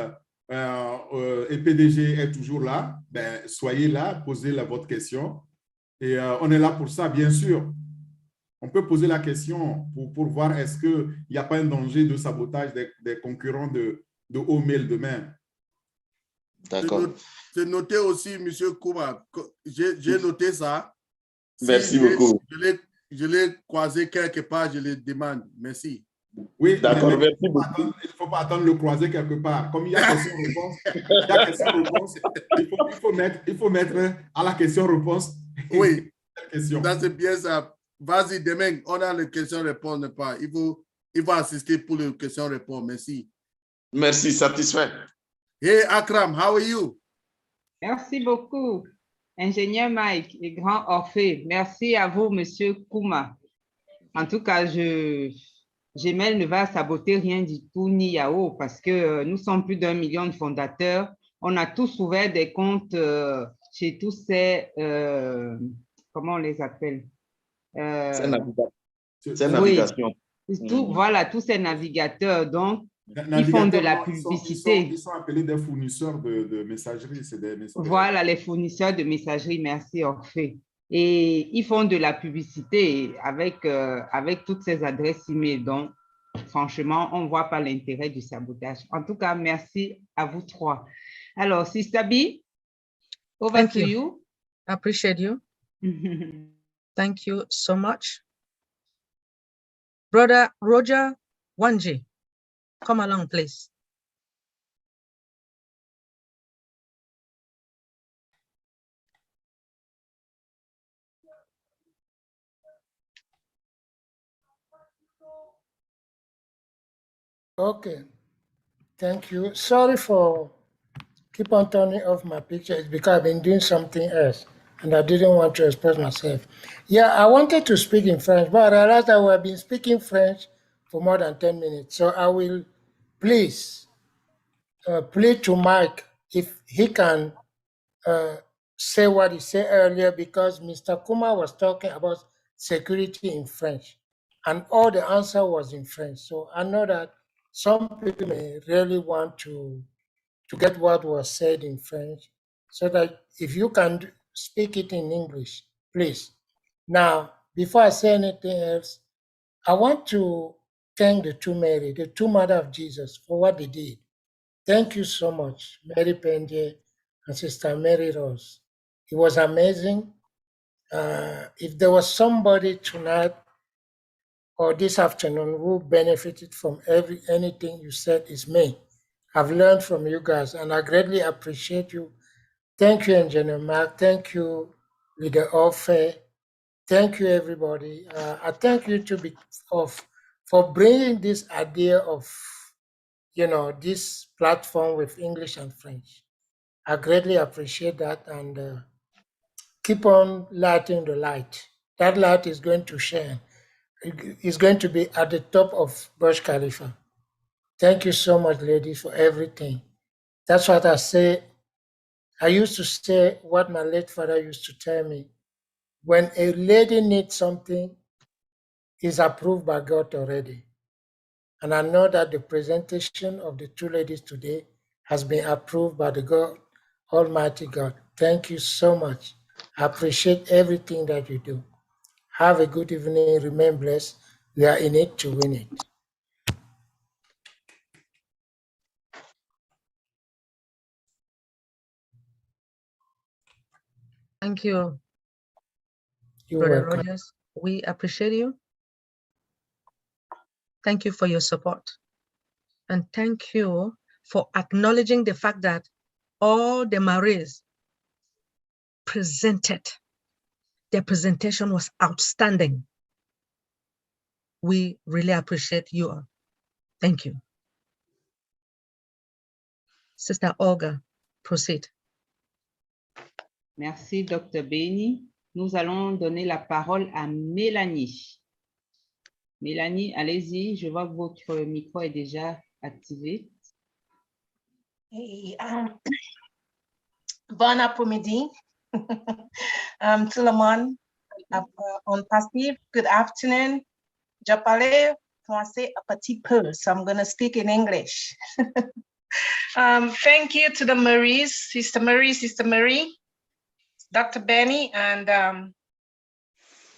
Speaker 5: et PDG est toujours là. Ben, soyez là, posez votre question. Et on est là pour ça, bien sûr. On peut poser la question pour voir est-ce qu'il n'y a pas un danger de sabotage des concurrents de haut mail demain.
Speaker 10: D'accord.
Speaker 2: C'est noté aussi, M. Kouma. J'ai noté ça.
Speaker 10: Merci beaucoup.
Speaker 2: Je l'ai croisé quelque part, je le demande. Merci.
Speaker 5: Oui,
Speaker 10: d'accord, merci beaucoup.
Speaker 5: Il ne faut pas attendre le croiser quelque part. Comme il y a question-réponse, il faut mettre à la question-réponse.
Speaker 2: Oui,
Speaker 5: question.
Speaker 2: Ça c'est bien ça. Vas-y, demain, on a les questions-réponses, ne pas. Il faut assister pour les questions-réponses. Merci.
Speaker 10: Merci, satisfait.
Speaker 2: Hey, Akram, how are you?
Speaker 4: Merci beaucoup, ingénieur Mike et grand Orphée. Merci à vous, monsieur Kouma. En tout cas, Gmail ne va saboter rien du tout, ni Yahoo, parce que nous sommes plus d'1 million de fondateurs. On a tous ouvert des comptes chez tous ces, comment on les appelle?
Speaker 10: C'est
Speaker 4: navigation. Oui, voilà, tous ces navigateurs. Donc, ils font de la publicité.
Speaker 5: Ils sont appelés des fournisseurs de messagerie.
Speaker 4: Voilà, les fournisseurs de messagerie. Merci, Orphée. Et ils font de la publicité avec toutes ces adresses email. Donc, franchement, on ne voit pas l'intérêt du sabotage. En tout cas, merci à vous trois. Alors, Sister B, over to you.
Speaker 1: I appreciate you. Thank you so much. Brother Roger Wanji, come along, please.
Speaker 11: Okay, thank you. Sorry for keep on turning off my picture. It's because I've been doing something else and I didn't want to express myself. Yeah, I wanted to speak in French, but I realized that we have been speaking French for more than 10 minutes. So I will please plead to Mike if he can say what he said earlier, because Mr. Kuma was talking about security in French and all the answer was in French. So I know that some people may really want to get what was said in French, so that if you can speak it in English, please. Now, before I say anything else, I want to thank the two Mary, the two Mother of Jesus, for what they did. Thank you so much, Mary Pende and Sister Mary Rose. It was amazing. If there was somebody tonight or this afternoon who benefited from anything you said, is me. I've learned from you guys and I greatly appreciate you. Thank you, Engineer Mark. Thank you, Leader Orfe. Thank you, everybody. I thank you for bringing this idea of, this platform with English and French. I greatly appreciate that, and keep on lighting the light. That light is going to shine. It's going to be at the top of Burj Khalifa. Thank you so much, ladies, for everything. That's what I say. I used to say what my late father used to tell me. When a lady needs something, it's approved by God already. And I know that the presentation of the two ladies today has been approved by the God, Almighty God. Thank you so much. I appreciate everything that you do. Have a good evening. Remain blessed. We are in it to win it.
Speaker 1: Thank you,
Speaker 11: You're
Speaker 1: Brother
Speaker 11: welcome.
Speaker 1: Rogers. We appreciate you. Thank you for your support. And thank you for acknowledging the fact that all the Maries presented. Their presentation was outstanding. We really appreciate you all. Thank you. Sister Olga, proceed.
Speaker 4: Merci, Dr. Benny. Nous allons donner la parole à Mélanie. Mélanie, allez-y. Je vois que votre micro est déjà activé.
Speaker 12: Hey, bon après-midi. Tout le monde, ONPASSIVE, good afternoon. Je parle français un petit peu, so I'm going to speak in English. Thank you to the Maries, Sister Marie, Dr. Benny, and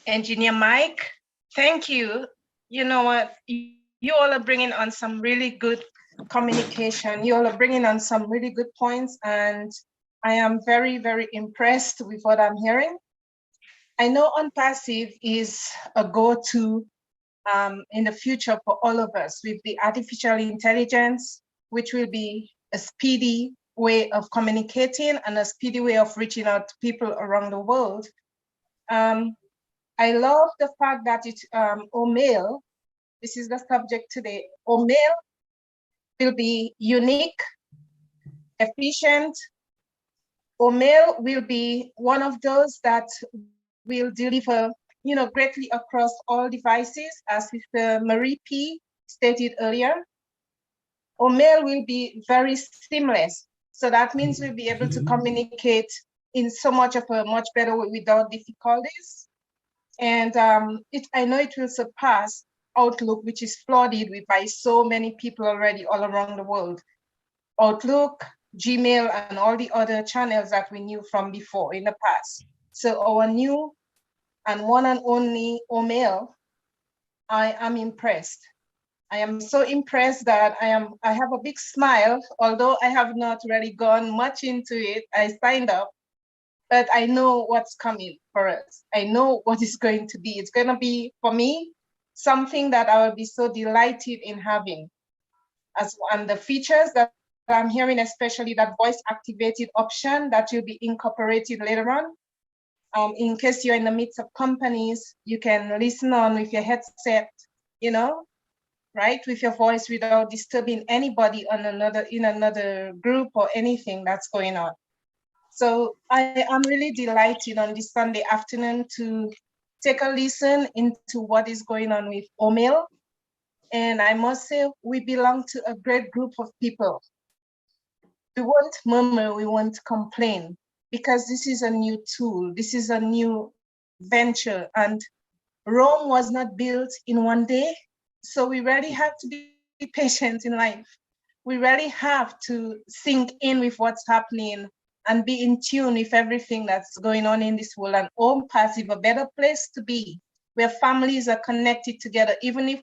Speaker 12: Engineer Mike. Thank you. You know what? You all are bringing on some really good communication. You all are bringing on some really good points, and I am very, very impressed with what I'm hearing. I know ONPASSIVE is a go-to in the future for all of us with the artificial intelligence, which will be a speedy way of communicating and a speedy way of reaching out to people around the world. I love the fact that it's OMAIL. This is the subject today. OMAIL will be unique, efficient. OMAIL will be one of those that will deliver, greatly across all devices, as Mr. Marie P. stated earlier. OMAIL will be very seamless. So that means we'll be able to communicate in so much of a much better way without difficulties. And I know it will surpass Outlook, which is flooded with by so many people already all around the world. Outlook, Gmail, and all the other channels that we knew from before in the past. So our new and one and only OMAIL, I am impressed. I am so impressed that I have a big smile, although I have not really gone much into it. I signed up, but I know what's coming for us. I know what it's going to be. It's going to be, for me, something that I will be so delighted in having. And the features that I'm hearing, especially that voice activated option that will be incorporated later on. In case you're in the midst of companies, you can listen on with your headset, right, with your voice without disturbing anybody on in another group or anything that's going on. So I am really delighted on this Sunday afternoon to take a listen into what is going on with OMAIL. And I must say, we belong to a great group of people. We won't murmur, we won't complain, because this is a new tool. This is a new venture, and Rome was not built in one day. So we really have to be patient in life. We really have to sink in with what's happening and be in tune with everything that's going on in this world. And ONPASSIVE, a better place to be, where families are connected together, even if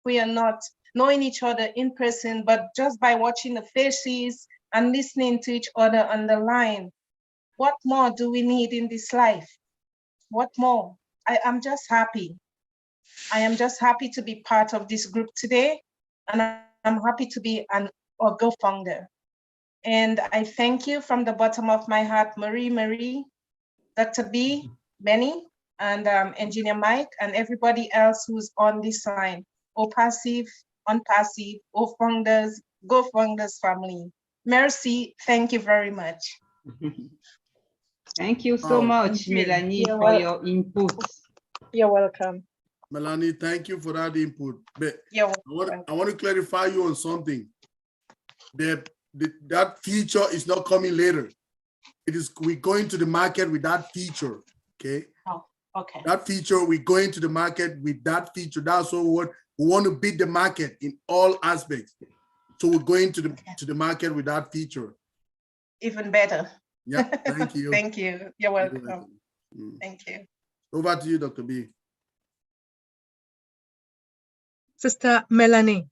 Speaker 12: we are not knowing each other in person, but just by watching the faces and listening to each other on the line. What more do we need in this life? What more? I'm just happy. I am just happy to be part of this group today, and I'm happy to be a co-founder. And I thank you from the bottom of my heart, Marie, Dr. B, Benny, and Engineer Mike, and everybody else who's on this line. OPassive, ONPASSIVE, Go-Founders family. Merci, thank you very much.
Speaker 4: Thank you so much, Melanie, for your input.
Speaker 12: You're welcome.
Speaker 2: Melanie, thank you for that input. But
Speaker 12: I
Speaker 2: want to clarify you on something. That feature is not coming later. We're going to the market with that feature. Okay.
Speaker 12: Oh, okay.
Speaker 2: That feature, we're going to the market with that feature. That's what we want to beat the market in all aspects. So we're going to the market with that feature.
Speaker 12: Even better.
Speaker 2: Yeah, thank you.
Speaker 12: Thank you. You're welcome. Thank you.
Speaker 2: Over to you, Dr. B.
Speaker 1: Sister Melanie.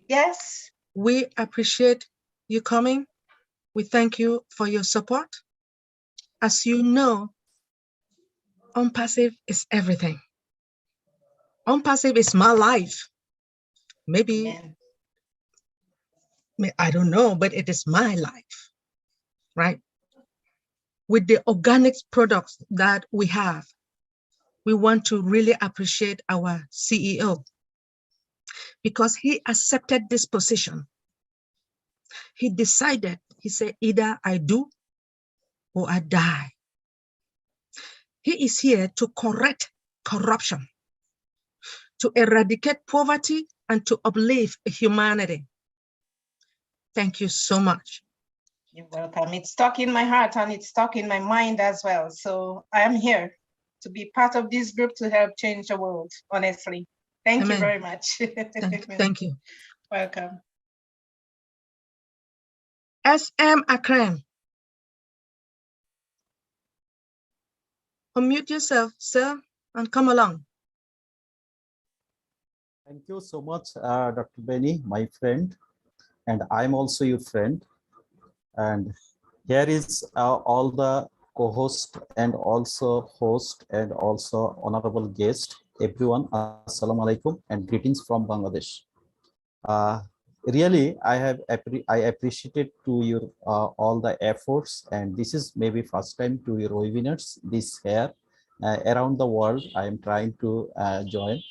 Speaker 12: Yes.
Speaker 1: We appreciate you coming. We thank you for your support. As you know, ONPASSIVE is everything. ONPASSIVE is my life. Maybe I don't know, but it is my life, right? With the organic products that we have, we want to really appreciate our CEO because he accepted this position. He decided, he said, either I do or I die. He is here to correct corruption, to eradicate poverty, and to uplift humanity. Thank you so much.
Speaker 12: You're welcome. It's stuck in my heart and it's stuck in my mind as well. So I am here to be part of this group to help change the world, honestly. Thank
Speaker 1: Amen.
Speaker 12: you very much.
Speaker 1: Thank you.
Speaker 12: Welcome.
Speaker 1: SM Akram. Unmute yourself, sir, and come along.
Speaker 13: Thank you so much, Dr. Benny, my friend, and I'm also your friend. And here is all the co-host and also host and also honorable guest, everyone. Assalamu alaikum and greetings from Bangladesh. Really, I appreciated to your all the efforts, and this is maybe first time to your webinars this here around the world. I am trying to join.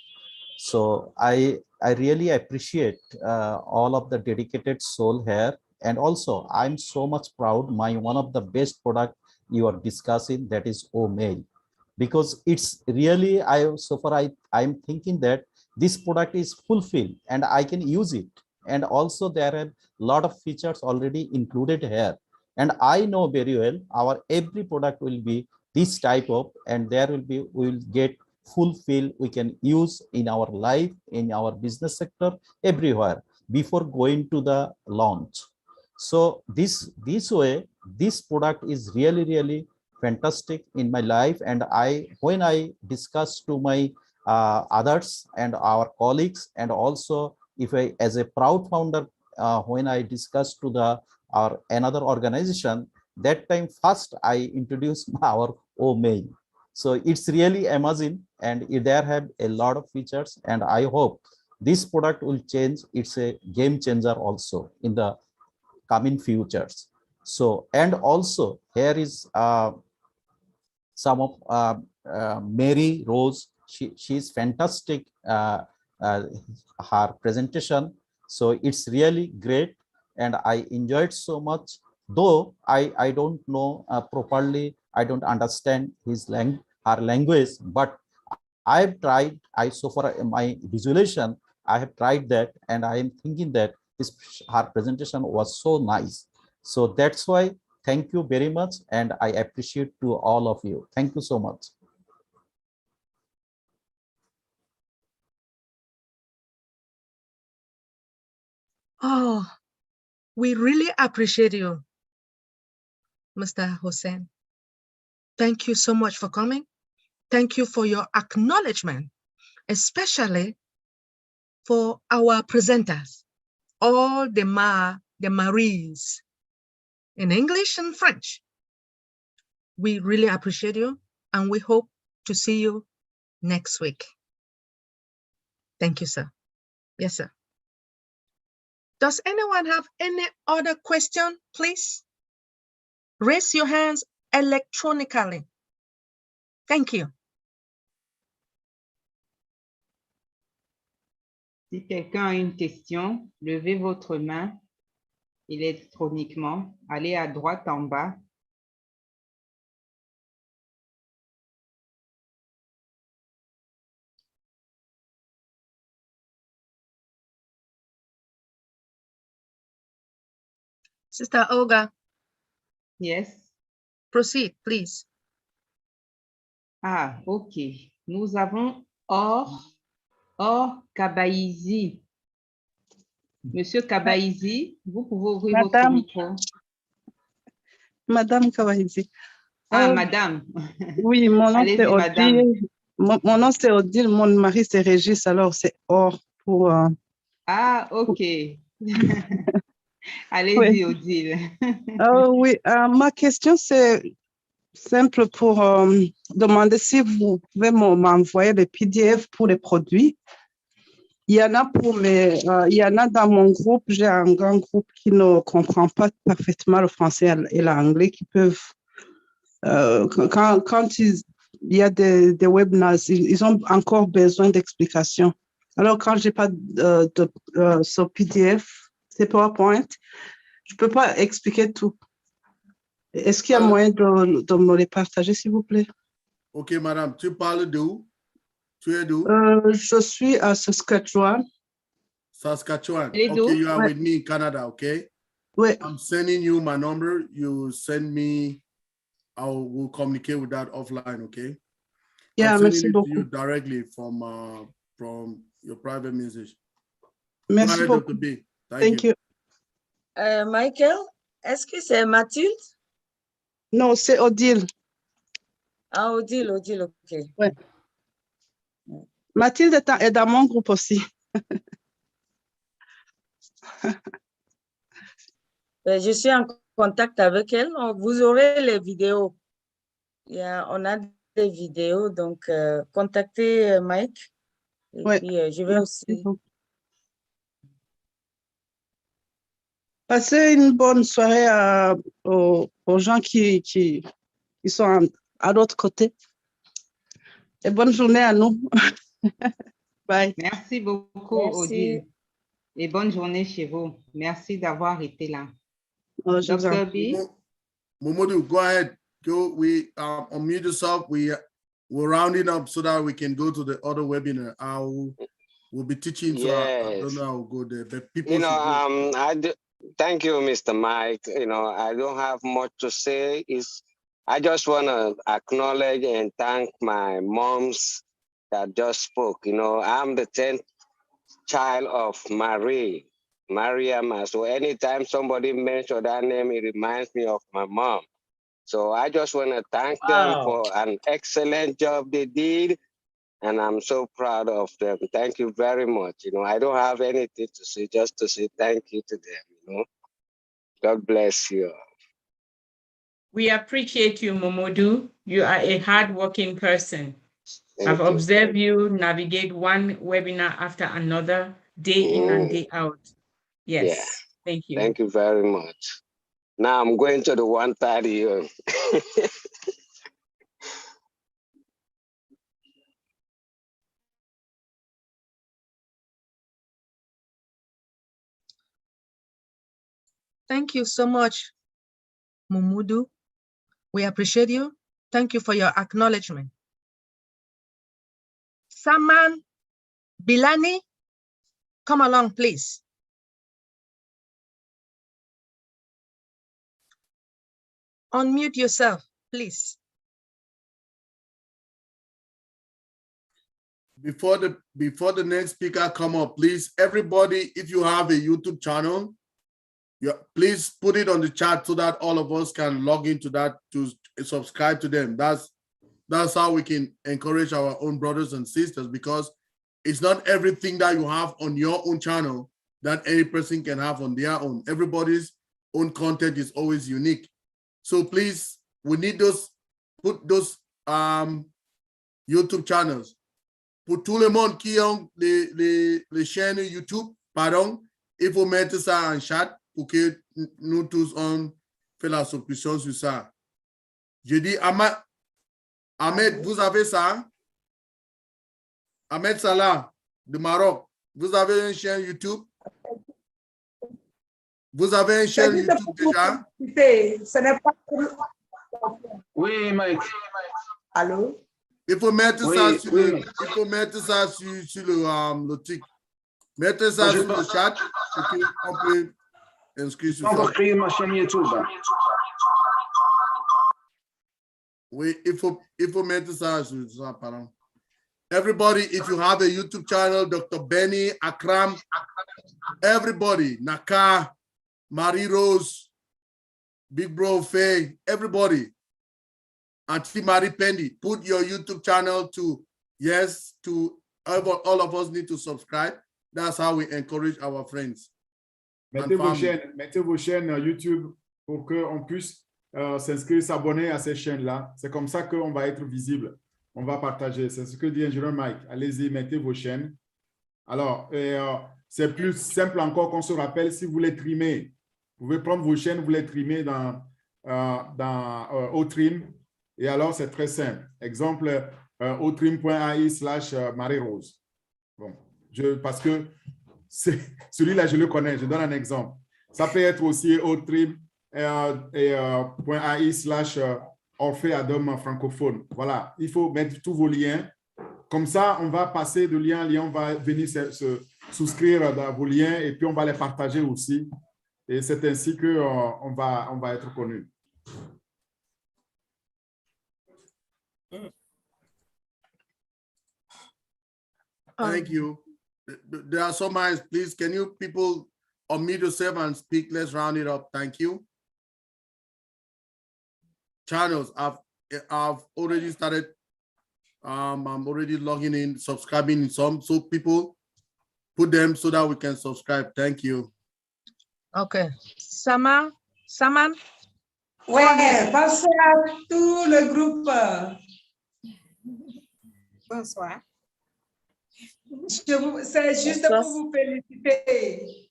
Speaker 13: So I really appreciate all of the dedicated soul here, and also I'm so much proud. My one of the best product you are discussing, that is OMail, because it's really I'm thinking that this product is fulfilled and I can use it, and also there are a lot of features already included here, and I know very well our every product will be this type of, and there will be, we will get fulfill, we can use in our life, in our business sector, everywhere before going to the launch. So this way, this product is really fantastic in my life. And when I discuss to my others and our colleagues, and also if I, as a proud founder, when I discuss to our another organization, that time first I introduce our OMail. So it's really amazing, and there have a lot of features, and I hope this product will change. It's a game changer also in the coming futures. So, and also here is some of Mary Rose. She's fantastic, her presentation. So it's really great, and I enjoyed so much. Though I don't know properly, I don't understand her language, but I've tried. So far my visualization, I have tried that, and I am thinking that her presentation was so nice. So that's why thank you very much, and I appreciate to all of you. Thank you so much.
Speaker 1: Oh, we really appreciate you, Mr. Hussein. Thank you so much for coming. Thank you for your acknowledgement, especially for our presenters, all the Maries in English and French. We really appreciate you, and we hope to see you next week. Thank you, sir. Yes, sir. Does anyone have any other question, please? Raise your hands electronically. Thank you.
Speaker 4: Si quelqu'un a une question, levez votre main électroniquement. Allez à droite en bas.
Speaker 1: Sister Olga.
Speaker 4: Yes.
Speaker 1: Proceed, please.
Speaker 4: Ah, OK. Nous avons Or Kabaïzi. Monsieur Kabaïzi, vous pouvez ouvrir votre micro.
Speaker 14: Madame Kabaïzi.
Speaker 4: Ah, madame.
Speaker 14: Oui, mon nom c'est
Speaker 4: madame.
Speaker 14: Odile. Mon nom c'est Odile, mon mari c'est Régis, alors c'est Or pour...
Speaker 4: Ah, OK. Allez-y,
Speaker 14: oui.
Speaker 4: Odile.
Speaker 14: Oui, ma question c'est simple pour demander si vous pouvez m'envoyer des PDF pour les produits. Il y en a il y en a dans mon groupe, j'ai un grand groupe qui ne comprend pas parfaitement le français et l'anglais, qui peuvent, quand il y a des webinars, ils ont encore besoin d'explications. Alors, quand je n'ai pas ce PDF, c'est PowerPoint, je ne peux pas expliquer tout. Est-ce qu'il y a moyen de me les partager, s'il vous plaît?
Speaker 2: Ok, madame, tu parles d'où? Tu es d'où?
Speaker 14: Je suis à Saskatchewan.
Speaker 2: Saskatchewan.
Speaker 14: Et d'où?
Speaker 2: Okay, you are
Speaker 14: Ouais.
Speaker 2: with me in Canada, okay?
Speaker 14: Ouais.
Speaker 2: I'm sending you my number. You send me, I will communicate with that offline, okay?
Speaker 14: Yeah,
Speaker 2: I'm
Speaker 14: merci
Speaker 2: sending it to you
Speaker 14: beaucoup.
Speaker 2: directly from your private message.
Speaker 14: Merci
Speaker 2: Go ahead,
Speaker 14: beaucoup.
Speaker 2: Dr. B.
Speaker 14: Thank you.
Speaker 7: Michael, est-ce que c'est Mathilde?
Speaker 14: Non, c'est Odile.
Speaker 7: Ah, Odile, ok.
Speaker 14: Ouais. Mathilde est dans mon groupe aussi.
Speaker 7: Je suis en contact avec elle. Vous aurez les vidéos. On a des vidéos, donc contactez Mike. Et
Speaker 14: Ouais.
Speaker 7: puis, je vais aussi...
Speaker 14: Passez une bonne soirée aux gens qui sont à l'autre côté. Et bonne journée à nous. Bye.
Speaker 4: Merci beaucoup,
Speaker 7: Merci.
Speaker 4: Odile. Et bonne journée chez vous. Merci d'avoir été là.
Speaker 14: Oh, je vous en
Speaker 4: Dr.
Speaker 14: prie.
Speaker 4: B.
Speaker 2: Momodou, go ahead. Go. We unmute yourself. We're rounding up so that we can go to the other webinar. We'll be teaching, so I don't know how we'll go there, but people
Speaker 15: You know,
Speaker 2: should go.
Speaker 15: thank you, Mr. Mike. You know, I don't have much to say. I just want to acknowledge and thank my moms that just spoke. You know, I'm the 10th child of Mariam. So anytime somebody mentions that name, it reminds me of my mom. So I just want to thank them for an excellent job they did. And I'm so proud of them. Thank you very much. You know, I don't have anything to say, just to say thank you to them, you know. God bless you.
Speaker 3: We appreciate you, Momodu. You are a hardworking person. I've
Speaker 15: Thank you.
Speaker 3: observed you navigate one webinar after another, day in and day out. Yes,
Speaker 15: Yeah.
Speaker 3: thank you.
Speaker 15: Thank you very much. Now I'm going to the 1:30.
Speaker 1: Thank you so much, Mumudu. We appreciate you. Thank you for your acknowledgement. Saman Bilani, come along, please. Unmute yourself, please.
Speaker 2: Before the next speaker come up, please, everybody, if you have a YouTube channel, please put it on the chat so that all of us can log into that to subscribe to them. That's how we can encourage our own brothers and sisters, because it's not everything that you have on your own channel that any person can have on their own. Everybody's own content is always unique. So please, we need put those YouTube channels. Pour tout le monde qui ont les chaînes YouTube, pardon, il faut mettre ça en chat pour que nous tous on fait la solution sur ça. Je dis, Ahmed, vous avez ça? Ahmed Salah, de Maroc, vous avez une chaîne YouTube? Vous avez une chaîne YouTube déjà?
Speaker 12: Ce n'est pas pour...
Speaker 16: Oui, Mike.
Speaker 12: Allô?
Speaker 2: Il faut mettre ça sur
Speaker 16: oui.
Speaker 2: il faut mettre ça sur le truc. Mettez ça sur le chat pour qu'on peut inscrire sur ça.
Speaker 16: Encore créer ma chaîne YouTube.
Speaker 2: Oui, il faut mettre ça sur ça, pardon. Everybody, if you have a YouTube channel, Dr. Benny, Akram, everybody, Naka, Marie Rose, Big Bro Faye, everybody, Auntie Marie Pendy, put your YouTube channel all of us need to subscribe. That's how we encourage our friends.
Speaker 5: Mettez vos chaînes YouTube pour qu'on puisse s'inscrire, s'abonner à ces chaînes-là. C'est comme ça qu'on va être visible. On va partager. C'est ce que dit Ingénieur Mike. Allez-y, mettez vos chaînes Alors, c'est plus simple encore qu'on se rappelle si vous les trimez. Vous pouvez prendre vos chaînes, vous les trimez au trim. Et alors, c'est très simple. Exemple, otrim.ai/Marie-Rose. Bon, parce que celui-là, je le connais. Je donne un exemple. Ça peut être aussi otrim.ai/Orphée Adam francophone. Voilà, il faut mettre tous vos liens. Comme ça, on va passer de lien en lien, on va venir se souscrire dans vos liens et puis on va les partager aussi. Et c'est ainsi qu'on va être connu.
Speaker 2: Thank you. There are some hands. Please, can you people unmute yourself and speak? Let's round it up. Thank you. Channels, I've already started. I'm already logging in, subscribing in some. So people put them so that we can subscribe. Thank you.
Speaker 1: Okay. Saman?
Speaker 17: Ouais, bonsoir tout le groupe.
Speaker 6: Bonsoir.
Speaker 17: C'est juste pour vous féliciter.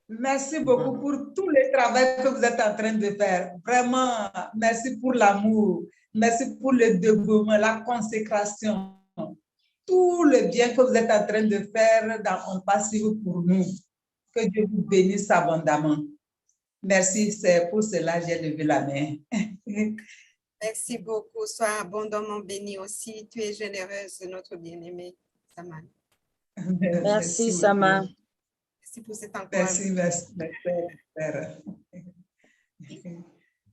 Speaker 17: Merci beaucoup pour tout le travail que vous êtes en train de faire. Vraiment, merci pour l'amour. Merci pour le dévouement, la consécration. Tout le bien que vous êtes en train de faire dans ONPASSIVE pour nous. Que Dieu vous bénisse abondamment. Merci, c'est pour cela que j'ai levé la main.
Speaker 6: Merci beaucoup. Sois abondamment béni aussi. Tu es généreuse, notre bien-aimé, Saman.
Speaker 7: Merci, Saman.
Speaker 6: Merci pour cet encouragement.
Speaker 17: Merci.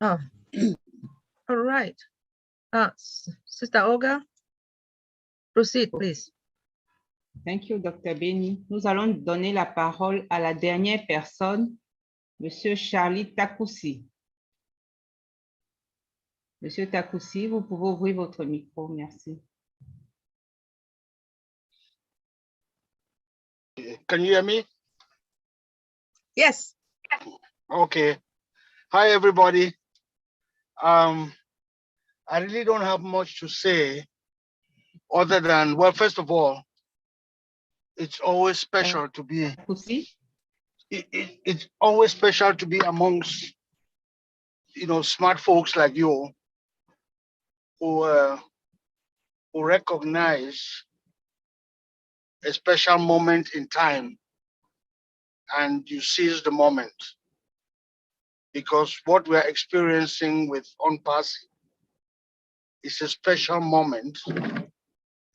Speaker 1: Oh. All right. Sister Olga, proceed, please.
Speaker 4: Thank you, Dr. Benny. Nous allons donner la parole à la dernière personne, Monsieur Charlie Takoussi. Monsieur Takoussi, vous pouvez ouvrir votre micro. Merci.
Speaker 18: Can you hear me?
Speaker 1: Yes.
Speaker 18: Okay. Hi, everybody. I really don't have much to say other than, well, first of all, it's always special to be, it's always special to be amongst, smart folks like you who recognize a special moment in time and you seize the moment. Because what we're experiencing with ONPASSIVE is a special moment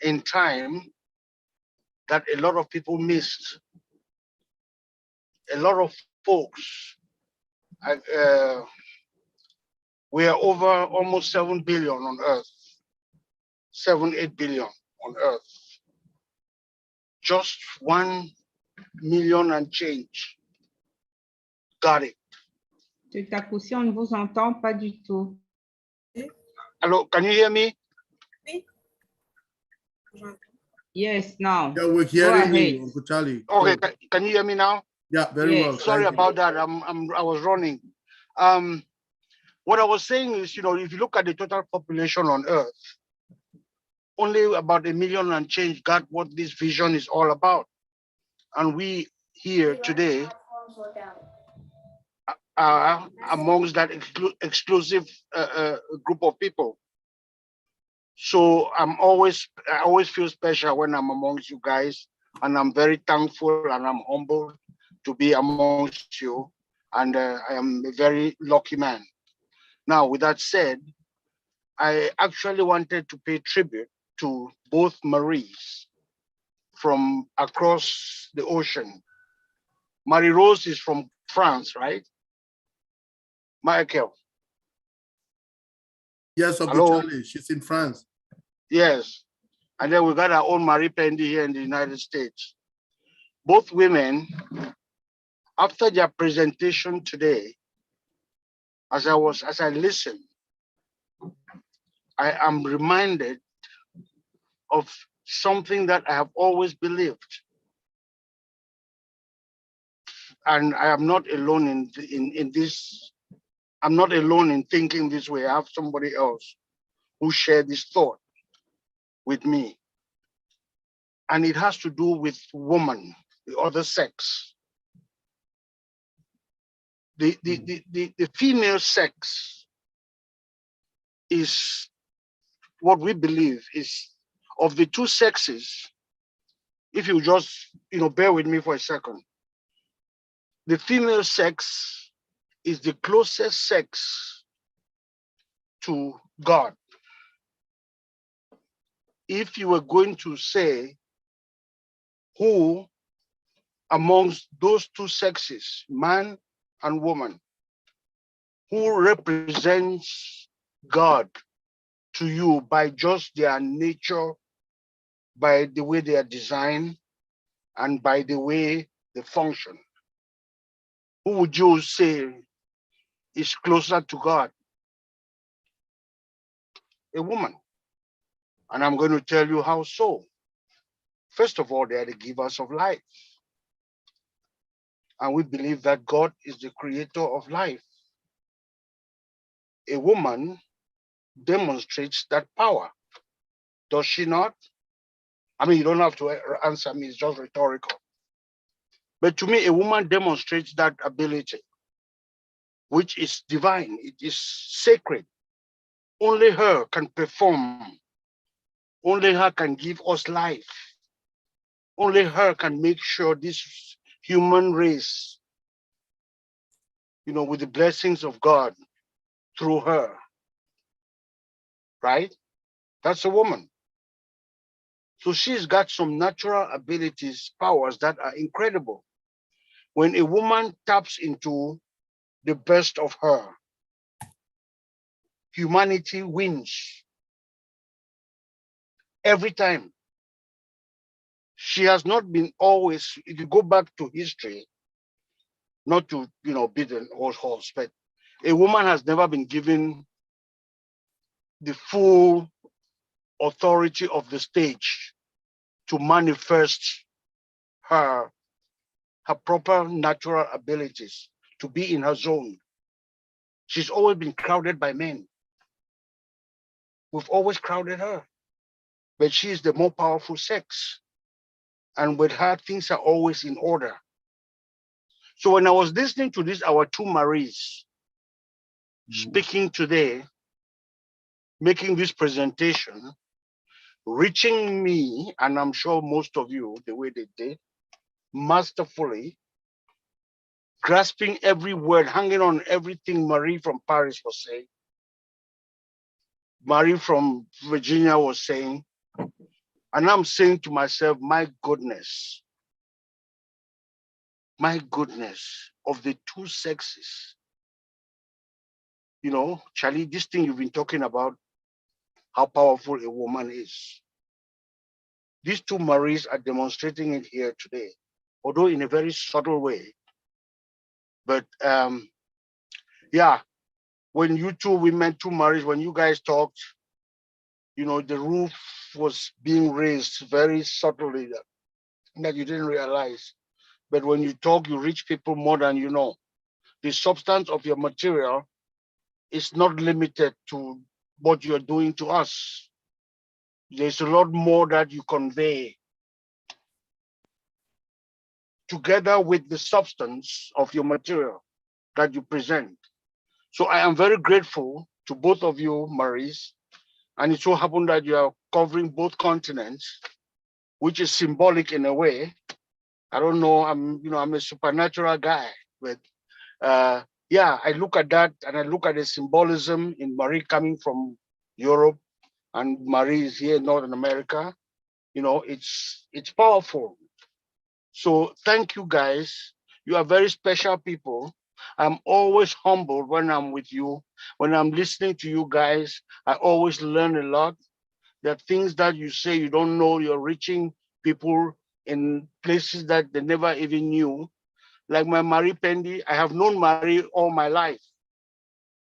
Speaker 18: in time that a lot of people missed. A lot of folks, we are over almost 7 billion on Earth, 8 billion on Earth. Just 1 million and change got it.
Speaker 4: Monsieur Takoussi, on ne vous entend pas du tout.
Speaker 18: Hello, can you hear me?
Speaker 4: Yes, now.
Speaker 2: Yeah, we're hearing you, Uncle Charlie.
Speaker 18: Okay, can you hear me now?
Speaker 2: Yeah, very well.
Speaker 18: Sorry about that. I was running. What I was saying is, if you look at the total population on Earth, only about 1 million and change got what this vision is all about. And we here today are amongst that exclusive group of people. So I always feel special when I'm amongst you guys, and I'm very thankful and I'm humbled to be amongst you, and I am a very lucky man. Now, with that said, I actually wanted to pay tribute to both Maries from across the ocean. Marie-Rose is from France, right? Michael.
Speaker 2: Yes, Uncle Charlie, she's in France.
Speaker 18: Yes. And then we got our own Marie Pendy here in the United States. Both women, after their presentation today, as I listened, I am reminded of something that I have always believed. And I am not alone in this. I'm not alone in thinking this way. I have somebody else who shared this thought with me. and it has to do with woman, the other sex. The female sex is what we believe is of the two sexes. If you just bear with me for a second, the female sex is the closest sex to God. If you were going to say who amongst those two sexes, man and woman, who represents God to you by just their nature, by the way they are designed, and by the way they function, who would you say is closer to God? A woman. And I'm going to tell you how so. First of all, they are the givers of life. And we believe that God is the creator of life. A woman demonstrates that power. Does she not? I mean, you don't have to answer me, it's just rhetorical. But to me, a woman demonstrates that ability, which is divine, it is sacred. Only her can perform. Only her can give us life. Only her can make sure this human race, with the blessings of God through her, right? That's a woman. So she's got some natural abilities, powers that are incredible. When a woman taps into the best of her, humanity wins. Every time. She has not been always, if you go back to history, not to, beat an old horse, but a woman has never been given the full authority of the stage to manifest her proper natural abilities, to be in her zone. She's always been crowded by men. We've always crowded her, but she is the more powerful sex. And with her, things are always in order. So when I was listening to this, our two Maries speaking today, making this presentation, reaching me, and I'm sure most of you, the way they did, masterfully, grasping every word, hanging on everything Marie from Paris was saying, Marie from Virginia was saying, and I'm saying to myself, my goodness of the two sexes. Charlie, this thing you've been talking about, how powerful a woman is. These two Maries are demonstrating it here today, although in a very subtle way. But yeah, when you two women, two Maries, when you guys talked, the roof was being raised very subtly that you didn't realize. But when you talk, you reach people more than you know. The substance of your material is not limited to what you're doing to us. There's a lot more that you convey together with the substance of your material that you present. So I am very grateful to both of you, Maurice, and it so happened that you are covering both continents, which is symbolic in a way. I don't know, I'm a supernatural guy, but yeah, I look at that and I look at the symbolism in Marie coming from Europe and Marie is here in Northern America. It's powerful. So thank you guys. You are very special people. I'm always humbled when I'm with you. When I'm listening to you guys, I always learn a lot. There are things that you say you don't know, you're reaching people in places that they never even knew. Like my Marie Pendi, I have known Marie all my life.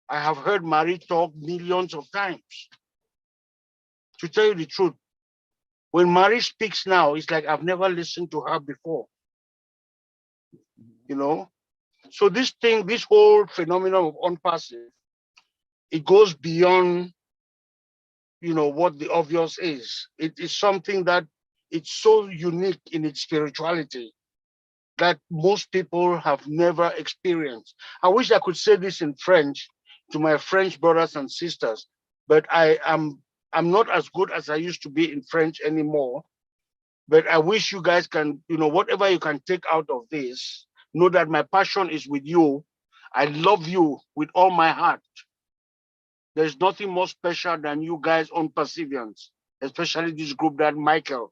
Speaker 18: I have heard Marie talk millions of times. To tell you the truth, when Marie speaks now, it's like I've never listened to her before. So this whole phenomenon of ONPASSIVE, it goes beyond, what the obvious is. It is something that it's so unique in its spirituality that most people have never experienced. I wish I could say this in French to my French brothers and sisters, but I'm not as good as I used to be in French anymore. But I wish you guys can, whatever you can take out of this, know that my passion is with you. I love you with all my heart. There's nothing more special than you guys ONPASSIVians, especially this group that Michael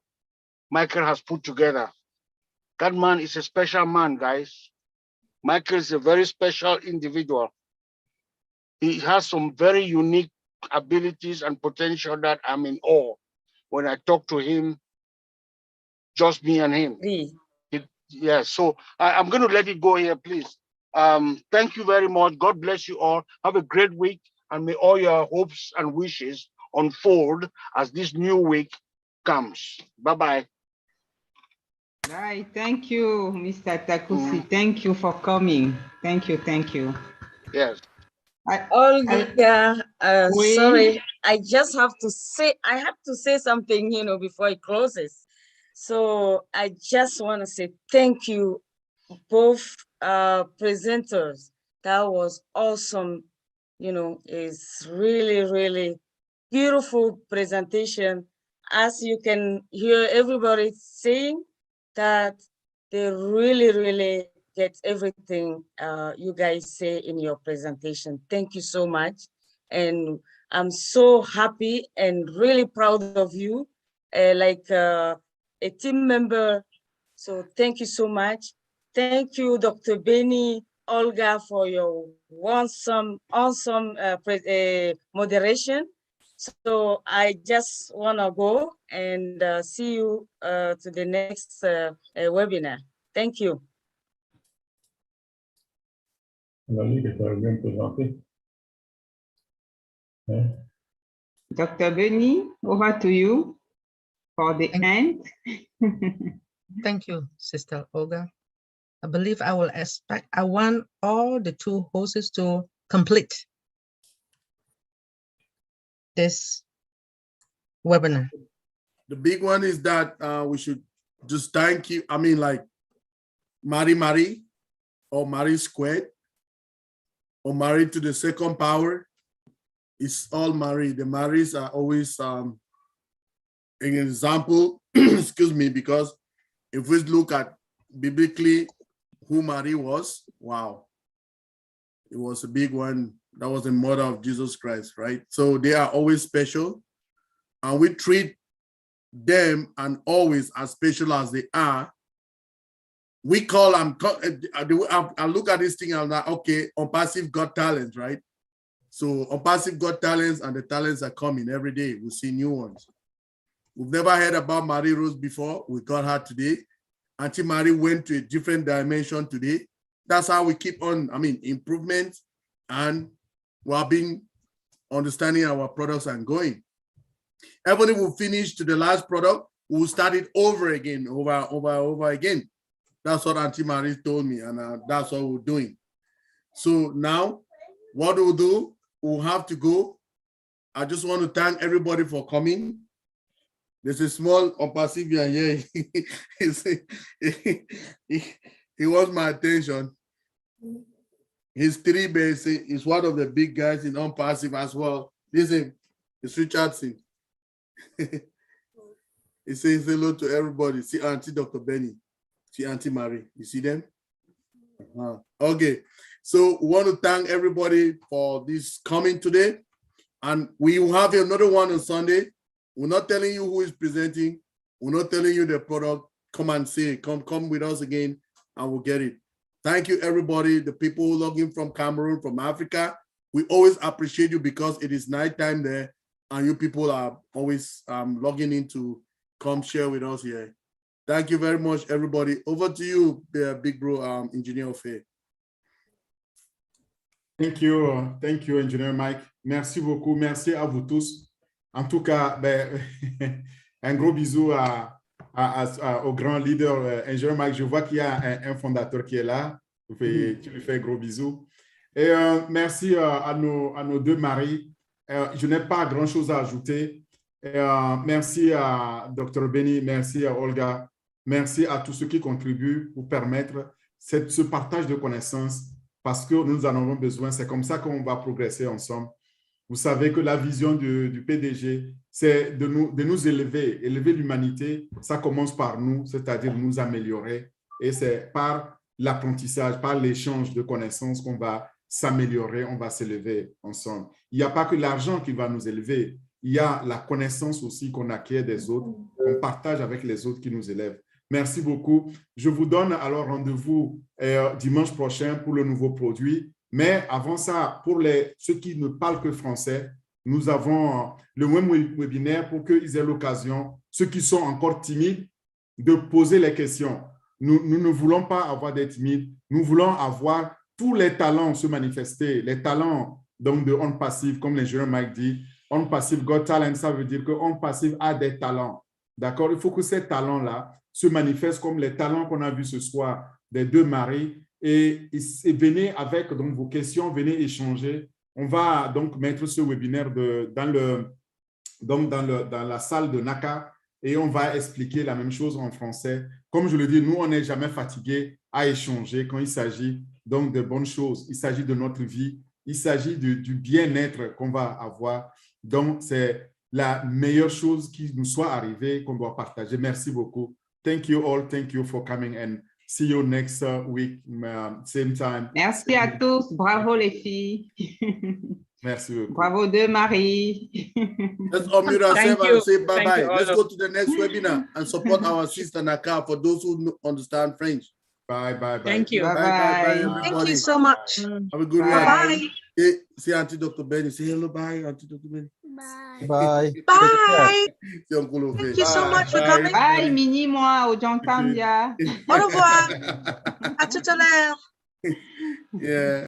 Speaker 18: has put together. That man is a special man, guys. Michael is a very special individual. He has some very unique abilities and potential that I'm in awe when I talk to him, just me and him. Yeah, so I'm going to let it go here, please. Thank you very much. God bless you all. Have a great week, and may all your hopes and wishes unfold as this new week comes. Bye-bye.
Speaker 4: Bye. Thank you, Mr. Takusi. Thank you for coming. Thank you. Thank you.
Speaker 18: Yes.
Speaker 7: Olga,
Speaker 4: Oui.
Speaker 7: sorry, I have to say something, before it closes. So I just want to say thank you, both presenters. That was awesome. It's really, really beautiful presentation. As you can hear everybody saying that they really, really get everything you guys say in your presentation. Thank you so much. And I'm so happy and really proud of you, like a team member. So thank you so much. Thank you, Dr. Benny, Olga, for your awesome moderation. So I just want to go and see you to the next webinar. Thank you.
Speaker 4: Dr. Benny, over to you for the end.
Speaker 1: Thank you, Sister Olga. I believe I want all the two hosts to complete this webinar.
Speaker 2: The big one is that we should just thank you. I mean, like Marie or Marie squared or Marie to the second power. It's all Marie. The Maries are always an example, excuse me, because if we look at biblically who Marie was, wow, it was a big one. That was the mother of Jesus Christ, right? So they are always special, and we treat them and always as special as they are. We call them, I look at this thing, I'm like, okay, ONPASSIVE got talents, right? So ONPASSIVE got talents, and the talents are coming every day. We see new ones. We've never heard about Marie Rose before. We got her today. Auntie Marie went to a different dimension today. That's how we keep on, improvement, and we're being understanding our products and going. Even if we finish to the last product, we'll start it over again, over again. That's what Auntie Marie told me, and that's what we're doing. So now, what we'll do, we'll have to go. I just want to thank everybody for coming. There's a small ONPASSIVian here. He wants my attention. He's 3 base. He's one of the big guys in ONPASSIVE as well. Listen, it's Richardson. He says hello to everybody. See Auntie Dr. Benny. See Auntie Marie. You see them? Okay. So we want to thank everybody for this coming today. And we will have another one on Sunday. We're not telling you who is presenting. We're not telling you the product. Come and see it. Come with us again, and we'll get it. Thank you, everybody. The people who log in from Cameroon, from Africa. We always appreciate you because it is nighttime there, and you people are always logging in to come share with us here. Thank you very much, everybody. Over to you, big bro, Engineer Faye.
Speaker 5: Thank you, Engineer Mike. Merci beaucoup, merci à vous tous. En tout cas, un gros bisou au grand leader, Engineer Mike. Je vois qu'il y a un fondateur qui est là. Tu lui fais un gros bisou. Et merci à nos deux maris. Je n'ai pas grand-chose à ajouter. Merci à Dr. Benny, merci à Olga, merci à tous ceux qui contribuent pour permettre ce partage de connaissances parce que nous en avons besoin. C'est comme ça qu'on va progresser ensemble. Vous savez que la vision du PDG, c'est de nous élever, élever l'humanité. Ça commence par nous, c'est-à-dire nous améliorer. Et c'est par l'apprentissage, par l'échange de connaissances qu'on va s'améliorer, on va s'élever ensemble. Il n'y a pas que l'argent qui va nous élever. Il y a la connaissance aussi qu'on acquiert des autres, qu'on partage avec les autres qui nous élèvent. Merci beaucoup. Je vous donne alors rendez-vous dimanche prochain pour le nouveau produit. Mais avant ça, pour ceux qui ne parlent que français, nous avons le même webinaire pour qu'ils aient l'occasion, ceux qui sont encore timides, de poser les questions. Nous ne voulons pas avoir des timides. Nous voulons avoir tous les talents se manifester, les talents donc de ONPASSIVE, comme l'ingénieur Mike dit. ONPASSIVE Got Talent, ça veut dire que ONPASSIVE a des talents. D'accord? Il faut que ces talents-là se manifestent comme les talents qu'on a vus ce soir des deux maris. Et venez avec donc, vos questions, venez échanger. On va donc mettre ce webinaire dans la salle de Naka et on va expliquer la même chose en français. Comme je le dis, nous, on n'est jamais fatigué à échanger quand il s'agit donc de bonnes choses. Il s'agit de notre vie. Il s'agit du bien-être qu'on va avoir. Donc, c'est la meilleure chose qui nous soit arrivée qu'on doit partager. Merci beaucoup. Thank you all. Thank you for coming and see you next week, same time.
Speaker 4: Merci à tous. Bravo les filles.
Speaker 5: Merci beaucoup.
Speaker 4: Bravo deux maris.
Speaker 2: Let's unmute ourselves and say bye-bye.
Speaker 3: you,
Speaker 2: Let's
Speaker 3: all
Speaker 2: go to the next webinar and support our sister Naka for those who understand French.
Speaker 5: Bye, bye, bye.
Speaker 3: Thank you.
Speaker 2: Bye, bye, bye, everybody.
Speaker 1: Thank you so much.
Speaker 2: Have a good one.
Speaker 1: Bye.
Speaker 2: Hey, say Auntie Dr. Benny. Say hello, bye, Auntie Dr. Benny.
Speaker 13: Bye.
Speaker 1: Bye.
Speaker 2: C'est un cool
Speaker 1: Thank you so much for coming.
Speaker 4: Bye, Mini, moi, au John Tambia.
Speaker 1: Au revoir. À tout à l'heure.
Speaker 2: Yeah.